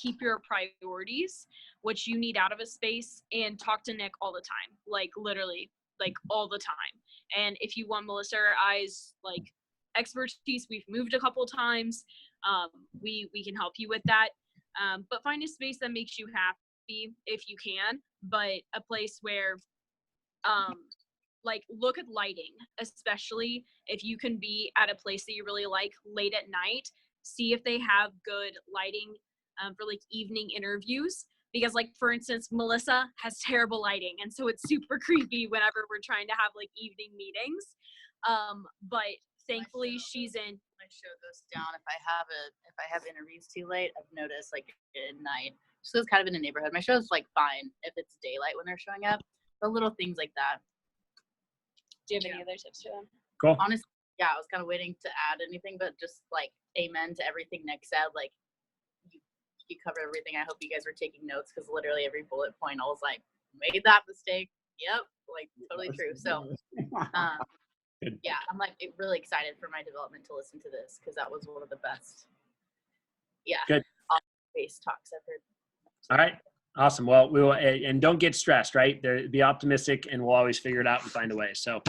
keep your priorities, what you need out of a space, and talk to Nick all the time, like literally, like all the time. And if you want Melissa or I's like expertise, we've moved a couple times. We can help you with that. But find a space that makes you happy if you can, but a place where like look at lighting, especially if you can be at a place that you really like late at night. See if they have good lighting for like evening interviews, because like for instance Melissa has terrible lighting, and so it's super creepy whenever we're trying to have like evening meetings. But thankfully she's in. My show goes down if I have interviews too late. I've noticed like at night. So it's kind of in a neighborhood. My show's like fine if it's daylight when they're showing up. The little things like that. Do you have any other tips for them? Cool. Honestly, yeah, I was kind of waiting to add anything, but just like amen to everything Nick said. Like you covered everything. I hope you guys were taking notes, because literally every bullet point I was like, made that mistake. Yep, like totally true. So yeah, I'm like really excited for my development to listen to this, because that was one of the best office-based talks I've heard. All right. Awesome. Well, we will, and don't get stressed, right? Be optimistic, and we'll always figure it out and find a way. So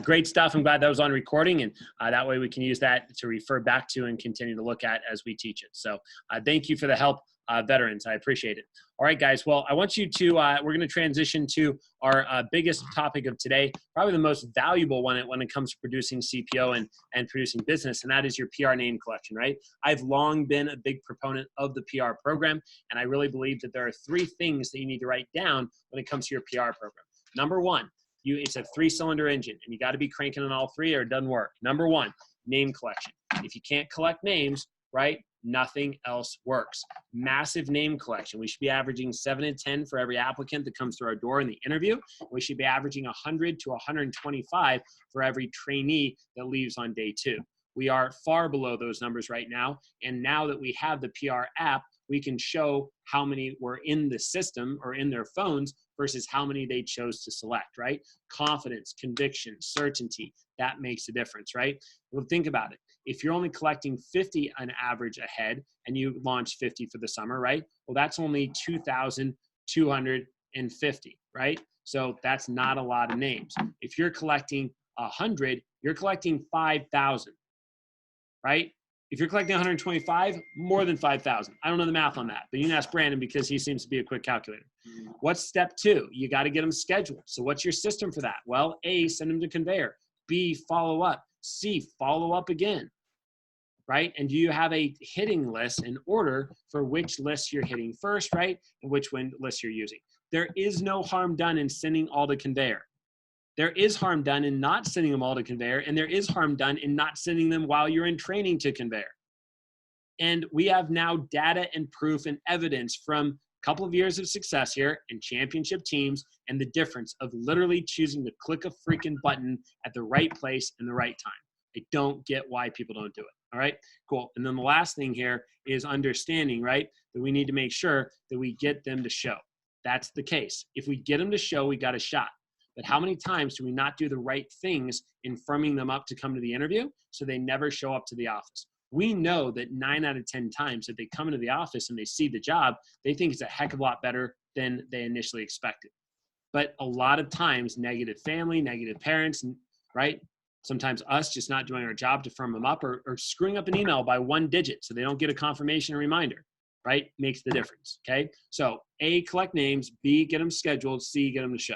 great stuff. I'm glad that was on recording, and that way we can use that to refer back to and continue to look at as we teach it. So thank you for the help, veterans. I appreciate it. All right, guys. Well, I want you to, we're going to transition to our biggest topic of today, probably the most valuable one when it comes to producing CPO and producing business, and that is your PR name collection, right? I've long been a big proponent of the PR program, and I really believe that there are 3 things that you need to write down when it comes to your PR program. Number 1, it's a 3-cylinder engine, and you got to be cranking on all 3 or it doesn't work. Number 1, name collection. If you can't collect names, right, nothing else works. Massive name collection. We should be averaging 7 to 10 for every applicant that comes through our door in the interview. We should be averaging 100 to 125 for every trainee that leaves on day 2. We are far below those numbers right now. And now that we have the PR app, we can show how many were in the system or in their phones versus how many they chose to select, right? Confidence, conviction, certainty, that makes a difference, right? Well, think about it. If you're only collecting 50 on average a head and you launch 50 for the summer, right? Well, that's only 2,250, right? So that's not a lot of names. If you're collecting 100, you're collecting 5,000, right? If you're collecting 125, more than 5,000. I don't know the math on that, but you can ask Brandon because he seems to be a quick calculator. What's step 2? You got to get them scheduled. So what's your system for that? Well, A, send them to conveyor. B, follow up. C, follow up again, right? And do you have a hitting list in order for which lists you're hitting first, right? And which lists you're using? There is no harm done in sending all to conveyor. There is harm done in not sending them all to conveyor, and there is harm done in not sending them while you're in training to conveyor. And we have now data and proof and evidence from a couple of years of success here in championship teams, and the difference of literally choosing to click a freaking button at the right place and the right time. I don't get why people don't do it. All right, cool. And then the last thing here is understanding, right, that we need to make sure that we get them to show. That's the case. If we get them to show, we got a shot. But how many times do we not do the right things in firming them up to come to the interview so they never show up to the office? We know that 9 out of 10 times that they come into the office and they see the job, they think it's a heck of a lot better than they initially expected. But a lot of times, negative family, negative parents, right? Sometimes us just not doing our job to firm them up or screwing up an email by 1 digit so they don't get a confirmation or reminder, right? Makes the difference, okay? So A, collect names, B, get them scheduled, C, get them to show.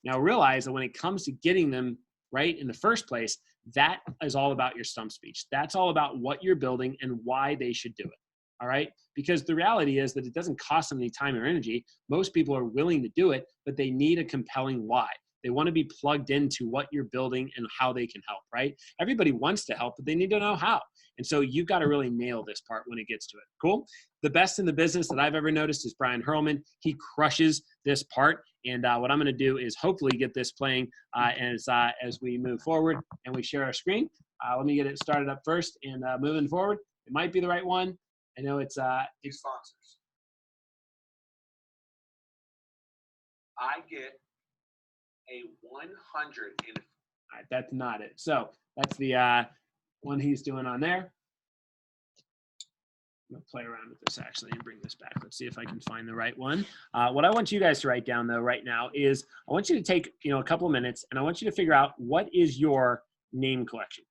Now realize that when it comes to getting them right in the first place, that is all about your stump speech. That's all about what you're building and why they should do it. All right. Because the reality is that it doesn't cost them any time or energy. Most people are willing to do it, but they need a compelling why. They want to be plugged into what you're building and how they can help, right? Everybody wants to help, but they need to know how. And so you've got to really nail this part when it gets to it. Cool. The best in the business that I've ever noticed is Brian Hurlman. He crushes this part. And what I'm going to do is hopefully get this playing as we move forward and we share our screen. Let me get it started up first and moving forward. It might be the right one. I know it's sponsors. I get a 100 in. All right, that's not it. So that's the one he's doing on there. I'm gonna play around with this actually and bring this back. Let's see if I can find the right one. What I want you guys to write down though right now is I want you to take, a couple of minutes and I want you to figure out what is your name collection.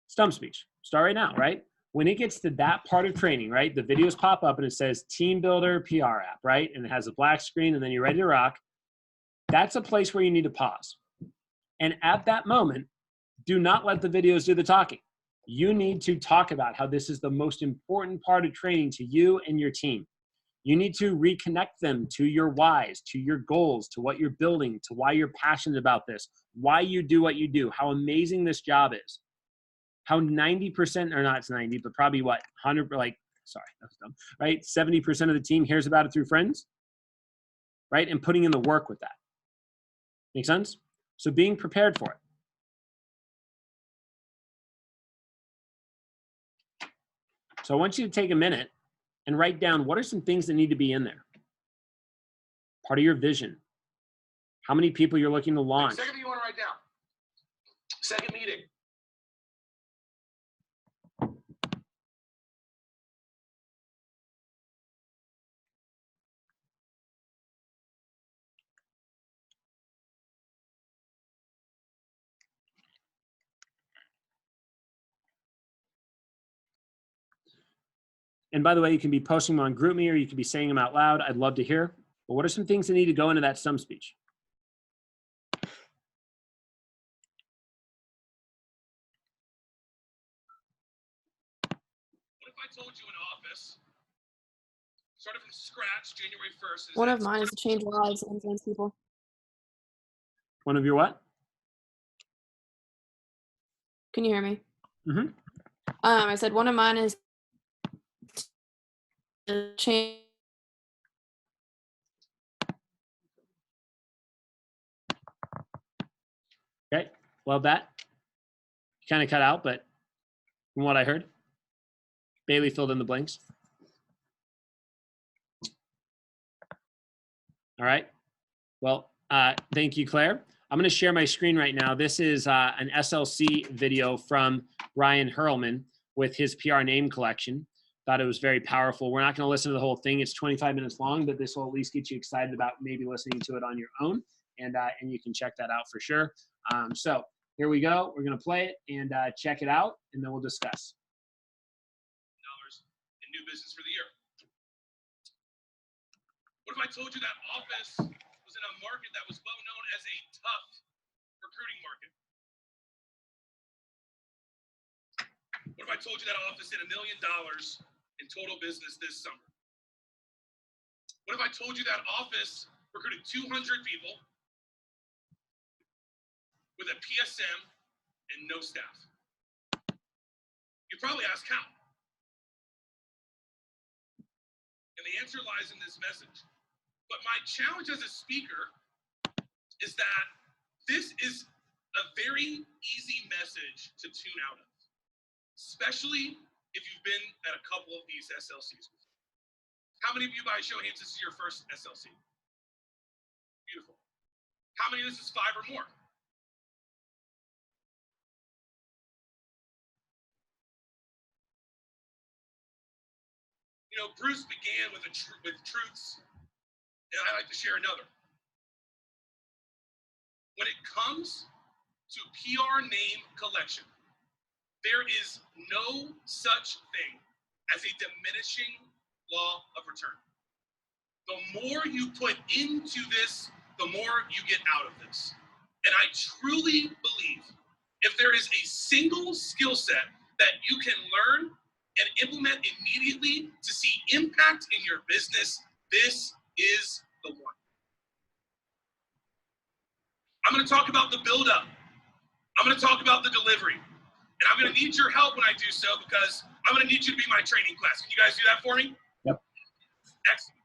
Stump speech. Start right now, right? When it gets to that part of training, right? The videos pop up and it says Team Builder PR app, right? And it has a black screen and then you're ready to rock. That's a place where you need to pause. And at that moment, do not let the videos do the talking. You need to talk about how this is the most important part of training to you and your team. You need to reconnect them to your whys, to your goals, to what you're building, to why you're passionate about this, why you do what you do, how amazing this job is, how 90%, or not it's 90, but probably what, 100, sorry, that was dumb, right? 70% of the team hears about it through friends, right? And putting in the work with that. Make sense? So being prepared for it. So I want you to take a minute and write down what are some things that need to be in there. Part of your vision. How many people you're looking to launch. Second thing you want to write down. Second meeting. And by the way, you can be posting them on GroupMe or you can be saying them out loud. I'd love to hear. But what are some things that need to go into that stump speech? What if I told you in office, started from scratch, January 1st? One of mine is to change lives and influence people. One of your what? Can you hear me? Mm-hmm. I said one of mine is to change. Okay, love that. You kind of cut out, but from what I heard, Bailey filled in the blanks. All right. Well, thank you, Claire. I'm going to share my screen right now. This is an SLC video from Brian Hurlman with his PR name collection. Thought it was very powerful. We're not going to listen to the whole thing. It's 25 minutes long, but this will at least get you excited about maybe listening to it on your own. And you can check that out for sure. So here we go. We're going to play it and check it out, and then we'll discuss. In new business for the year. What if I told you that office was in a market that was well known as a tough recruiting market? What if I told you that office did $1 million in total business this summer? What if I told you that office recruited 200 people with a PSM and no staff? You'd probably ask how. And the answer lies in this message. But my challenge as a speaker is that this is a very easy message to tune out of, especially if you've been at a couple of these SLCs. How many of you, by show of hands, this is your first SLC? Beautiful. How many of this is 5 or more? You know, Bruce began with truths, and I like to share another. When it comes to PR name collection, there is no such thing as a diminishing law of return. The more you put into this, the more you get out of this. And I truly believe if there is a single skill set that you can learn and implement immediately to see impact in your business, this is the one. I'm going to talk about the build-up. I'm going to talk about the delivery. And I'm going to need your help when I do so because I'm going to need you to be my training class. Can you guys do that for me? Yep. Excellent.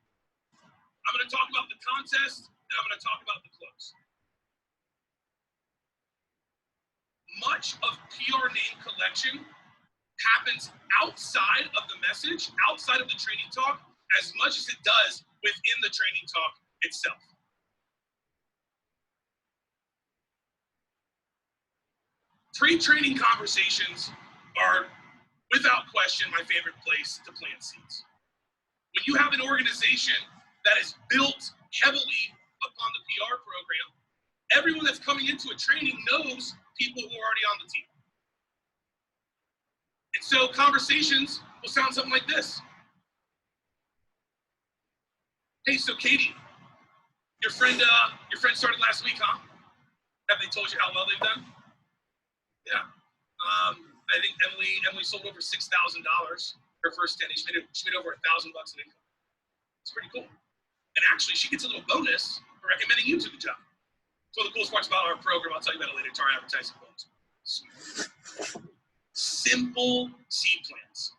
I'm going to talk about the contest, and I'm going to talk about the close. Much of PR name collection happens outside of the message, outside of the training talk, as much as it does within the training talk itself. Pre-training conversations are without question, my favorite place to plant seeds. When you have an organization that is built heavily upon the PR program, everyone that's coming into a training knows people who are already on the team. And so conversations will sound something like this. Hey, so Katie, your friend started last week, huh? Have they told you how well they've done? Yeah. I think Emily sold over $6,000 her first 10 days. She made over $1,000 in income. It's pretty cool. And actually, she gets a little bonus for recommending you to the job. It's one of the coolest parts about our program. I'll tell you about it later. It's our advertising bonus. Simple seed plans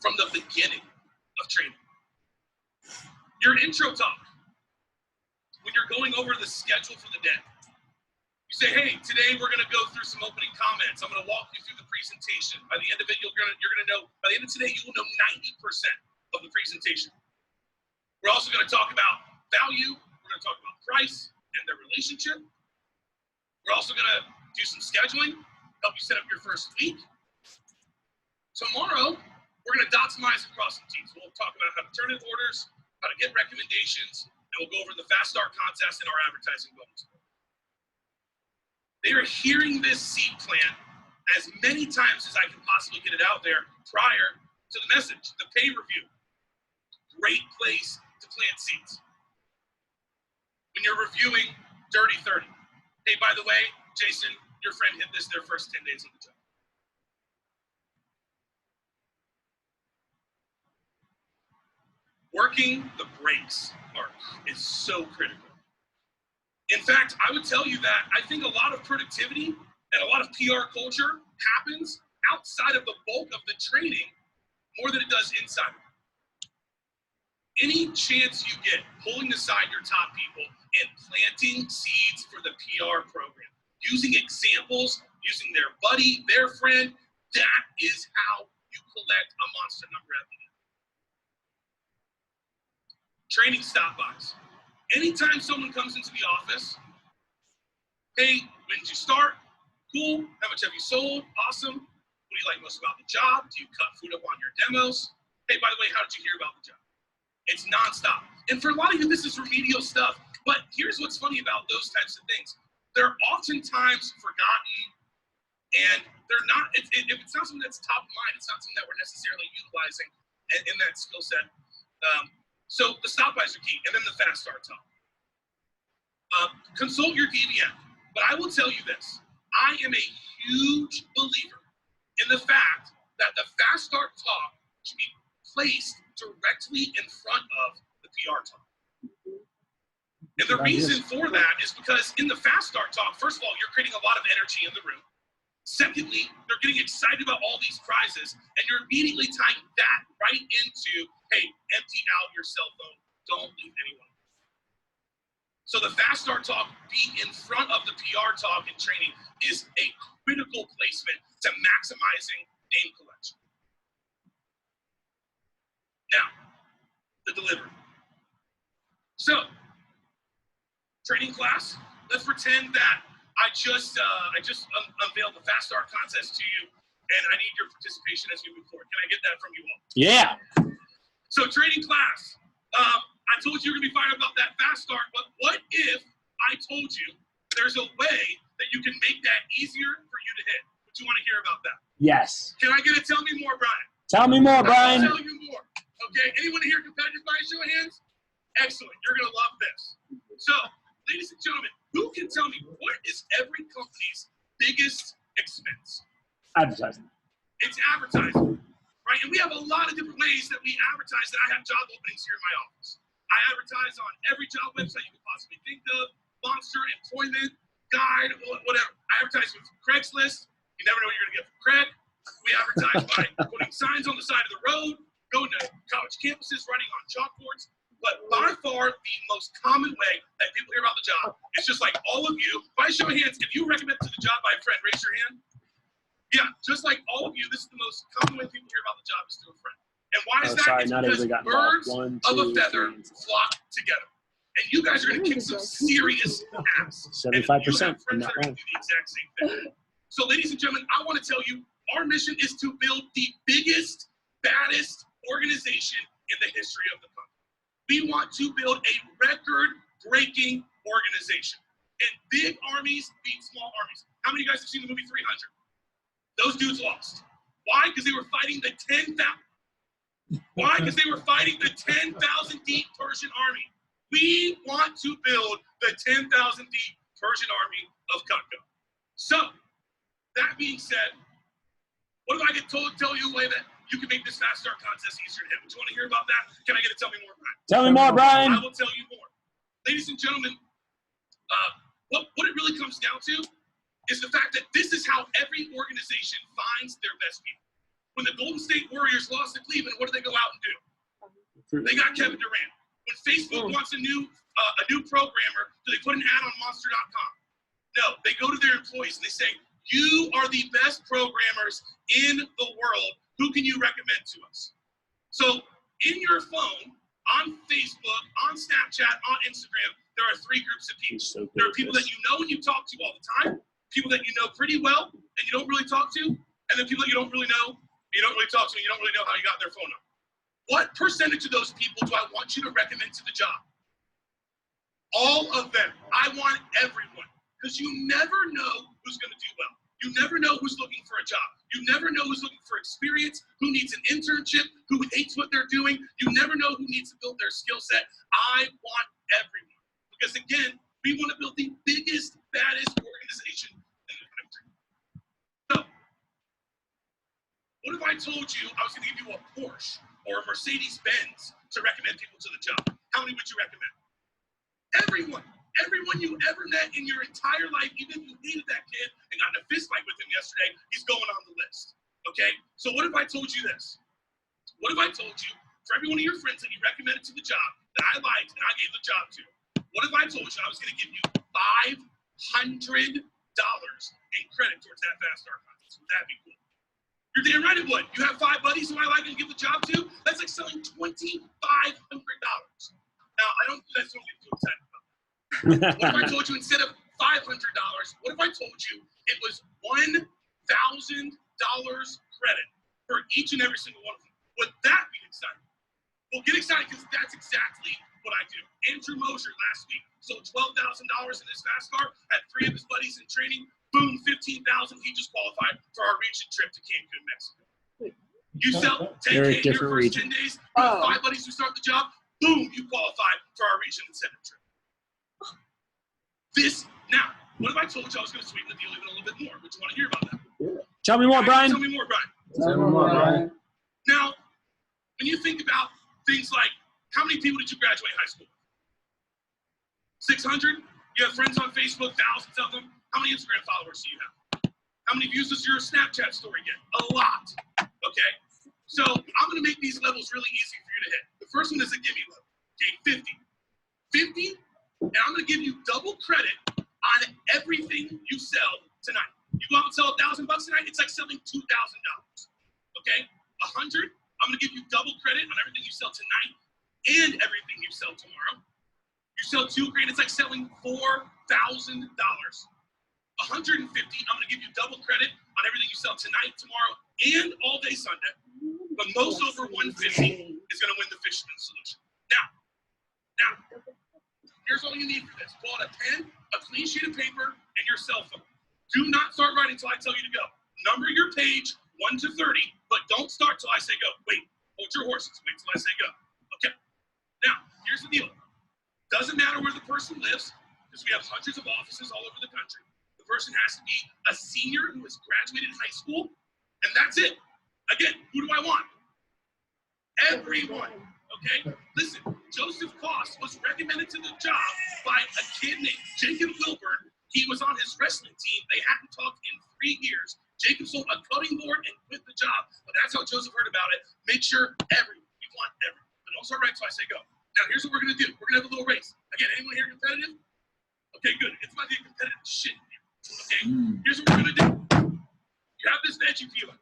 from the beginning of training. Your intro talk, when you're going over the schedule for the day, you say, hey, today we're going to go through some opening comments. I'm going to walk you through the presentation. By the end of it, you're going to know, by the end of today, you will know 90% of the presentation. We're also going to talk about value. We're going to talk about price and their relationship. We're also going to do some scheduling, help you set up your first week. Tomorrow, we're going to dot some I's and cross some T's. We'll talk about how to turn in orders, how to get recommendations, and we'll go over the Fast Start contest and our advertising bonus. They are hearing this seed plan as many times as I can possibly get it out there prior to the message, the pay review. Great place to plant seeds. When you're reviewing Dirty 30. Hey, by the way, Jason, your friend hit this their first 10 days on the job. Working the brakes is so critical. In fact, I would tell you that I think a lot of productivity and a lot of PR culture happens outside of the bulk of the training more than it does inside. Any chance you get pulling aside your top people and planting seeds for the PR program, using examples, using their buddy, their friend, that is how you collect a monster number at the end. Training stop-bys. Anytime someone comes into the office, hey, when did you start? Cool. How much have you sold? Awesome. What do you like most about the job? Do you cut food up on your demos? Hey, by the way, how did you hear about the job? It's nonstop. And for a lot of you, this is remedial stuff. But here's what's funny about those types of things. They're oftentimes forgotten, and they're not, if it's not something that's top of mind, it's not something that we're necessarily utilizing in that skill set. So the stop-bys are key, and then the fast start talk. Consult your DVM, but I will tell you this. I am a huge believer in the fact that the fast start talk should be placed directly in front of the PR talk. And the reason for that is because in the fast start talk, first of all, you're creating a lot of energy in the room. Secondly, they're getting excited about all these prizes, and you're immediately tying that right into, hey, empty out your cell phone. Don't leave anyone. So the fast start talk being in front of the PR talk and training is a critical placement to maximizing name collection. Now, the delivery. So, training class, let's pretend that I just unveiled the Fast Start contest to you, and I need your participation as we move forward. Can I get that from you all? Yeah. So training class, I told you you're gonna be fired about that Fast Start, but what if I told you there's a way that you can make that easier for you to hit? Would you want to hear about that? Yes. Can I get a tell me more, Brian? Tell me more, Brian. I'll tell you more. Okay, anyone here competitive by a show of hands? Excellent, you're gonna love this. So, ladies and gentlemen, who can tell me what is every company's biggest expense? Advertising. It's advertising, right? And we have a lot of different ways that we advertise that I have job openings here in my office. I advertise on every job website you can possibly think of, Monster, Employment, Guide, whatever. I advertise with Craigslist. You never know what you're gonna get from Craig. We advertise by putting signs on the side of the road, going to college campuses, running on chalkboards. But by far, the most common way that people hear about the job is just like all of you. By show of hands, if you recommend to the job by a friend, raise your hand. Yeah, just like all of you, this is the most common way people hear about the job is through a friend. And why is that? Sorry, it's not because birds of a feather 1, 2, 3. flock together. And you guys are going to kick some serious ass. 75% And you have from friends that that are going one. to do the exact same thing. So, ladies and gentlemen, I want to tell you Our mission is to build the biggest, baddest organization in the history of the country. We want to build a record-breaking organization. And big armies beat small armies. How many of you guys have seen the movie 300? Those dudes lost. Why? Because they were fighting the 10,000. Why? Because they were fighting the 10,000 deep Persian army. We want to build the 10,000 deep Persian army of Cutco. So, that being said, what if I could tell you a way that you can make this fast start contest easier to hit? Would you want to hear about that? Can I get a tell me more, Brian? Tell me more, Brian. I will tell you more. Ladies and gentlemen, what it really comes down to is the fact that this is how every organization finds their best people. When the Golden State Warriors lost to Cleveland, what do they go out and do? They got Kevin Durant. When Facebook wants a new programmer, do they put an ad on Monster.com? No, they go to their employees and they say, you are the best programmers in the world. Who can you recommend to us? So in your phone, on Facebook, on Snapchat, on Instagram, there are three groups of people. So there are people that you know and you talk to all the time, people that you know pretty well and you don't really talk to, and then people that you don't really know, you don't really talk to, and you don't really know how you got their phone number. What percentage of those people do I want you to recommend to the job? All of them. I want everyone, because you never know who's going to do well. You never know who's looking for a job. You never know who's looking for experience, who needs an internship, who hates what they're doing. You never know who needs to build their skill set. I want everyone. Because again, we want to build the biggest, baddest organization in the country. So, what if I told you I was going to give you a Porsche or a Mercedes-Benz to recommend people to the job? How many would you recommend? Everyone. Everyone you ever met in your entire life, even if you hated that kid and got in a fist fight with him yesterday, he's going on the list. Okay? So what if I told you this? What if I told you, for every one of your friends that you recommended to the job that I liked and I gave the job to, what if I told you I was going to give you $500 in credit towards that fast start contest? Would that be cool? You're damn right it would. You have 5 buddies who I like and give the job to? That's like selling $2,500. Now, I don't get too excited about that. What if I told you instead of $500, what if I told you it was $1,000 credit for each and every single one of them? Would that be exciting? Well, get excited because that's exactly what I do. Andrew Mosier last week sold $12,000 in his fast car, had 3 of his buddies in training, boom, $15,000. He just qualified for our region trip to Cancun, Mexico. You sell 10K in your first 10 days, you have 5 buddies who start the job, boom, you qualify for our region incentive trip. Now, what if I told you I was going to sweeten the deal even a little bit more? Would you want to hear about that? Tell me more, Brian. Tell me more, Brian. Tell me more, Brian. Now, when you think about things like, how many people did you graduate high school with? 600? You have friends on Facebook, thousands of them. How many Instagram followers do you have? How many views does your Snapchat story get? A lot. Okay? So I'm going to make these levels really easy for you to hit. The first one is a gimme level. Okay, 50. 50, and I'm going to give you double credit on everything you sell tonight. You go out and sell $1,000 tonight, it's like selling $2,000. Okay? 100, I'm going to give you double credit on everything you sell tonight and everything you sell tomorrow. You sell $2,000, it's like selling $4,000. 150, I'm going to give you double credit on everything you sell tonight, tomorrow, and all day Sunday. But most over 150 is going to win the fisherman solution. Now, here's all you need for this. Pull out a pen, a clean sheet of paper, and your cell phone. Do not start writing until I tell you to go. Number your page 1 to 30, but don't start till I say go. Wait, hold your horses. Wait till I say go. Okay. Now, here's the deal. Doesn't matter where the person lives, because we have hundreds of offices all over the country. The person has to be a senior who has graduated high school, and that's it. Again, who do I want? Everyone. Okay? Listen, Joseph Koss was recommended to the job by a kid named Jacob Wilburn. He was on his wrestling team. They hadn't talked in 3 years. Jacob sold a cutting board and quit the job. But that's how Joseph heard about it. Make sure everyone, we want everyone. But don't start right till I say go. Now, here's what we're going to do. We're going to have a little race. Again, anyone here competitive? Okay, good. It's about to get competitive shit in here. Okay, here's what we're going to do. You have this veggie peeler.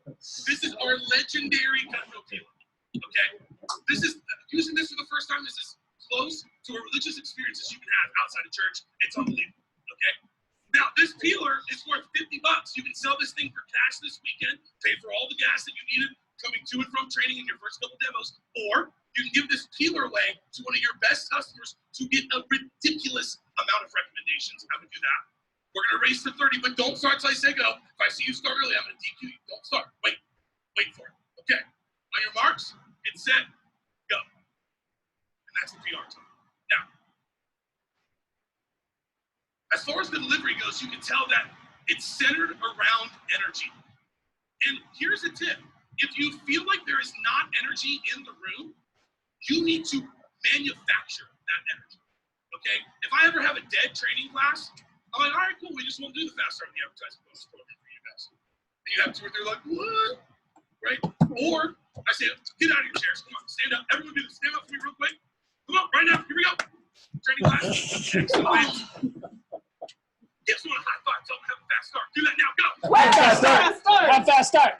This is our legendary Cutco peeler. Okay? This is, using this for the first time, this is close to a religious experience as you can have outside of church. It's unbelievable. Okay? Now, this peeler is worth $50. You can sell this thing for cash this weekend, pay for all the gas that you needed coming to and from training in your first couple demos, or you can give this peeler away to one of your best customers to get a ridiculous amount of recommendations. I would do that. We're going to race to 30, but don't start till I say go. If I see you start early, I'm going to DQ you. Don't start. Wait for it. Okay. On your marks, get set, go. And that's the PR time. Now, as far as the delivery goes, you can tell that it's centered around energy. And here's a tip. If you feel like there is not energy in the room, you need to manufacture that energy. Okay? If I ever have a dead training class, I'm like, all right, cool, we just won't do the fast start in the advertising bonus program for you guys. And you have two or three like, what? Right? Or I say, get out of your chairs. Come on, stand up. Everyone do this. Stand up for me real quick. Come on, right now. Here we go. Training class. Excellent. Give someone a high five. Tell them to have a fast start. Do that now. Go. Fast start. Have fast start.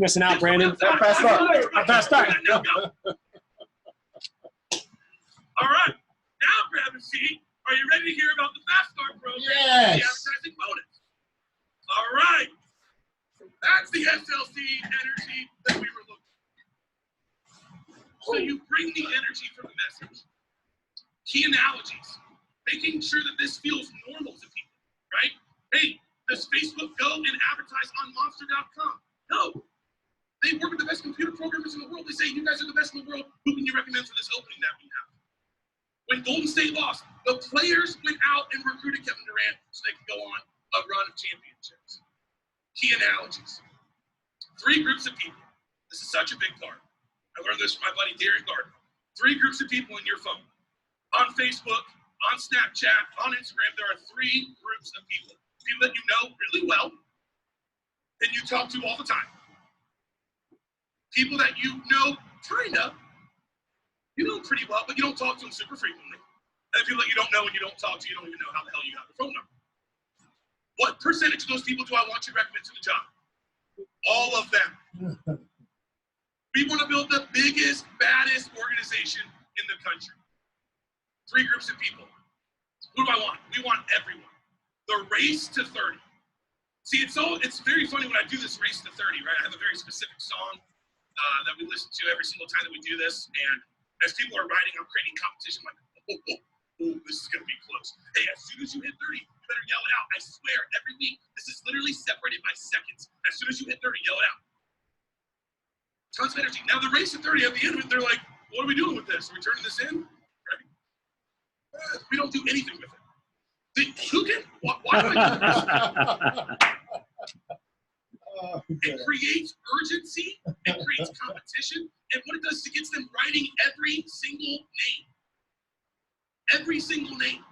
Missing out, Brandon. Fast start. Fast start. Now go. All right. Now grab a seat. Are you ready to hear about the Fast Start program? Yes. The advertising bonus. All right. That's the SLC energy that we were looking for. So you bring the energy from the message. Key analogies. Making sure that this feels normal to people, right? Hey, does Facebook go and advertise on monster.com? No. They work with the best computer programmers in the world. They say, you guys are the best in the world. Who can you recommend for this opening that we have? When Golden State lost, the players went out and recruited Kevin Durant so they could go on a run of championships. Key analogies. 3 groups of people. This is such a big part. I learned this from my buddy Darren Gardner. 3 groups of people in your phone. On Facebook, on Snapchat, on Instagram, there are 3 groups of people. People that you know really well, that you talk to all the time. People that you know kind of, you know pretty well, but you don't talk to them super frequently. And people that you don't know and you don't talk to, you don't even know how the hell you got their phone number. What percentage of those people do I want you to recommend to the job? All of them. We want to build the biggest, baddest organization in the country. 3 groups of people. Who do I want? We want everyone. The race to 30. See, it's very funny when I do this race to 30, right? I have a very specific song that we listen to every single time that we do this, and as people are riding, I'm creating competition like, oh, this is going to be close. Hey, as soon as you hit 30, you better yell it out. I swear, every week, this is literally separated by seconds. As soon as you hit 30, yell it out. Tons of energy. Now, the race to 30, at the end of it, they're like, what are we doing with this? Are we turning this in? Right? We don't do anything with it. Who can? Why do I do this? It creates urgency, it creates competition, and what it does is it gets them writing every single name. Every single name.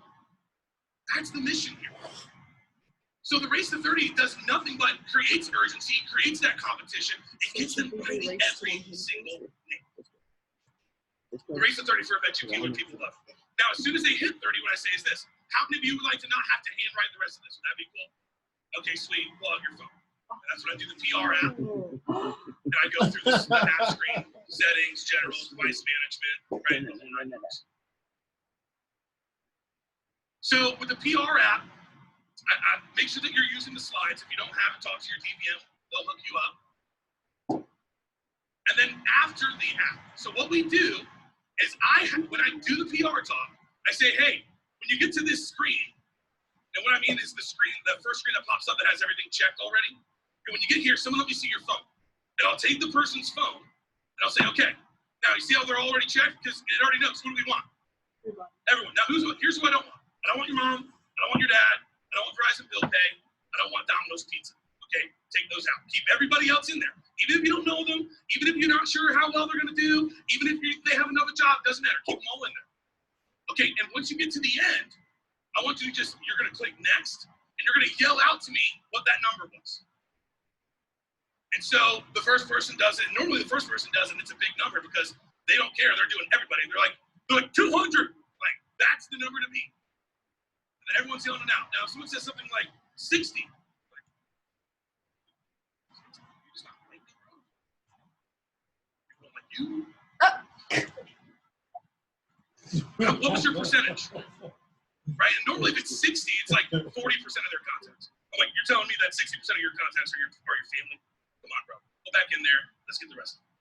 That's the mission here. So the race to 30 does nothing but creates urgency, creates that competition, and gets them writing every single name. The race to 30 for a venture killer people love. Now, as soon as they hit 30, what I say is this. How many of you would like to not have to handwrite the rest of this? Would that be cool? Okay, sweet. Pull out your phone. And that's when I do the PR app. And I go through this app screen, settings, general, device management, right? So with the PR app, I make sure that you're using the slides. If you don't have it, talk to your DVM. They'll hook you up. And then after the app, so what we do is when I do the PR talk, I say, hey, when you get to this screen, and what I mean is the first screen that pops up that has everything checked already. And when you get here, someone let me see your phone. And I'll take the person's phone, and I'll say, okay, now you see how they're already checked? Because it already knows. Who do we want? Everyone. Now, here's who I don't want. I don't want your mom. I don't want your dad. I don't want Verizon Bill Pay. I don't want Domino's Pizza. Okay, take those out. Keep everybody else in there. Even if you don't know them, even if you're not sure how well they're going to do, even if they have another job, doesn't matter. Keep them all in there. Okay, and once you get to the end, I want you to you're going to click next, and you're going to yell out to me what that number was. And so the first person does it. And normally the first person does it, and it's a big number because they don't care. They're doing everybody. They're like 200. Like, that's the number to me. And then everyone's yelling it out. Now, if someone says something like 60, like, you're just not like me, bro. People like you. What was your percentage? right? And normally if it's 60, it's like 40% of their contacts. I'm like, you're telling me that 60% of your contacts are your family? Come on, bro. Go back in there. Let's get the rest of them.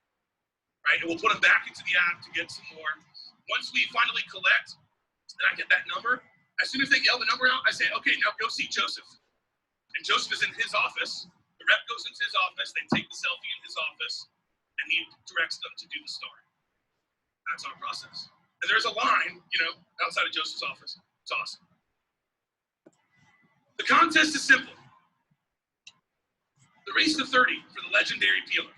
Right? And we'll put them back into the app to get some more. Once we finally collect and I get that number, as soon as they yell the number out, I say, okay, now go see Joseph. And Joseph is in his office. The rep goes into his office. They take the selfie in his office, and he directs them to do the story. That's our process. And there's a line, outside of Joseph's office. It's awesome. The contest is simple. The race to 30 for the legendary peeler.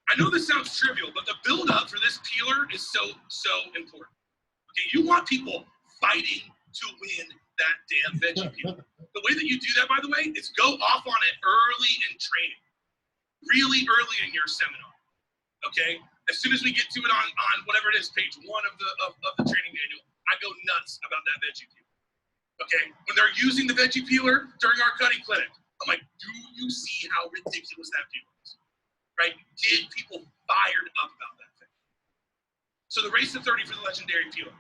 I know this sounds trivial, but the build-up for this peeler is so important. Okay, you want people fighting to win that damn veggie peeler. The way that you do that, by the way, is go off on it early in training, really early in your seminar. Okay, as soon as we get to it on whatever it is, page 1 of the training manual, I go nuts about that veggie peeler. Okay, when they're using the veggie peeler during our cutting clinic, I'm like, do you see how ridiculous that peeler is? Right? Get people fired up about that thing. So the race to 30 for the legendary peeler.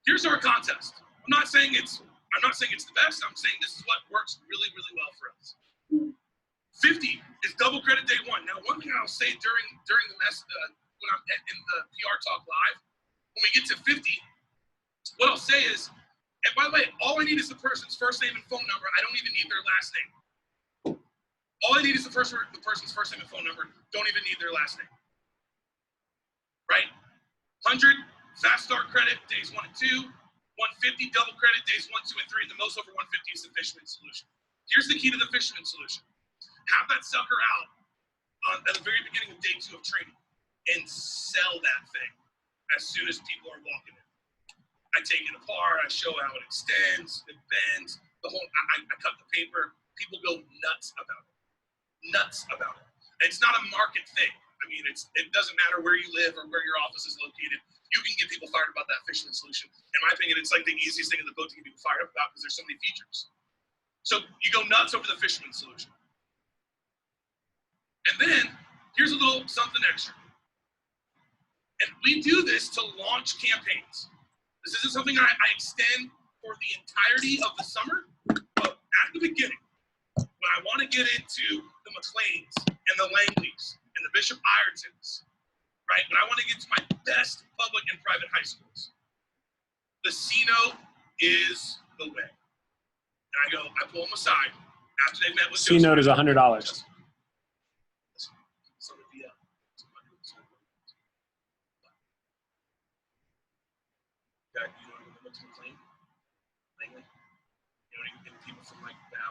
Here's our contest. I'm not saying it's the best. I'm saying this is what works really, really well for us. 50 is double credit day 1. Now, one thing I'll say during the when I'm in the PR Talk Live, when we get to 50, what I'll say is, and by the way, all I need is the person's first name and phone number. I don't even need their last name. All I need is the person's first name and phone number. Don't even need their last name. Right? 100 fast start credit days 1 and 2. 150 double credit days 1, 2, and 3. The most over 150 is the fisherman solution. Here's the key to the fisherman solution. Have that sucker out at the very beginning of day 2 of training and sell that thing as soon as people are walking in. I take it apart. I show how it extends, it bends. I cut the paper. People go nuts about it. Nuts about it. It's not a market thing. I mean, it doesn't matter where you live or where your office is located. You can get people fired about that fisherman solution. In my opinion, it's like the easiest thing in the book to get people fired up about because there's so many features. So you go nuts over the fisherman solution. And then here's a little something extra. And we do this to launch campaigns. This isn't something I extend for the entirety of the summer, but at the beginning, when I want to get into the McLeans and the Langleys and the Bishop Iretons, right? When I want to get to my best public and private high schools, the CNO is the way. And I pull them aside after they've met with CNO is $100.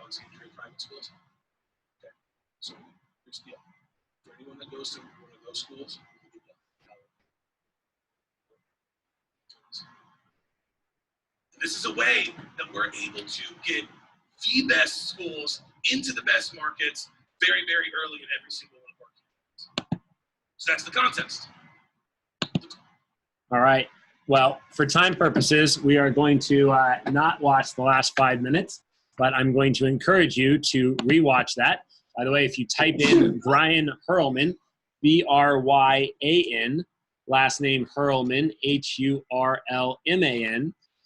Alexandria private schools. Okay, so here's the deal. For anyone that goes to one of those schools, this is a way that we're able to get the best schools into the best markets very, very early in every single one of our campaigns. So that's the contest. All right. Well, for time purposes, we are going to not watch the last 5 minutes, but I'm going to encourage you to rewatch that. By the way, if you type in Brian Hurlman, B-R-Y-A-N, last name Hurlman, H-U-R-L-M-A-N,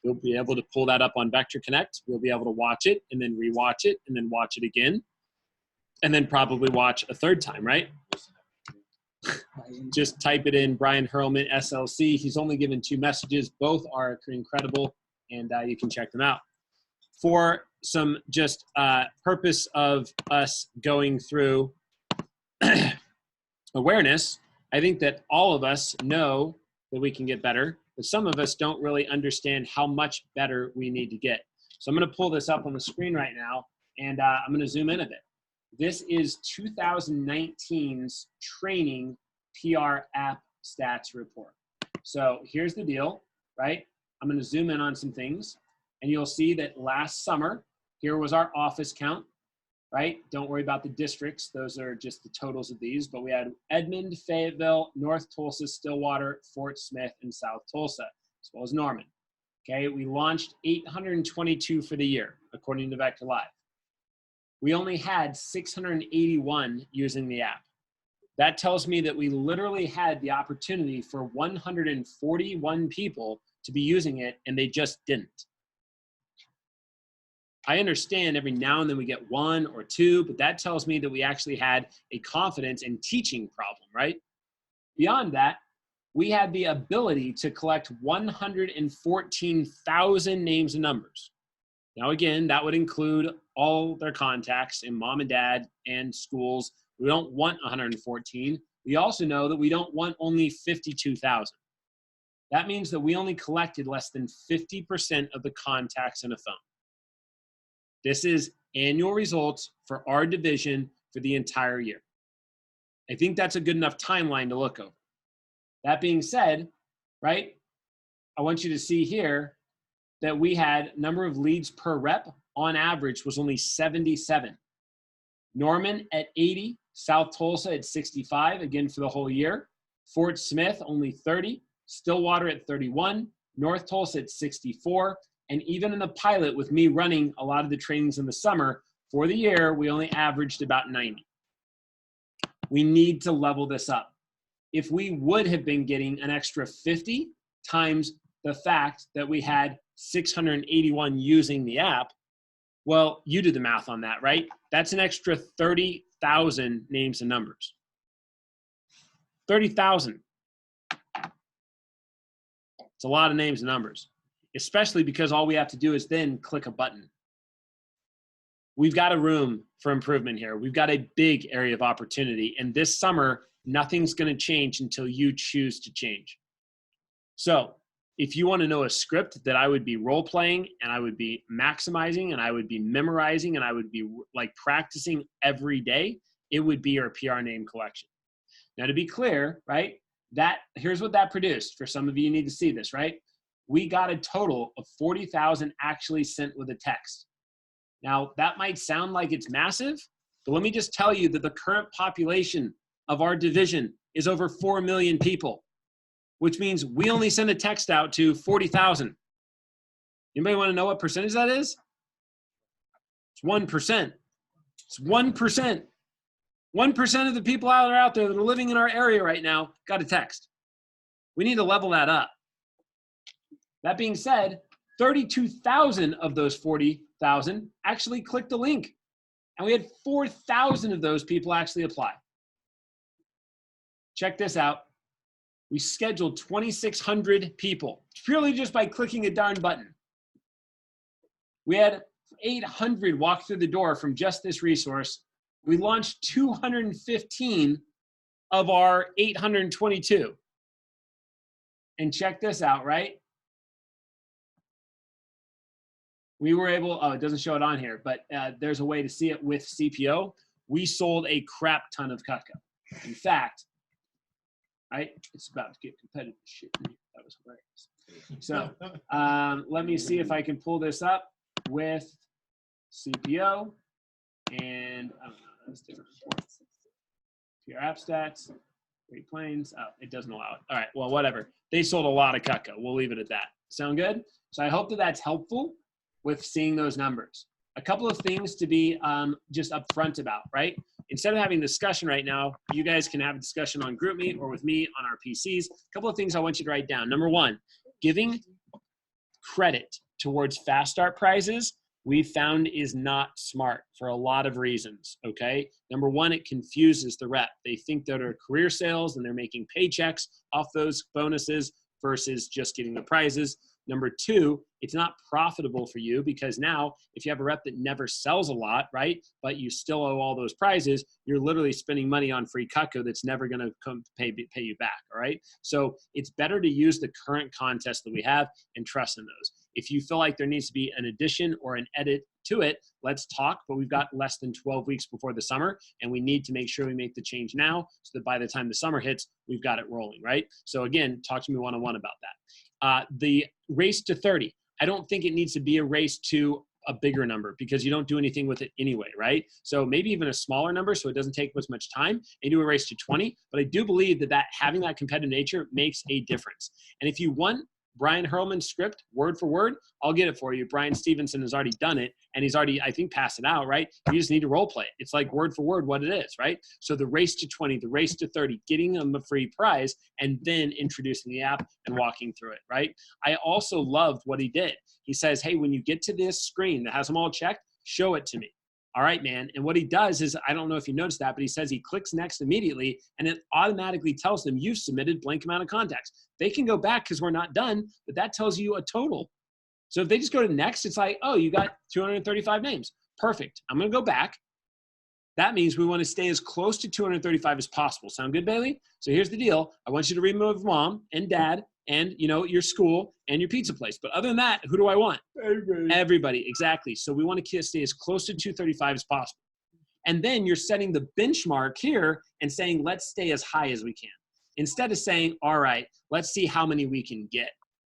you'll be able to pull that up on Vector Connect. You'll be able to watch it and then rewatch it and then watch it again and then probably watch a third time, right? Just type it in, Brian Hurlman, SLC. He's only given 2 messages. Both are incredible, and you can check them out. For some just purpose of us going through awareness, I think that all of us know that we can get better, but some of us don't really understand how much better we need to get. So I'm going to pull this up on the screen right now, and I'm going to zoom in a bit. This is 2019's training PR app stats report. So here's the deal, right? I'm going to zoom in on some things, and you'll see that last summer, here was our office count, right? Don't worry about the districts. Those are just the totals of these, but we had Edmond, Fayetteville, North Tulsa, Stillwater, Fort Smith, and South Tulsa, as well as Norman. Okay, we launched 822 for the year, according to Vector Live. We only had 681 using the app. That tells me that we literally had the opportunity for 141 people to be using it and they just didn't. I understand every now and then we get 1 or 2, but that tells me that we actually had a confidence and teaching problem, right? Beyond that, we had the ability to collect 114,000 names and numbers. Now, again, that would include all their contacts in mom and dad and schools. We don't want 114. We also know that we don't want only 52,000. That means that we only collected less than 50% of the contacts in a phone. This is annual results for our division for the entire year. I think that's a good enough timeline to look over. That being said, right, I want you to see here that we had number of leads per rep on average was only 77. Norman at 80, South Tulsa at 65, again for the whole year. Fort Smith only 30, Stillwater at 31, North Tulsa at 64, and even in the pilot with me running a lot of the trainings in the summer, for the year, we only averaged about 90. We need to level this up. If we would have been getting an extra 50 times the fact that we had 681 using the app, well, you do the math on that, right? That's an extra 30,000 names and numbers. 30,000. It's a lot of names and numbers, especially because all we have to do is then click a button. We've got a room for improvement here. We've got a big area of opportunity. And this summer, nothing's going to change until you choose to change. So if you want to know a script that I would be role playing and I would be maximizing and I would be memorizing and I would be like practicing every day, it would be our PR name collection. Now, to be clear, right, here's what that produced. For some of you need to see this, right? We got a total of 40,000 actually sent with a text. Now, that might sound like it's massive, but let me just tell you that the current population of our division is over 4 million people, which means we only send a text out to 40,000. Anybody want to know what percentage that is? It's 1%. It's 1%. 1% of the people out there that are living in our area right now got a text. We need to level that up. That being said, 32,000 of those 40,000 actually clicked the link. And we had 4,000 of those people actually apply. Check this out. We scheduled 2,600 people purely just by clicking a darn button. We had 800 walk through the door from just this resource. We launched 215 of our 822. And check this out, right? We were able, oh, it doesn't show it on here, but there's a way to see it with CPO. We sold a crap ton of Cutco. In fact, right, it's about to get competitive shit in here. That was hilarious. So let me see if I can pull this up with CPO. And I don't know, that's different reports. PR app stats, Great Plains. Oh, it doesn't allow it. All right, well, whatever. They sold a lot of Cutco. We'll leave it at that. Sound good? So I hope that that's helpful with seeing those numbers. A couple of things to be just upfront about, right? Instead of having a discussion right now, you guys can have a discussion on GroupMe or with me on our PCs. A couple of things I want you to write down. Number one, giving credit towards fast start prizes we found is not smart for a lot of reasons, okay? Number one, it confuses the rep. They think that are career sales and they're making paychecks off those bonuses versus just getting the prizes. Number two, it's not profitable for you because now if you have a rep that never sells a lot, right, but you still owe all those prizes, you're literally spending money on free Cutco that's never going to come pay you back, all right? So it's better to use the current contest that we have and trust in those. If you feel like there needs to be an addition or an edit to it, let's talk, but we've got less than 12 weeks before the summer, and we need to make sure we make the change now so that by the time the summer hits, we've got it rolling, right? So again, talk to me one-on-one about that. The race to 30, I don't think it needs to be a race to a bigger number because you don't do anything with it anyway, right? So maybe even a smaller number so it doesn't take as much time and do a race to 20, but I do believe that having that competitive nature makes a difference. And if you want Brian Hurlman's script, word for word, I'll get it for you. Brian Stevenson has already done it, and he's already, I think, passed it out, right? You just need to role play it. It's like word for word what it is, right? So the race to 20, the race to 30, getting them a free prize, and then introducing the app and walking through it, right? I also loved what he did. He says, hey, when you get to this screen that has them all checked, show it to me. All right, man. And what he does is, I don't know if you noticed that, but he says he clicks next immediately, and it automatically tells them you've submitted blank amount of contacts. They can go back because we're not done, but that tells you a total. So if they just go to next, it's like, oh, you got 235 names. Perfect. I'm going to go back. That means we want to stay as close to 235 as possible. Sound good, Bailey? So here's the deal. I want you to remove mom and dad and, you know, your school and your pizza place. But other than that, who do I want? Everybody, exactly. So we want to stay as close to 235 as possible. And then you're setting the benchmark here and saying, let's stay as high as we can. Instead of saying, all right, let's see how many we can get.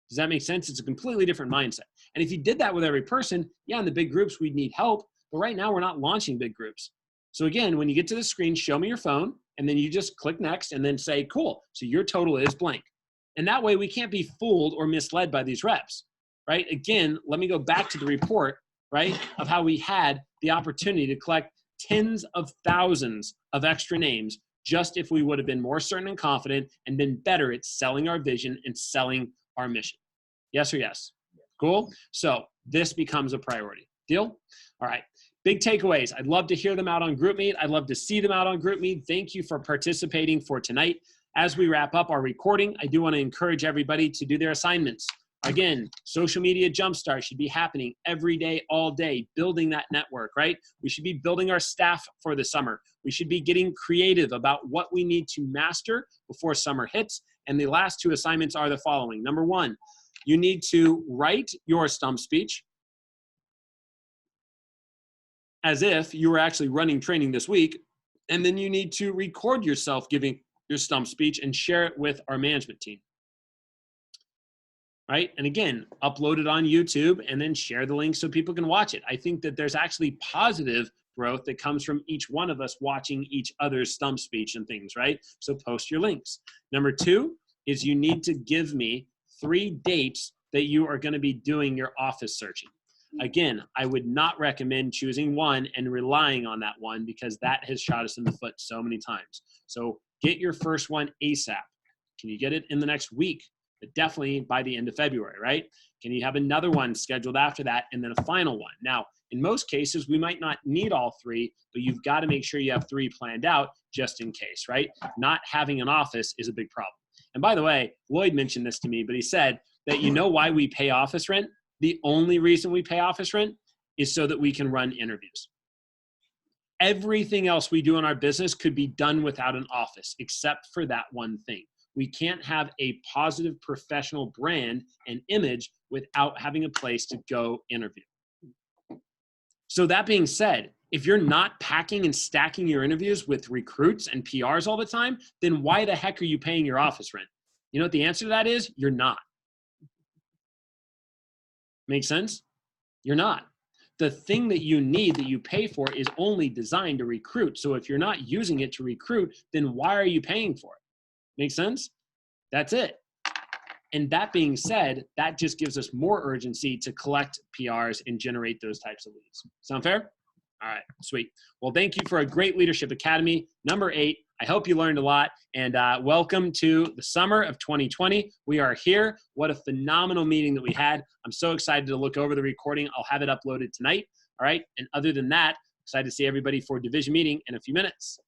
Does that make sense? It's a completely different mindset. And if you did that with every person, yeah, in the big groups, we'd need help. But right now, we're not launching big groups. So again, when you get to the screen, show me your phone, and then you just click next and then say, cool. So your total is blank. And that way we can't be fooled or misled by these reps, right? Again, let me go back to the report, right, of how we had the opportunity to collect tens of thousands of extra names just if we would have been more certain and confident and been better at selling our vision and selling our mission. Yes or yes? Cool. So this becomes a priority. Deal? All right. Big takeaways. I'd love to hear them out on GroupMe. I'd love to see them out on GroupMe. Thank you for participating for tonight. As we wrap up our recording, I do want to encourage everybody to do their assignments. Again, social media jumpstart should be happening every day, all day, building that network, right? We should be building our staff for the summer. We should be getting creative about what we need to master before summer hits. And the last two assignments are the following. Number one, you need to write your stump speech as if you were actually running training this week. And then you need to record yourself giving your stump speech and share it with our management team. Right? And again, upload it on YouTube and then share the link so people can watch it. I think that there's actually positive growth that comes from each one of us watching each other's stump speech and things, right? So post your links. Number two is you need to give me 3 dates that you are going to be doing your office searching. Again, I would not recommend choosing one and relying on that one because that has shot us in the foot so many times. So get your first one ASAP. Can you get it in the next week? But definitely by the end of February, right? Can you have another one scheduled after that and then a final one? Now, in most cases, we might not need all 3, but you've got to make sure you have 3 planned out just in case, right? Not having an office is a big problem. And by the way, Lloyd mentioned this to me, but he said that you know why we pay office rent? The only reason we pay office rent is so that we can run interviews. Everything else we do in our business could be done without an office, except for that one thing. We can't have a positive professional brand and image without having a place to go interview. So that being said, if you're not packing and stacking your interviews with recruits and PRs all the time, then why the heck are you paying your office rent? You know what the answer to that is? You're not. Make sense? You're not. The thing that you need that you pay for is only designed to recruit. So if you're not using it to recruit, then why are you paying for it? Make sense? That's it. And that being said, that just gives us more urgency to collect PRs and generate those types of leads. Sound fair? All right, sweet. Well, thank you for a great Leadership Academy, number 8. I hope you learned a lot, and welcome to the summer of 2020. We are here. What a phenomenal meeting that we had. I'm so excited to look over the recording. I'll have it uploaded tonight, all right? And other than that, excited to see everybody for division meeting in a few minutes.